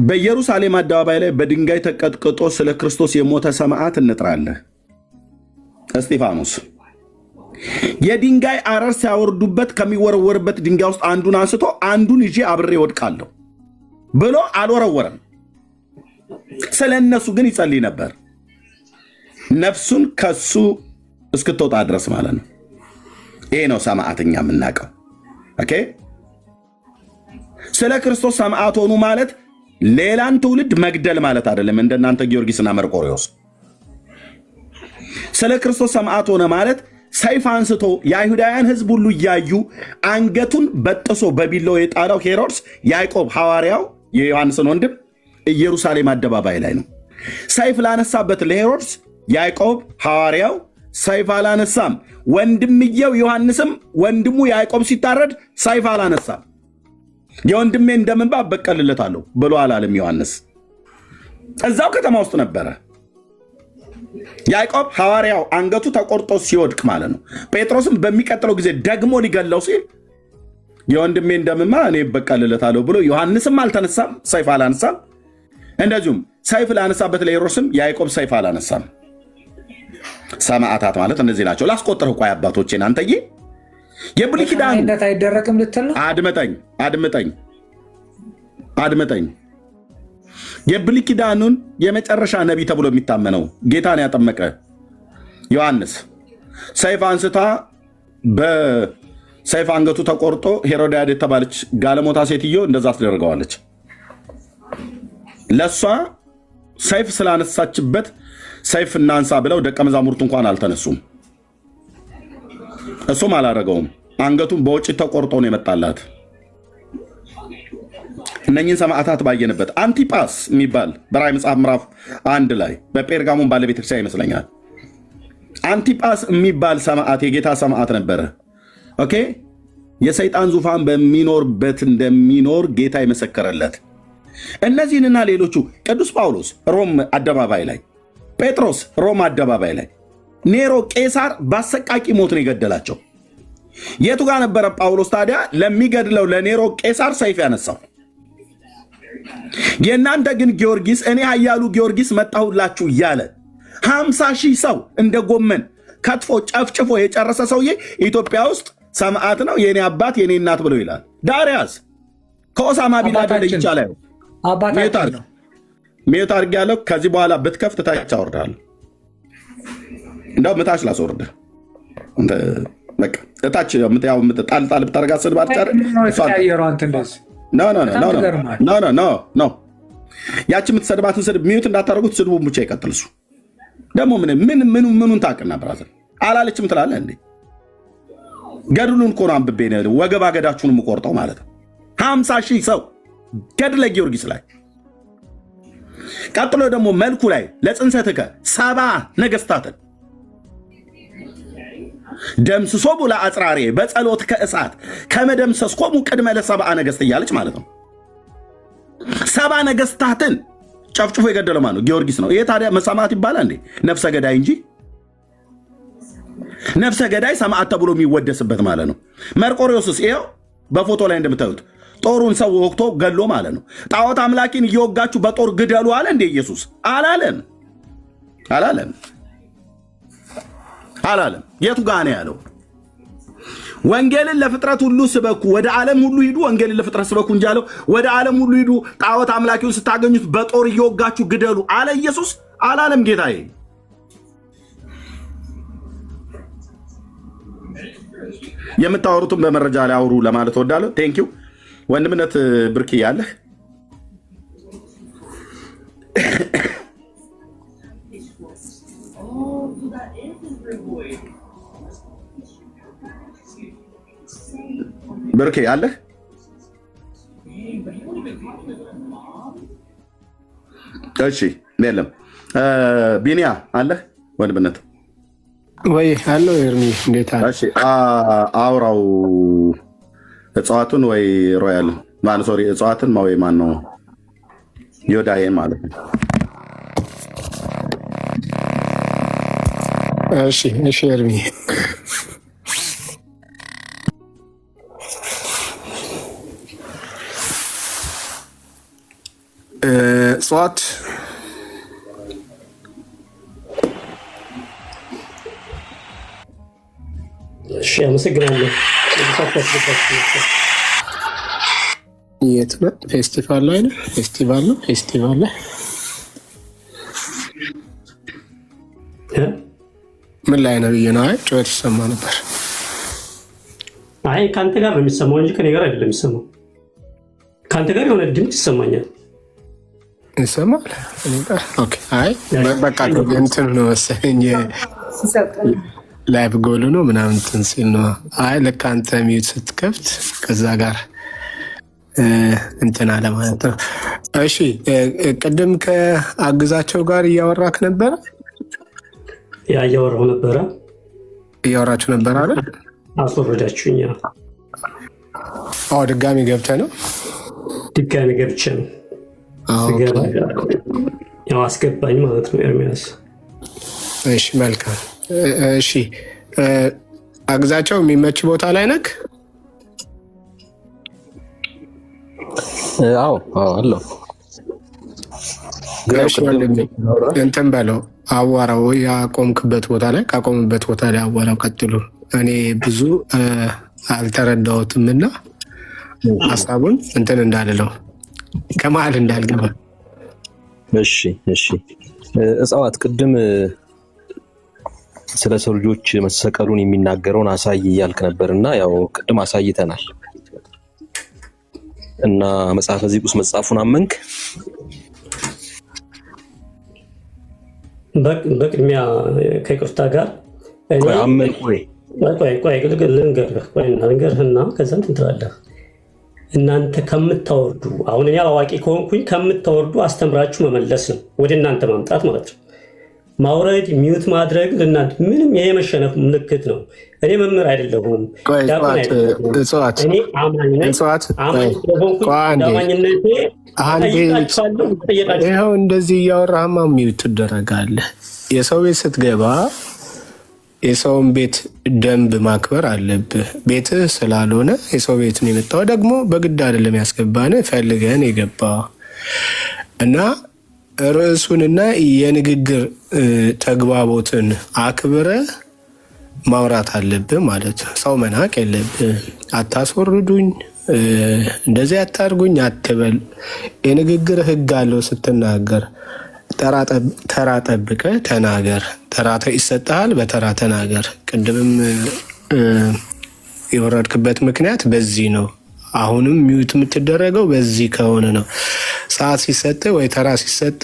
በኢየሩሳሌም አደባባይ ላይ በድንጋይ ተቀጥቅጦ ስለ ክርስቶስ የሞተ ሰማዕት እንጥራለህ። እስጢፋኖስ የድንጋይ አረር ሲያወርዱበት ከሚወረወርበት ድንጋይ ውስጥ አንዱን አንስቶ አንዱን ይዤ አብሬ ወድቃለሁ ብሎ አልወረወረም። ስለ እነሱ ግን ይጸልይ ነበር፣ ነፍሱን ከሱ እስክትወጣ ድረስ ማለት ነው። ይሄ ነው ሰማዕትኛ የምናውቀው። ስለ ክርስቶስ ሰማዕት ሆኑ ማለት ሌላን ትውልድ መግደል ማለት አይደለም። እንደናንተ ጊዮርጊስና መርቆሪዎስ ስለ ክርስቶስ ሰማዕት ሆነ ማለት ሰይፍ አንስቶ የአይሁዳውያን ሕዝብ ሁሉ እያዩ አንገቱን በጥሶ በቢላው የጣለው ሄሮድስ ያዕቆብ ሐዋርያው የዮሐንስን ወንድም ኢየሩሳሌም አደባባይ ላይ ነው። ሰይፍ ላነሳበት ለሄሮድስ ያዕቆብ ሐዋርያው ሰይፍ አላነሳም። ወንድምየው ዮሐንስም ወንድሙ ያዕቆብ ሲታረድ ሰይፍ አላነሳም። የወንድሜ እንደምንባ በቀልለታለሁ ብሎ አላለም ዮሐንስ። እዛው ከተማ ውስጥ ነበረ። ያዕቆብ ሐዋርያው አንገቱ ተቆርጦ ሲወድቅ ማለት ነው። ጴጥሮስም በሚቀጥለው ጊዜ ደግሞ ሊገለው ሲል የወንድሜ እንደምማ እኔ በቀልለታለሁ ብሎ ዮሐንስም አልተነሳም፣ ሰይፍ አላነሳም። እንደዚሁም ሰይፍ ላነሳበት ለሄሮድስም ያዕቆብ ሰይፍ አላነሳም። ሰማዕታት ማለት እነዚህ ናቸው። ላስቆጥርህ ቆይ አባቶቼን አንተዬ የብሉይ ኪዳን አይደረግም ልትል ነው። አድምጠኝ። የብሉይ ኪዳኑን የመጨረሻ ነቢይ ተብሎ የሚታመነው ጌታን ያጠመቀ ዮሐንስ ሰይፍ አንስታ በሰይፍ አንገቱ ተቆርጦ ሄሮድያድ የተባለች ጋለሞታ ሴትዮ እንደዛ አስደርገዋለች። ለእሷ ሰይፍ ስላነሳችበት ሰይፍ እናንሳ ብለው ደቀ መዛሙርቱ እንኳን አልተነሱም። እሱም አላረገውም። አንገቱን በውጭ ተቆርጦ ነው የመጣላት። እነኝህን ሰማዕታት ባየንበት አንቲጳስ የሚባል በራዕይ መጽሐፍ ምዕራፍ 1 ላይ በጴርጋሞን ባለ ቤተክርስቲያን ይመስለኛል። አንቲጳስ የሚባል ሰማዕት የጌታ ሰማዕት ነበረ። የሰይጣን ዙፋን በሚኖርበት እንደሚኖር ጌታ የመሰከረለት። እነዚህንና ሌሎቹ ቅዱስ ጳውሎስ ሮም አደባባይ ላይ፣ ጴጥሮስ ሮም አደባባይ ላይ፣ ኔሮ ቄሳር በአሰቃቂ ሞት ነው የገደላቸው። የቱ ጋር ነበረ ጳውሎስ ታዲያ ለሚገድለው ለኔሮ ቄሳር ሰይፍ ያነሳው? የእናንተ ግን ጊዮርጊስ እኔ ኃያሉ ጊዮርጊስ መጣሁላችሁ እያለ 50 ሺህ ሰው እንደ ጎመን ከትፎ ጨፍጭፎ የጨረሰ ሰውዬ ኢትዮጵያ ውስጥ ሰማዕት ነው የኔ አባት የኔ እናት ብሎ ይላል። ዳርያስ ከኦሳማ ቢላደን ይቻላል። ሚዩት አድርግ ያለው ከዚህ በኋላ ብትከፍት ታች አወርዳለሁ። እንደው ምታች ላስወርድ በቃ እታች ጣልጣል ብታደርጋት ስድብ አትጨር ኖ ያቺ የምትሰድባትን ስድብ ሚዩት እንዳታደርጉት ስድቡ ብቻ ይቀጥል። እሱ ደግሞ ምኑን ታውቅና ብራዘር አላለችም ትላለህ እንዴ? ገድሉን እኮ ነው አንብቤ ነው ወገባ ገዳችሁን የምቆርጠው ማለት ነው። 50,000 ሰው ገድለ ጊዮርጊስ ላይ ቀጥሎ ደግሞ መልኩ ላይ ለጽንሰትከ 70 ነገስታትን ደምስሶ ቡላ አጽራሬ በጸሎት ከእሳት ከመደምሰስኮሙ ቅድመ ለ70 ነገስት እያለች ማለት ነው። 70 ነገስታትን ጨፍጭፎ የገደለው ማነው? ጊዮርጊስ ነው። ይሄ ታዲያ መሰማዕት ይባላል እንዴ? ነፍሰ ገዳይ እንጂ ነፍሰ ገዳይ ሰማዕት ተብሎ የሚወደስበት ማለት ነው። መርቆሬዎስስ ይኸው በፎቶ ላይ እንደምታዩት ጦሩን ሰው ወቅቶ ገሎ ማለት ነው። ጣዖት አምላኪን እየወጋችሁ በጦር ግደሉ አለ እንዴ ኢየሱስ? አላለም። የቱ ጋር ነው ያለው? ወንጌልን ለፍጥረት ሁሉ ስበኩ፣ ወደ ዓለም ሁሉ ሂዱ፣ ወንጌልን ለፍጥረት ስበኩ እንጂ አለው ወደ ዓለም ሁሉ ሂዱ፣ ጣዖት አምላኪውን ስታገኙት በጦር እየወጋችሁ ግደሉ አለ ኢየሱስ? አላለም ጌታዬ። የምታወሩትን በመረጃ ላይ አውሩ ለማለት እወዳለሁ። ቴንኪው ወንድምነት ብርክ ያለህ ብርክ ያለህ እሺ፣ የለም ቢኒያ አለህ ወንድምነት ወይ አለው ኤርሚ እንዴት አለ? እሺ አውራው እጽዋቱን ወይ ሮያል ማን ሶሪ እጽዋትን ወይ ማን ነው ዮዳዬ ማለት ነው። እሺ ኤርሚ እጽዋት አመሰግናለሁ። የት ነው? ፌስቲቫል ላይ ነው። ፌስቲቫል ላይ ምን ላይ ነው ብዬ ነው። አይ ጩኸት ይሰማ ነበር። አይ ከአንተ ጋር ነው የሚሰማው እንጂ ከኔ ጋር አይደለም የሚሰማው። ከአንተ ጋር የሆነ ድምፅ ይሰማኛል። ይሰማል? ኦኬ። አይ በቃ እንትን ነው መሰለኝ ላይቭ ጎሉ ነው ምናምን እንትን ሲል ነው። አይ ልክ አንተ ሚዩት ስትከፍት ከዛ ጋር እንትን አለ ማለት ነው። እሺ ቅድም ከአግዛቸው ጋር እያወራክ ነበረ? እያወራችሁ ነበር አይደል? አስወረዳችሁኝ። ድጋሚ ገብተህ ነው? ድጋሚ ገብቼ ነው ያው አስገባኝ ማለት ነው ኤርሚያስ። እሺ መልካም። እሺ አግዛቸው የሚመች ቦታ ላይ ነክ? አዎ አለው። እንትን በለው አዋራው ያቆምክበት ቦታ ላይ ካቆምበት ቦታ ላይ አዋራው ቀጥሉ። እኔ ብዙ አልተረዳሁትም እና ሀሳቡን እንትን እንዳልለው ከመሀል እንዳልገባ። እሺ እጽዋት ቅድም ስለ ሰው ልጆች መሰቀሉን የሚናገረውን አሳይ እያልክ ነበር እና ያው ቅድም አሳይተናል እና መጽሐፈ ዚቁስ መጽሐፉን አመንክ? በቅድሚያ ከይቅርታ ጋር አመንክ ወይ? ቆይ ልንገርህና ከዛ እንትን ትላለህ። እናንተ ከምታወርዱ አሁን እኔ አዋቂ ከሆንኩኝ ከምታወርዱ አስተምራችሁ መመለስ ነው፣ ወደ እናንተ ማምጣት ማለት ነው። ማውረድ ሚዩት ማድረግ ለእናንተ ምንም ይሄ መሸነፍ ምልክት ነው። እኔ መምህር አይደለሁም። ይኸው እንደዚህ እያወራህማ ሚዩት ትደረጋለህ። የሰው ቤት ስትገባ የሰውን ቤት ደንብ ማክበር አለብህ። ቤትህ ስላልሆነ የሰው ቤት ነው የመጣው። ደግሞ በግድ አይደለም ያስገባን፣ ፈልገን የገባ እና ርዕሱንና የንግግር ተግባቦትን አክብረ ማውራት አለብህ ማለት ነው። ሰው መናቅ የለብህ። አታስወርዱኝ፣ እንደዚህ አታርጉኝ አትበል። የንግግር ህግ አለው ስትናገር ተራ ጠብቀ ተናገር። ተራ ይሰጥሃል፣ በተራ ተናገር። ቅድምም የወረድክበት ምክንያት በዚህ ነው። አሁንም ሚዩት የምትደረገው በዚህ ከሆነ ነው። ሰዓት ሲሰጥ ወይ ተራ ሲሰጥ